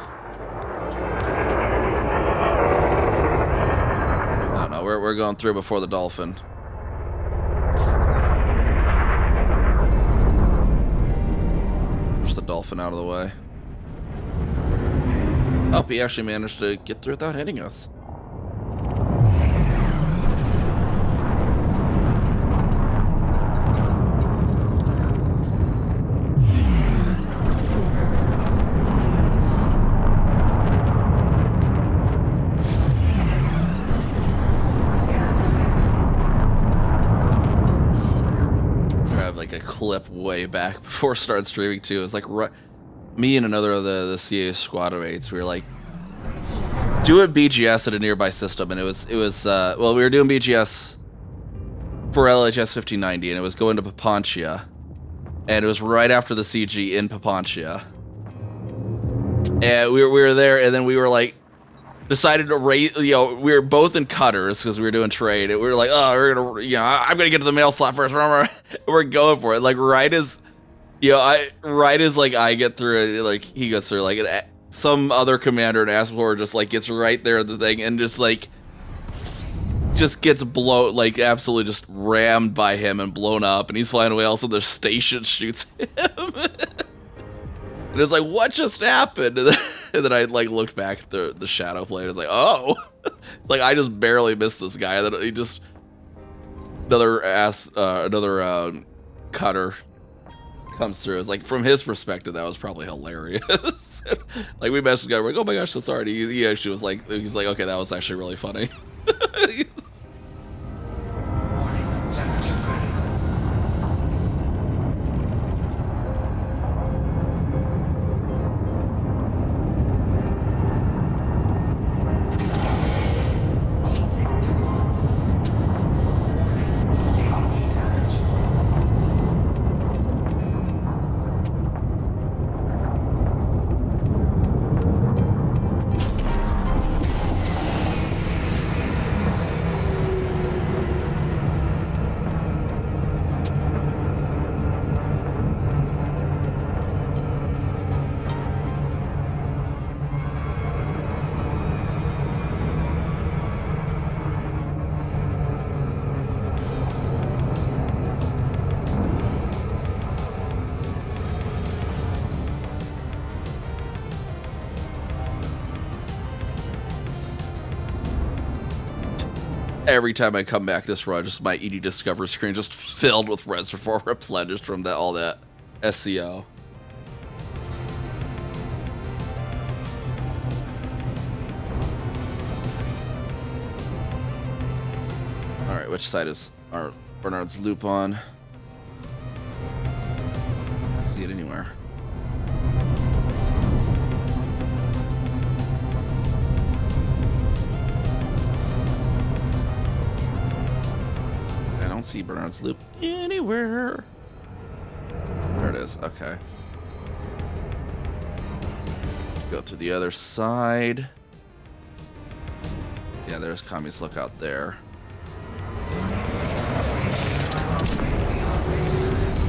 We're going through before the dolphin. Push the dolphin out of the way. Oh, he actually managed to get through without hitting us. Clip way back before I started streaming too. It was like me and another of the CA squad mates. We were like doing BGS at a nearby system, and it was well, we were doing BGS for LHS 1590, and it was going to Papantia, and it was right after the CG in Papantia, and we were there, and then we were like decided to raise, we were both in cutters because we were doing trade. We were like, oh, I'm gonna get to the mail slot first. Remember, we're going for it. Like right as, like I get through it, like he gets through. Like some other commander in Asplor just like gets right there at the thing and just like, just gets blown, like absolutely just rammed by him and blown up, and he's flying away. Also, the station shoots him. And it's like, what just happened? And then I like looked back at the shadow plane. It's like, oh, it's like I just barely missed this guy. Then he just another cutter comes through. It's like from his perspective, that was probably hilarious. Like we messaged the guy, we're like, oh my gosh, so sorry. He actually was like, he's like, okay, that was actually really funny. Warning, temperature critical. Heat sink deployed. Warning, taking heat damage. Heat sink deployed. Every time I come back this run, just my ED Discover screen just filled with reservoir replenished from all that SCO. All right, which side is our Bernard's loop on? Let's see it anywhere. I don't see Bernard's loop anywhere. There it is. Okay. Go through the other side. Yeah, there's Kami's lookout there. Information 513 beyond safety limits.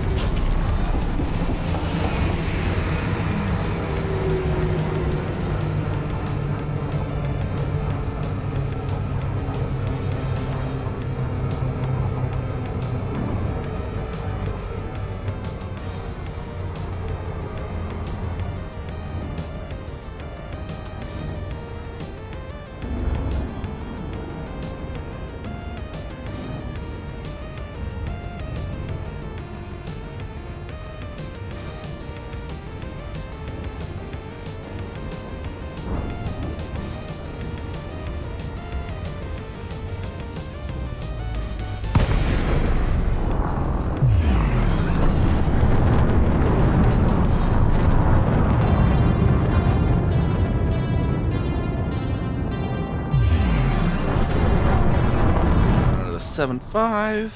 Go to the 7.5.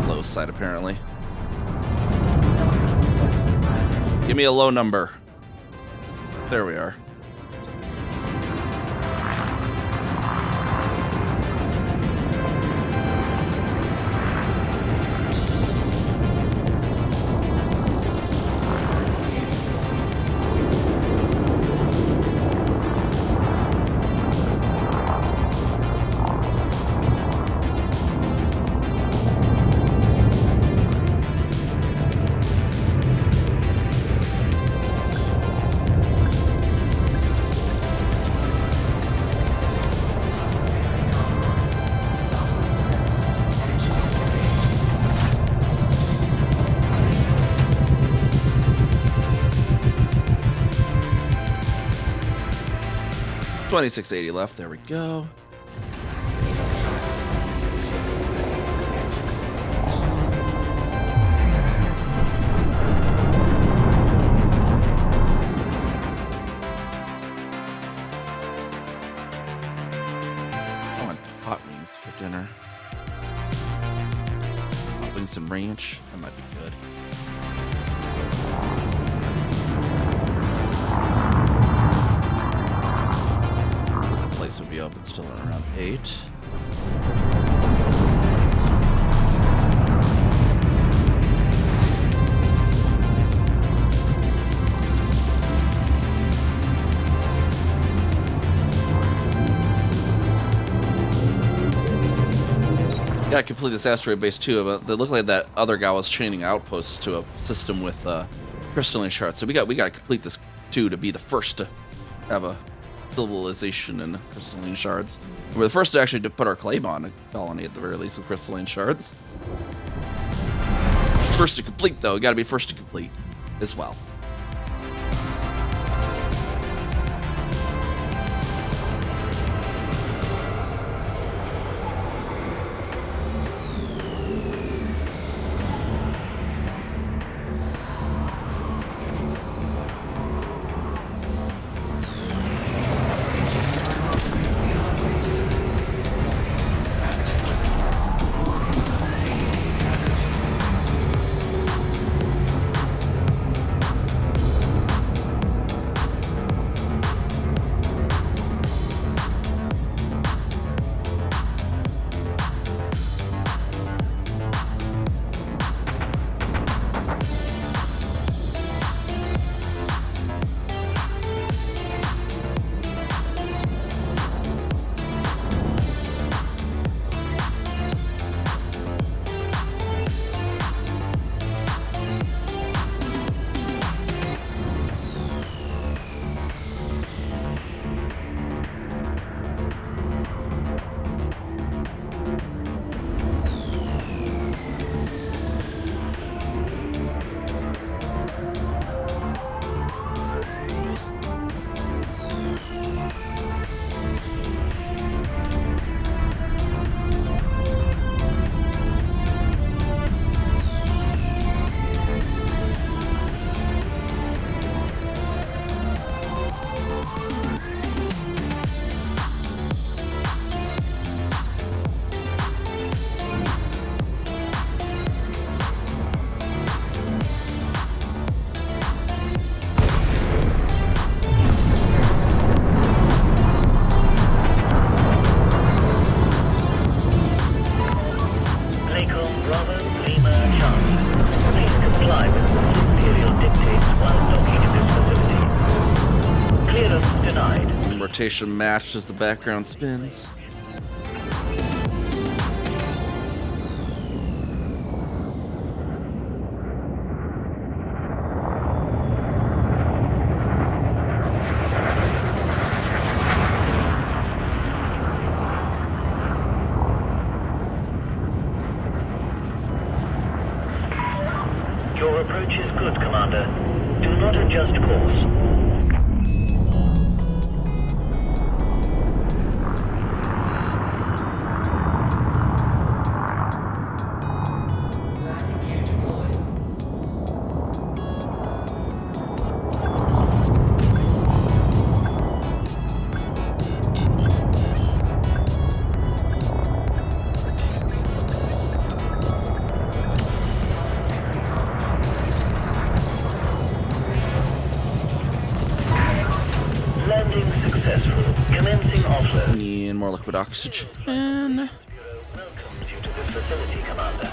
Low side, apparently. Give me a low number. There we are. Technically compromised. Download successful. Engines disengaged. 2680 left. There we go. I want hot wings for dinner. Hot wings and ranch. That might be good. Still around 8. Gotta complete this asteroid base too, but it looked like that other guy was chaining outposts to a system with crystalline shards. So we gotta complete this too to be the first to have a civilization and crystalline shards. We're the first to actually to put our claim on a colony at the very least with crystalline shards. First to complete though, gotta be first to complete as well. Beyond safety limits. Attack check. Taking damage. Rotation matched as the background spins. Your approach is good, Commander. Do not adjust course. Landing gear deployed. Planetary compass. Landing successful. Commencing offload. Need more liquid oxygen. Welcomes you to this facility, Commander.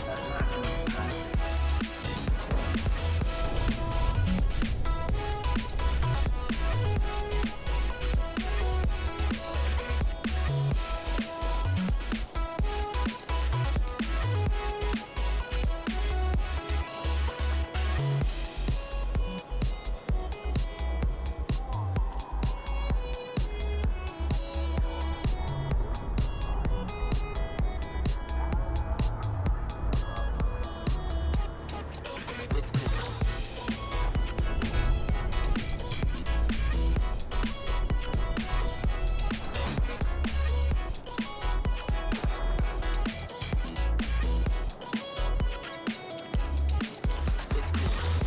At maximum capacity.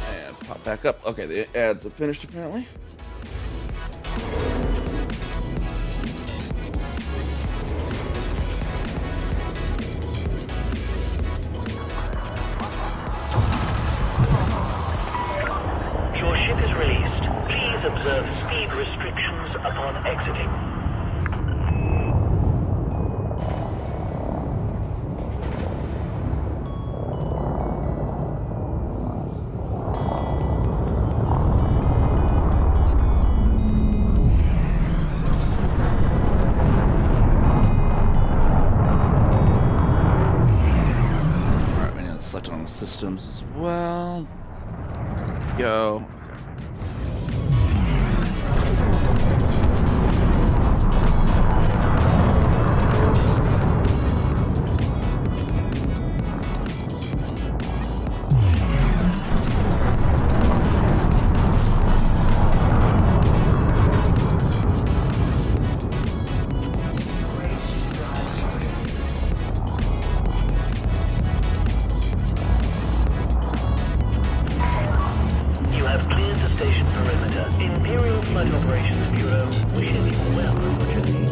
And pop back up. Okay, the ads have finished apparently. Your ship is released. Please observe speed restrictions upon exiting. Alright, we need to select it on the systems as well. Go. You have cleared the station perimeter. Imperial Flight Operations Bureau wishes you well on your journey.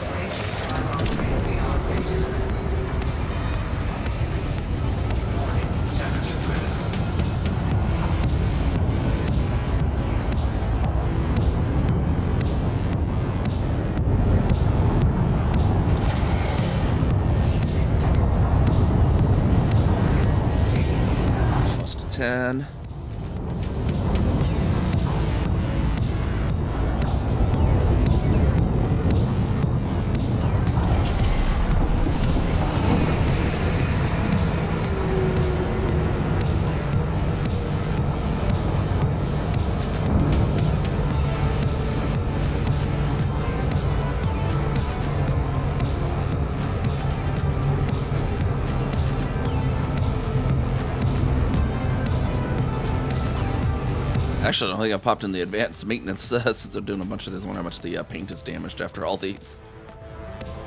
Station 513 beyond safety limits. Warning, temperature critical. Heat sink deployed. Warning, taking heat damage. Plus to 10. Heat sink deployed. Actually, I don't think I popped in the advanced maintenance since I'm doing a bunch of this. I wonder how much the paint is damaged after all these.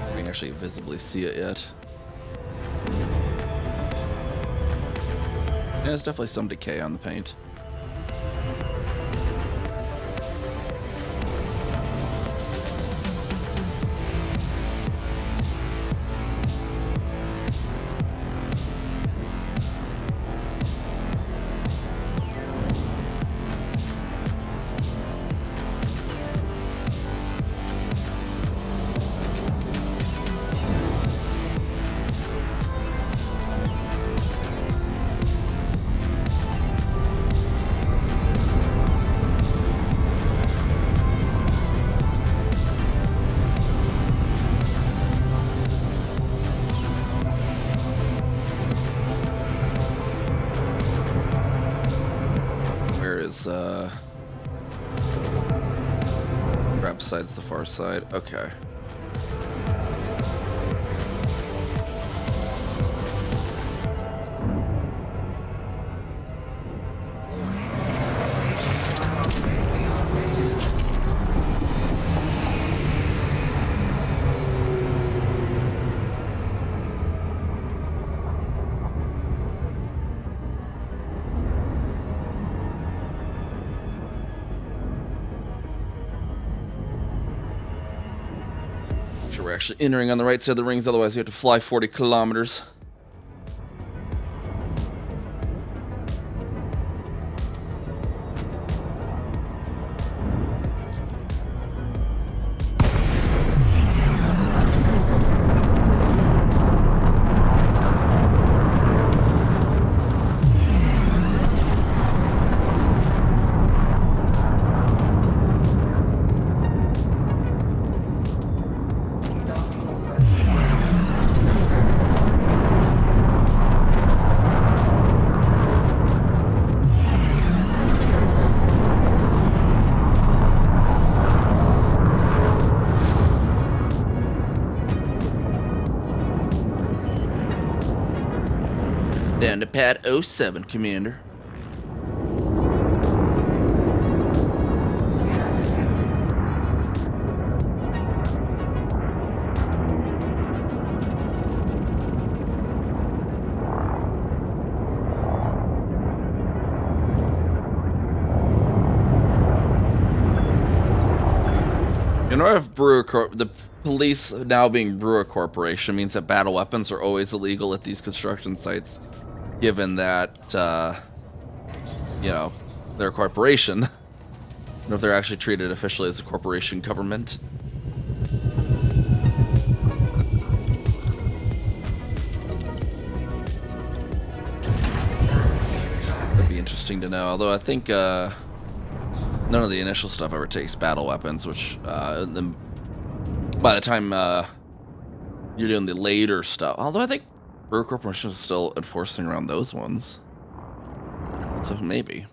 I can actually visibly see it yet. Yeah, there's definitely some decay on the paint. Is grab side's the far side. Okay. Station 513 beyond safety limits. Sure, we're actually entering on the right side of the rings, otherwise we have to fly 40 kilometers. Docking request. down to Pad 07, Commander. Scan detected. In order of the police now being Brewer Corporation means that battle weapons are always illegal at these construction sites, given that, you know, they're a corporation. I don't know if they're actually treated officially as a corporation government. That'd be interesting to know, although I think, none of the initial stuff ever takes battle weapons, which, by the time, you're doing the later stuff, although I think Brewer Corporation is still enforcing around those ones. So maybe.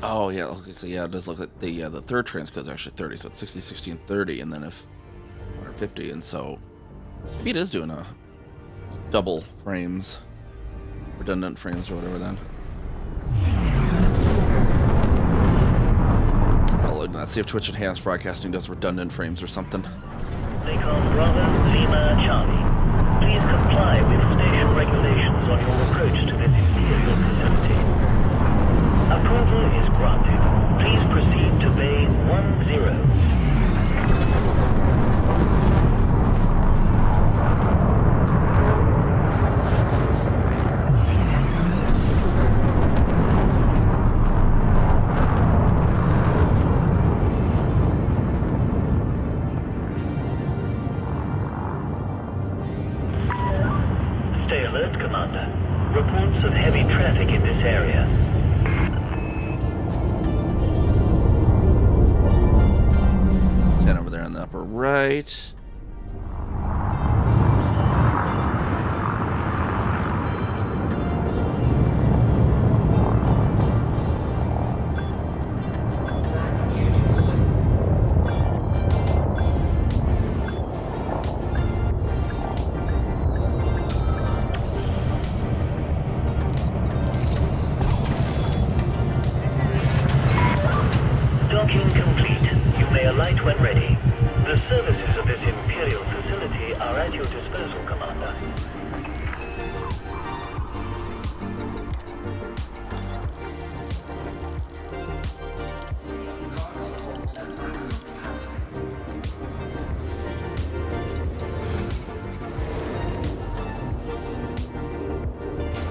Oh yeah, okay, so yeah, it does look like the third transcode is actually 30, so it's 60, 60, and 30, and then if 150, and so maybe it is doing a double frames, redundant frames or whatever then. Well, let's see if Twitch Enhanced Broadcasting does redundant frames or something. Lincoln Bravo Lima Charlie. Please comply with station regulations on your approach to this Imperial facility. Approval is granted. Please proceed to Bay 10. Stay alert, Commander. Reports of heavy traffic in this area. Over there on the upper right.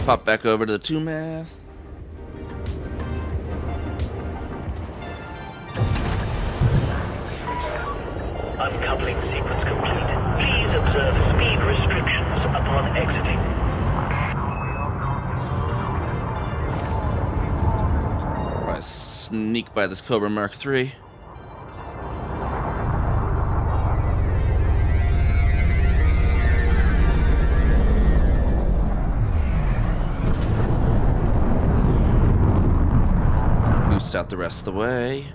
Pop back over to the 2 mass. Uncoupling sequence complete. Please observe speed restrictions upon exiting. Try to sneak by this Cobra Mark III. Boost out the rest of the way.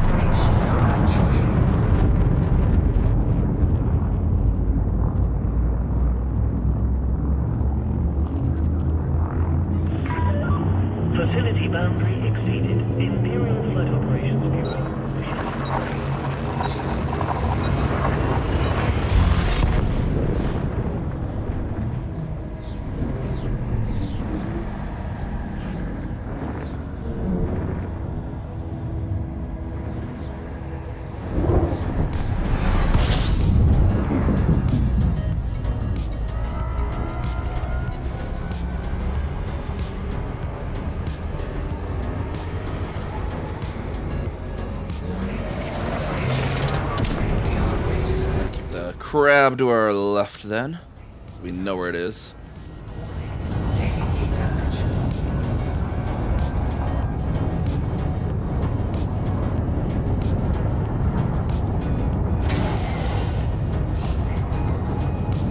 French drive children. Facility boundary exceeded. Imperial Flight Operations Bureau. Beyond safety limits. The crab to our left then. We know where it is. Taking heat damage. Heat sink deployed. Heat sink.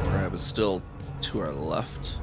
Crab is still to our left.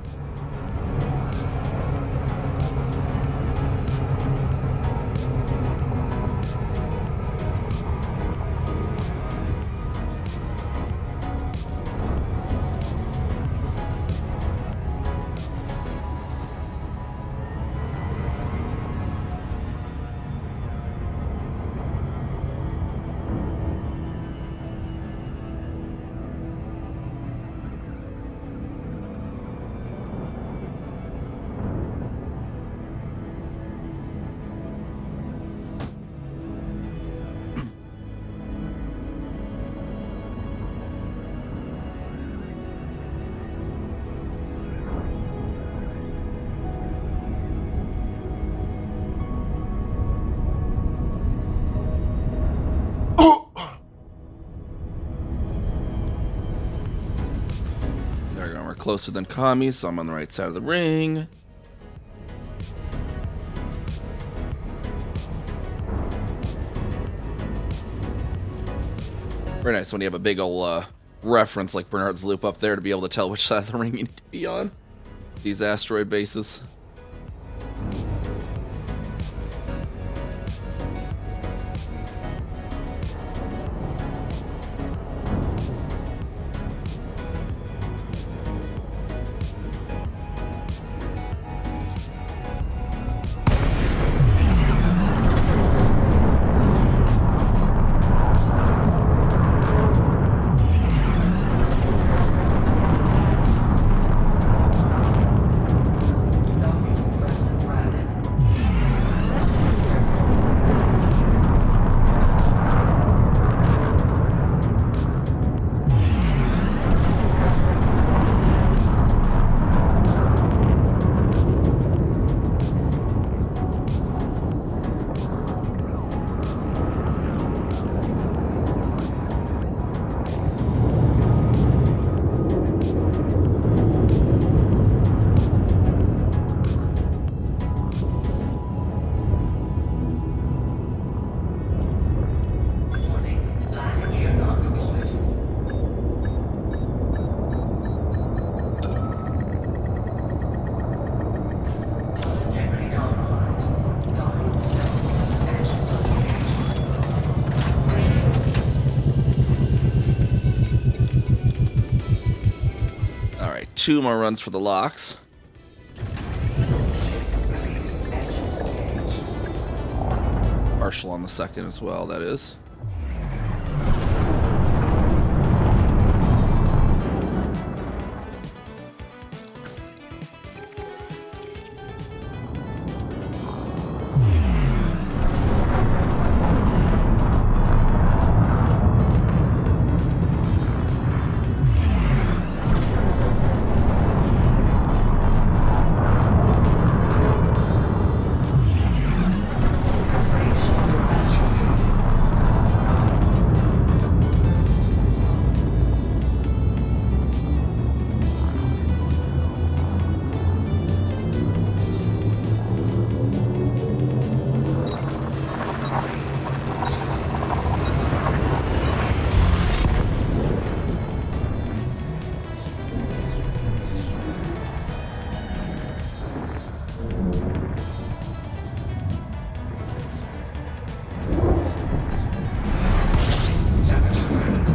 There we go. We're closer than Kami, so I'm on the right side of the ring. Very nice when you have a big ol' reference like Bernard's Loop up there to be able to tell which side of the ring you need to be on. These asteroid bases. Alright, 2 more runs for the locks. Release. Engines engaged. Partial on the second as well, that is. Frame shift drive charging. Temperature critical.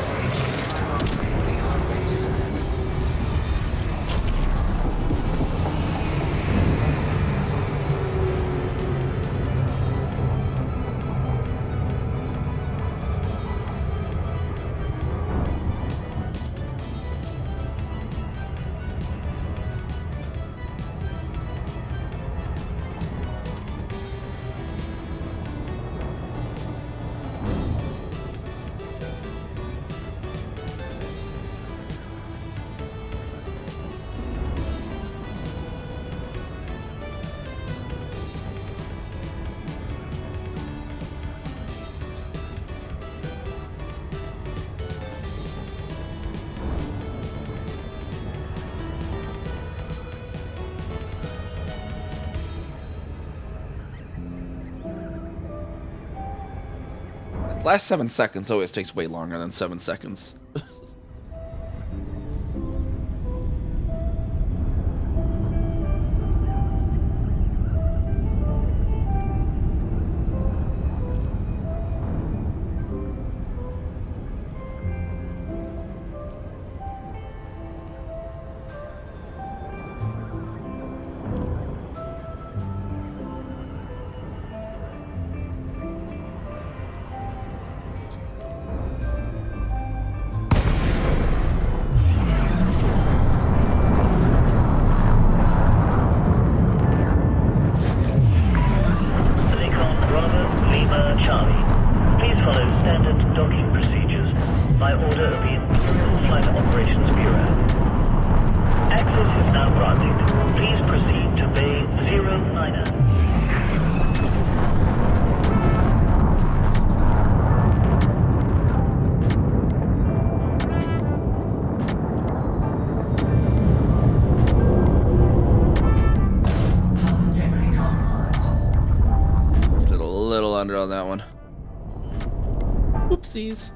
Frame shift drive operating beyond safety limits. Last 7 seconds always takes way longer than 7 seconds. Nikon Bravo Lima Charlie. Please follow standard docking procedures by order of the Imperial Flight Operations Bureau. Access is now granted. Please proceed to Bay 09er. Hull integrity compromised. Did a little under on that one. Oopsies.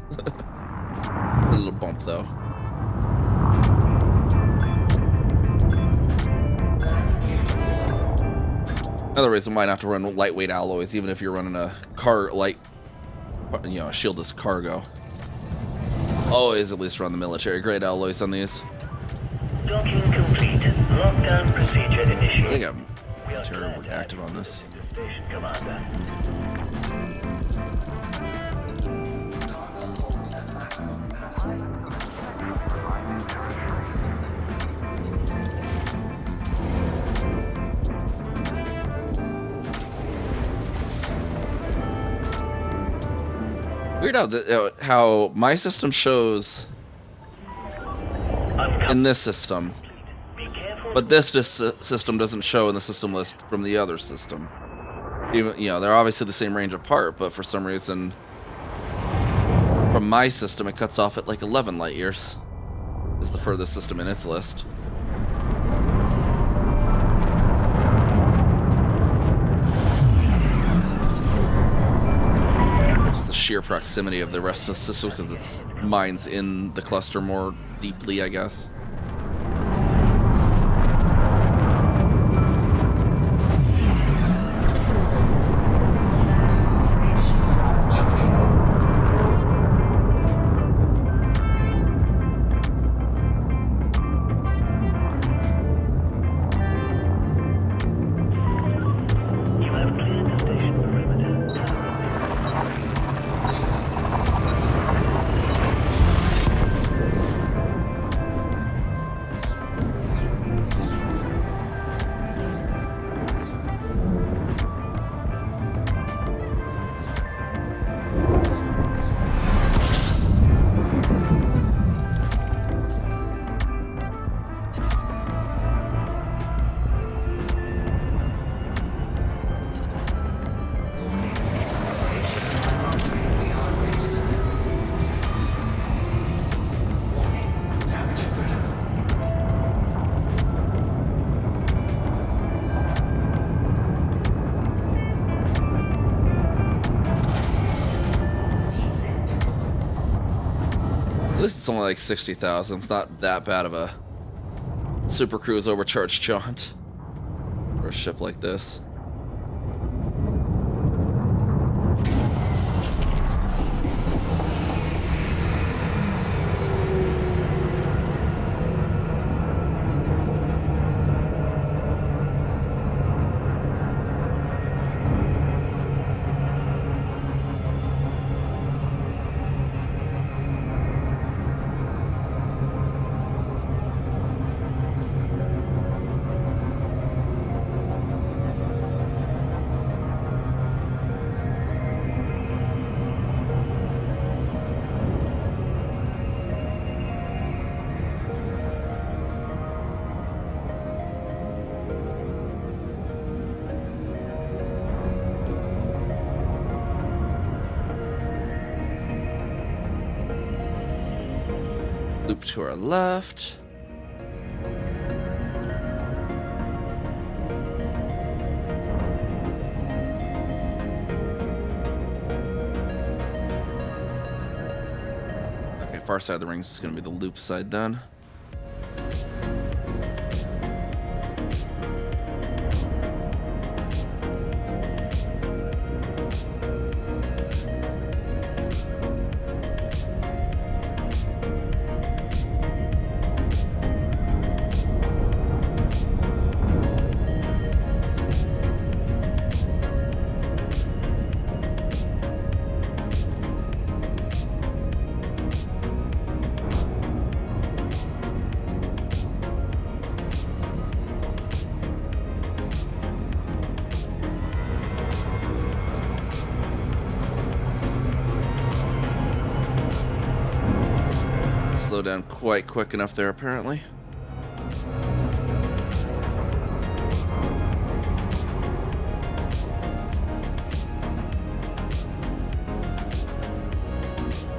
A little bump though. Landing gear deployed. Another reason why not to run lightweight alloys, even if you're running a car light, you know, shieldless cargo. Always at least run the military grade alloys on these. Docking complete. Lockdown procedure I think initiated. I'm We are terribly glad to active on this. have you to Station Commander. Cargo hold at maximum capacity. Weird how my system shows in this system, Be careful. but this system doesn't show in the system list from the other system. Even, you know, they're obviously the same range apart, but for some reason, from my system, it cuts off at like 11 light years. Is the furthest system in its list. Just the sheer proximity of the rest of the system because its mine's in the cluster more deeply, I guess. it's only like 60,000. It's not that bad of a Super Cruise overcharged jaunt for a ship like this. Loop to our left. Okay, far side of the rings is going to be the loop side then. Slow down quite quick enough there, apparently.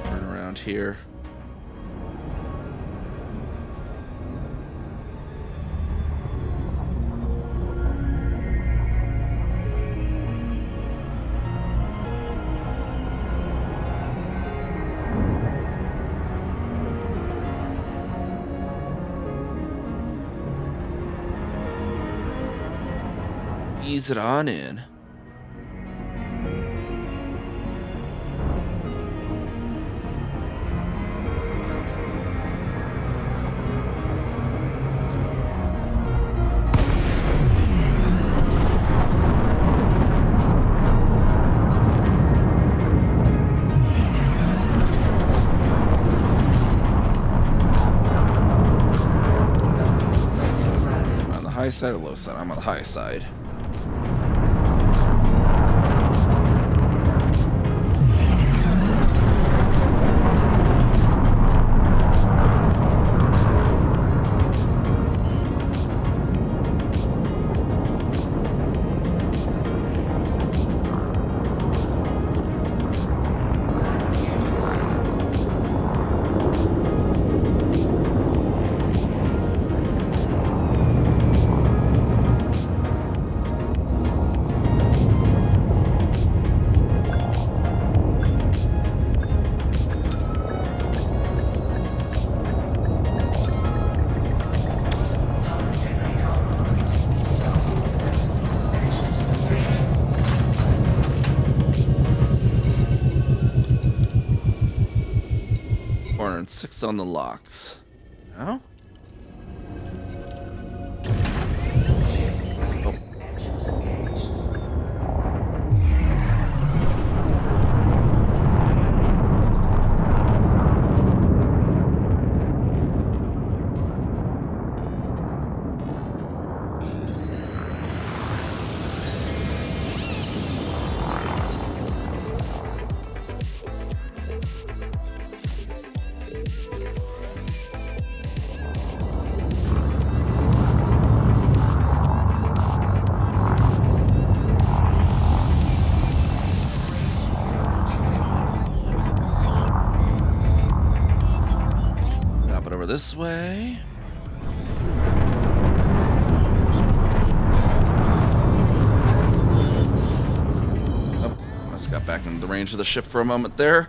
Turn around here. Ease it on in. On the high side or low side? I'm on the high side. Six on the locks. No? Engines engaged. This way. Oh, must have got back into the range of the ship for a moment there.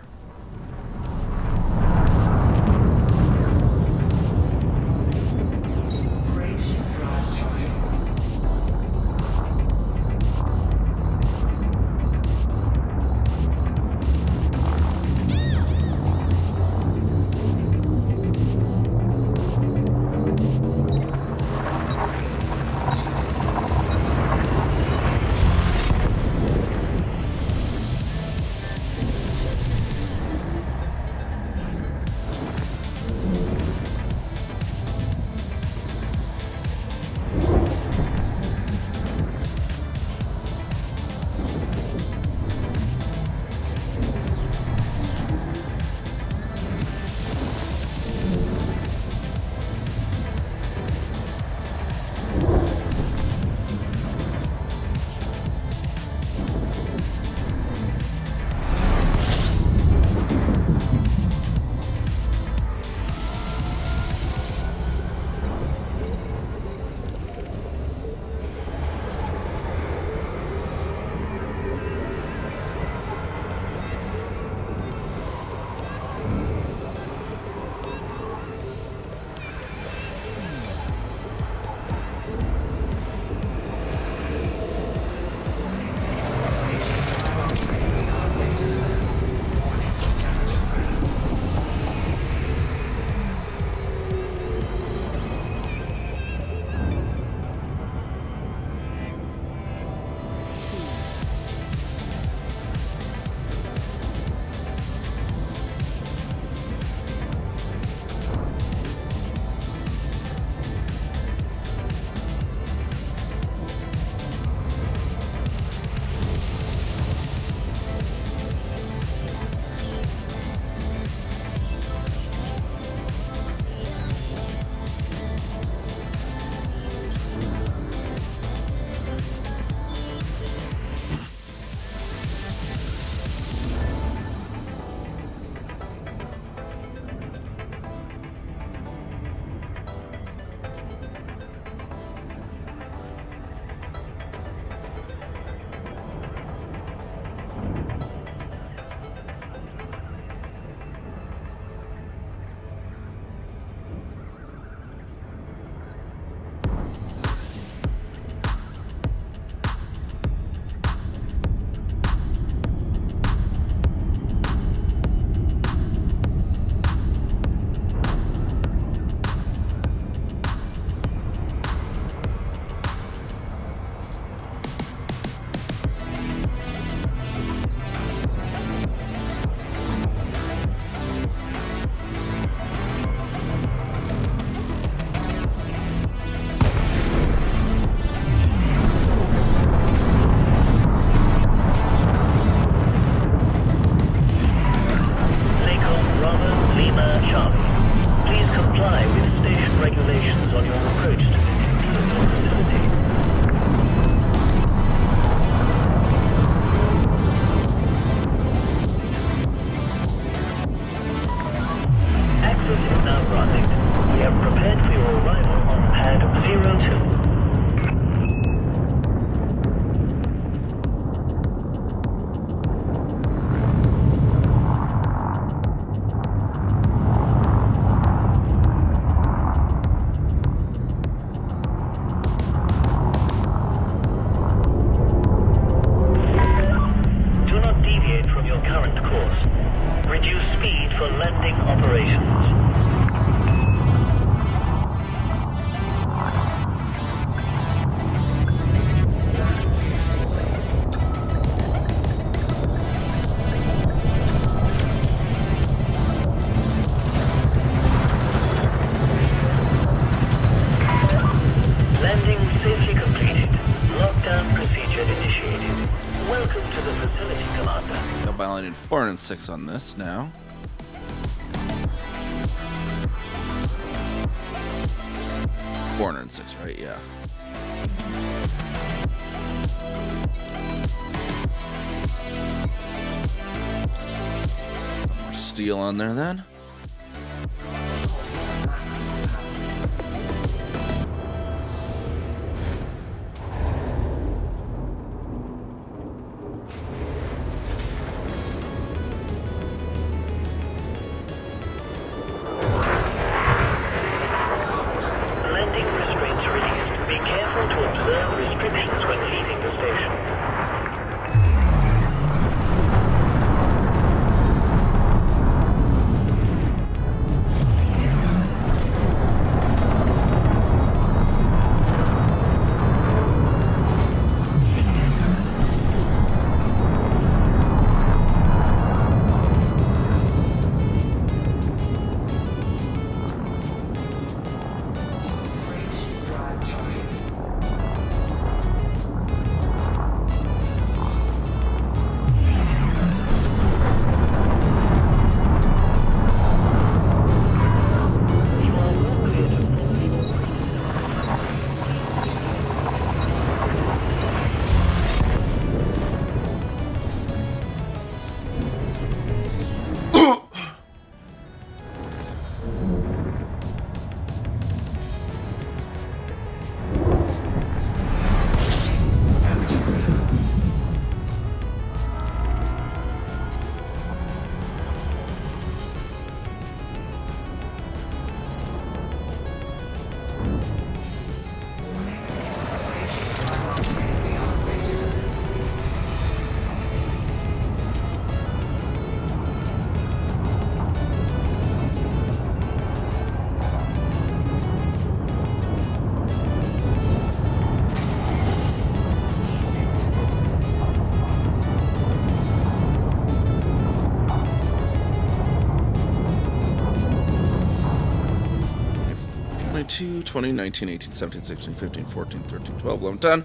I only need 406 on this now. $406, right? Yeah. More steel on there then. Maximum capacity. Landing restraints released. Be careful to observe restrictions when leaving the station. Freight drive charging. You are now clear to follow. Temperature critical. Warning. Freight shift drive operating beyond safety limits. Heat sink. Twenty-two, 20, 19, 18, 17, 16, 15, 14, 13, 12, 11, 10.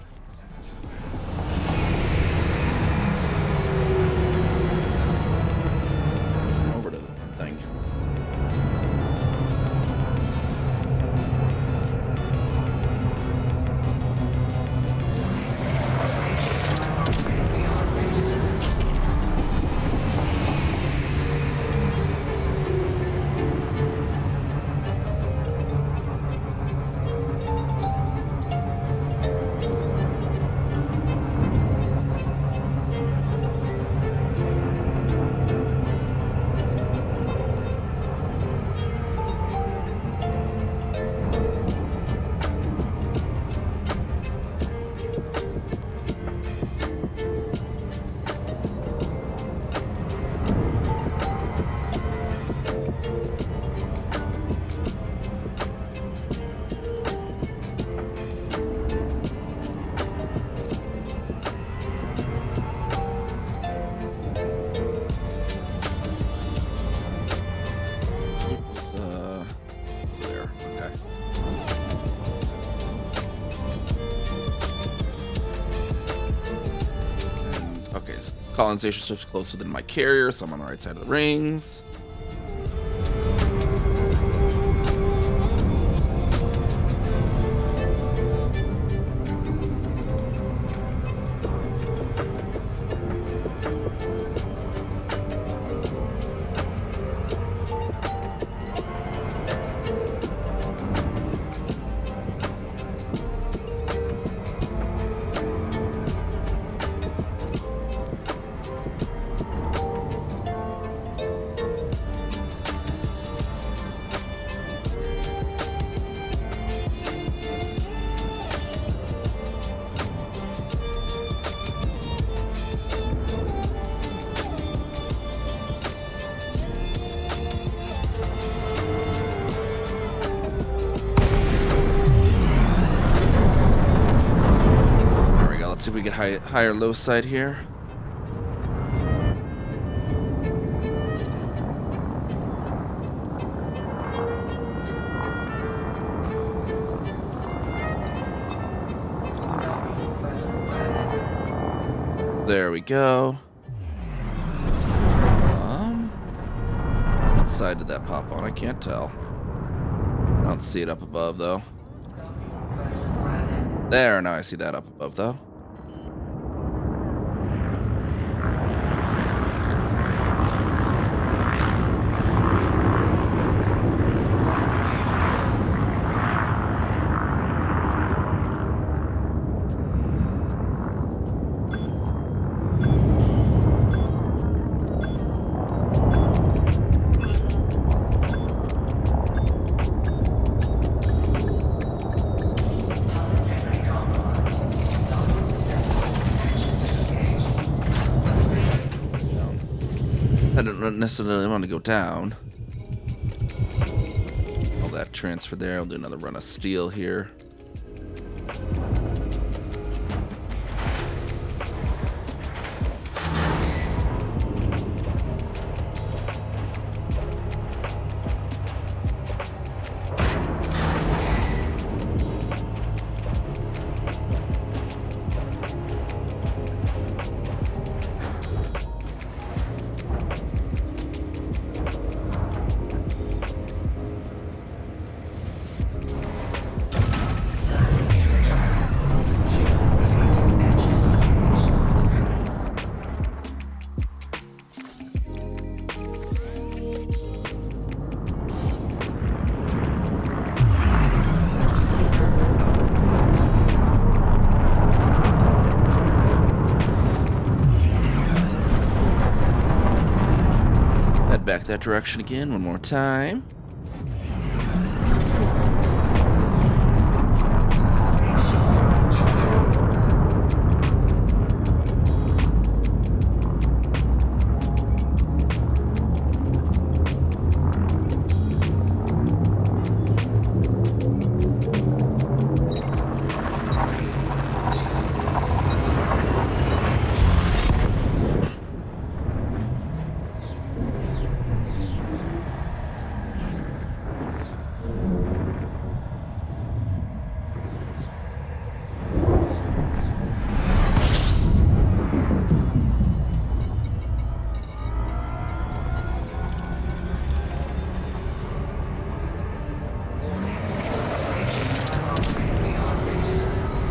Over to the thing. Freight shift drive operating beyond safety limits. Oops, there. Okay. And, okay, so colonization ship's closer than my carrier, so I'm on the right side of the rings. See if we get higher low side here. Docking vessel ready. There we go. side did that pop on? I can't tell. I don't see it up above, though. Docking request granted. There, now I see that up above, though. Hull integrity compromised. Docking successful. Engines disengaged. I don't necessarily want to go down. All that transfer there. I'll do another run of steel here. Landing gear retracted. Fuel released. Engines engaged. Head back that direction again one more time. Fuel drive charged. Warning. Station drive operating beyond safety limits.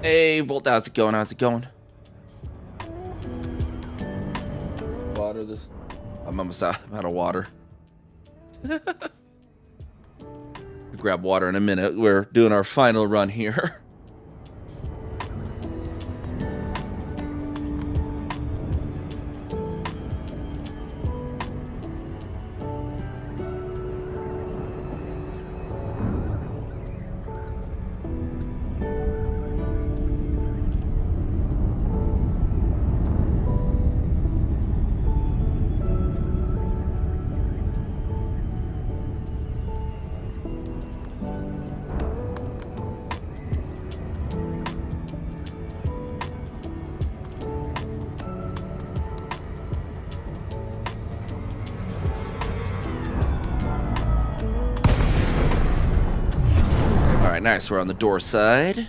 Hey, Volt, how's it going? How's it going? Water this. I'm almost out of water. Grab water in a minute. We're doing our final run here. Alright, nice. We're on the door side.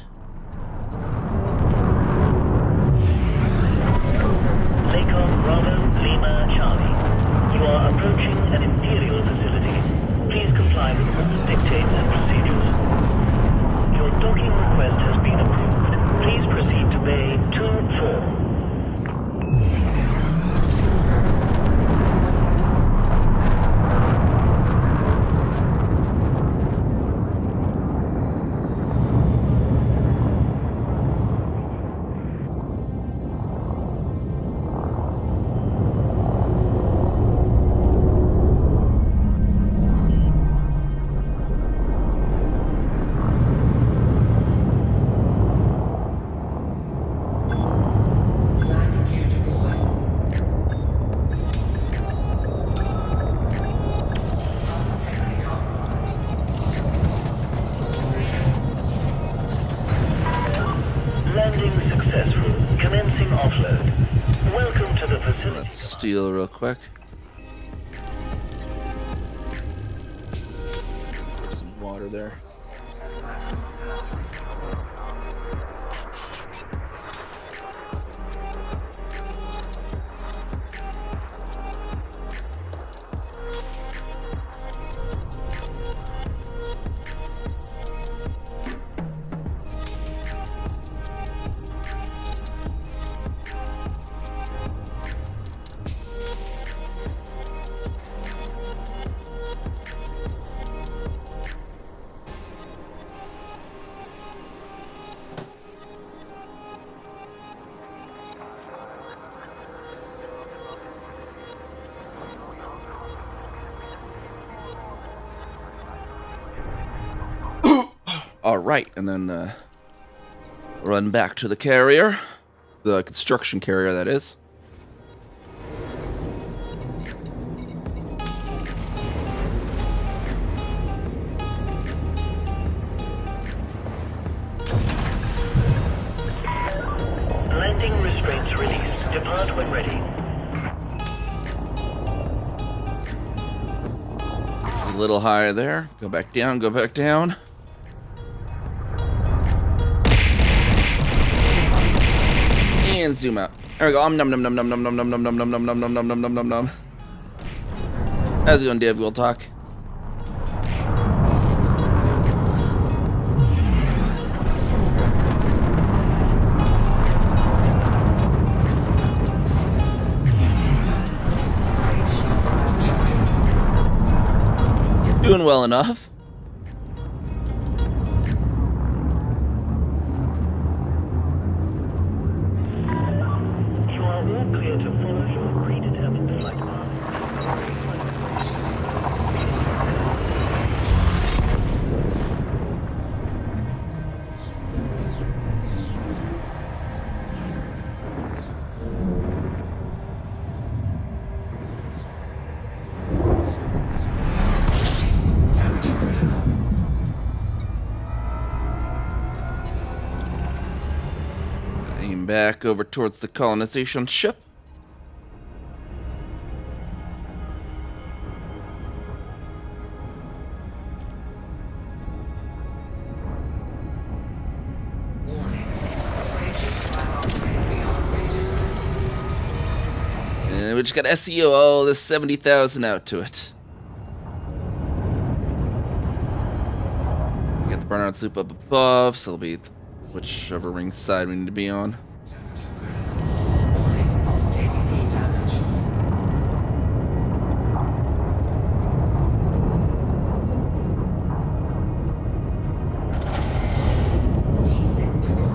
Lakon Bravo Lima Charlie. You are approaching an Imperial facility. Please comply with all dictates and procedures. Your docking request has been approved. Please proceed to Bay 2-4. Landing successful. Commencing offload. Welcome to the facility. Let's steal real quick. Some water there. At maximum capacity. All right, and then run back to the carrier, the construction carrier, that is. Landing restraints released. Depart when ready. A little higher there. Go back down. Go back down. And zoom out. There we go. Num num num num num num num num num num num num num num num num num num. How's it going, Dave? We'll talk. Doing well enough. You are all clear to follow your predetermined flight path. Temperature critical. Aim back over towards the colonization ship. Warning. Frameshift drive operating beyond safety limits. And we just got SEO all this 70,000 out to it. We got the burnout soup up above, so it'll be whichever ring side we need to be on. Temperature critical. Warning. Taking heat damage. Heat sink deployed.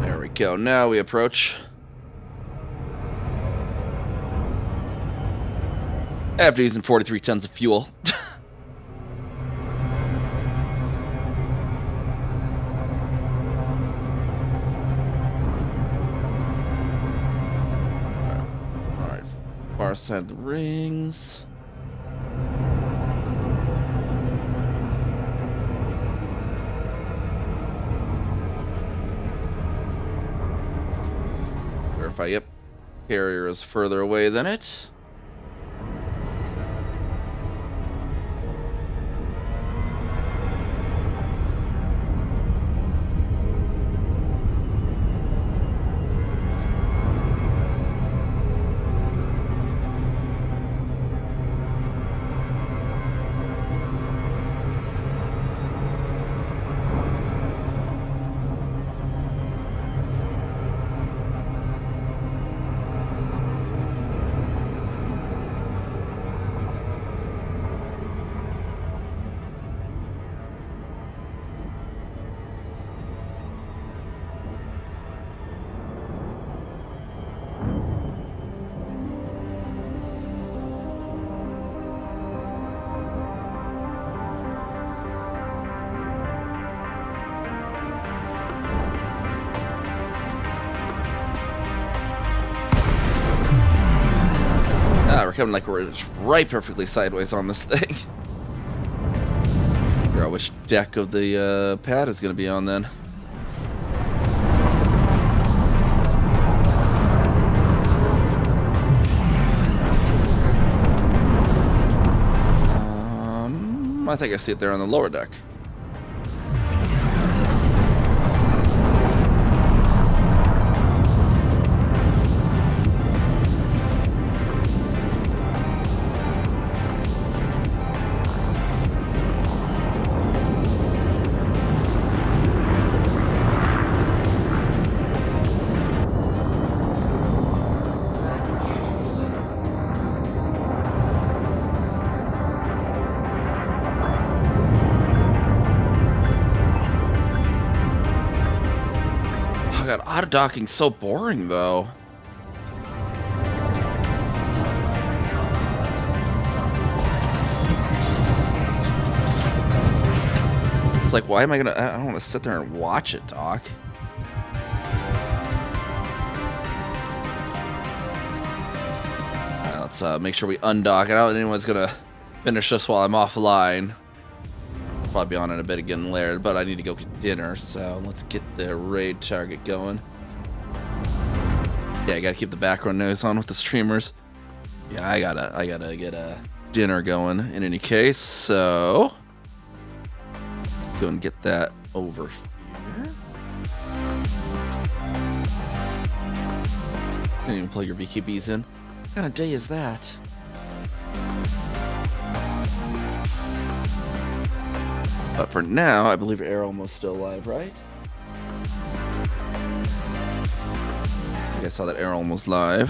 There we go. Now we approach. After using 43 tons of fuel. Alright. Far side of the rings. Verify, yep. Carrier is further away than it. I'm like we're just right perfectly sideways on this thing. Figure out which deck of the pad is going to be on then. I think I see it there on the lower deck. God, auto docking so boring though. It's like, why am I gonna? I don't want to sit there and watch it, Doc. Alright, let's make sure we undock. I don't think anyone's gonna finish this while I'm offline. Probably be on in a bit again later, but I need to go get dinner, so let's get the raid target going. Yeah, I gotta keep the background noise on with the streamers. Yeah, I gotta get a dinner going in any case, so let's go and get that over here. Didn't even plug your VKBs in. What kind of day is that? But for now, I believe Air almost still alive, right? I think I saw that Air almost live.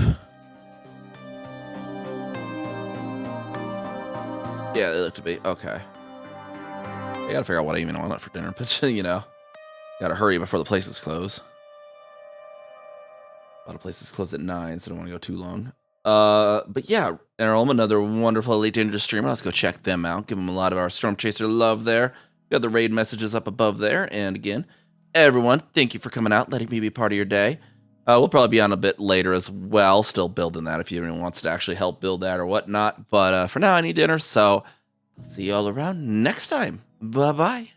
Yeah, they look to be. Okay. I gotta figure out what I even want for dinner, but you know, gotta hurry before the places close. A lot of places close at 9, so I don't want to go too long. But yeah, Errol, another wonderful Elite Dangerous streamer. Let's go check them out. Give them a lot of our Storm Chaser love there. Got the raid messages up above there. And again, everyone, thank you for coming out, letting me be part of your day. We'll probably be on a bit later as well, still building that if anyone wants to actually help build that or whatnot. But for now, I need dinner, so I'll see you all around next time. Bye-bye.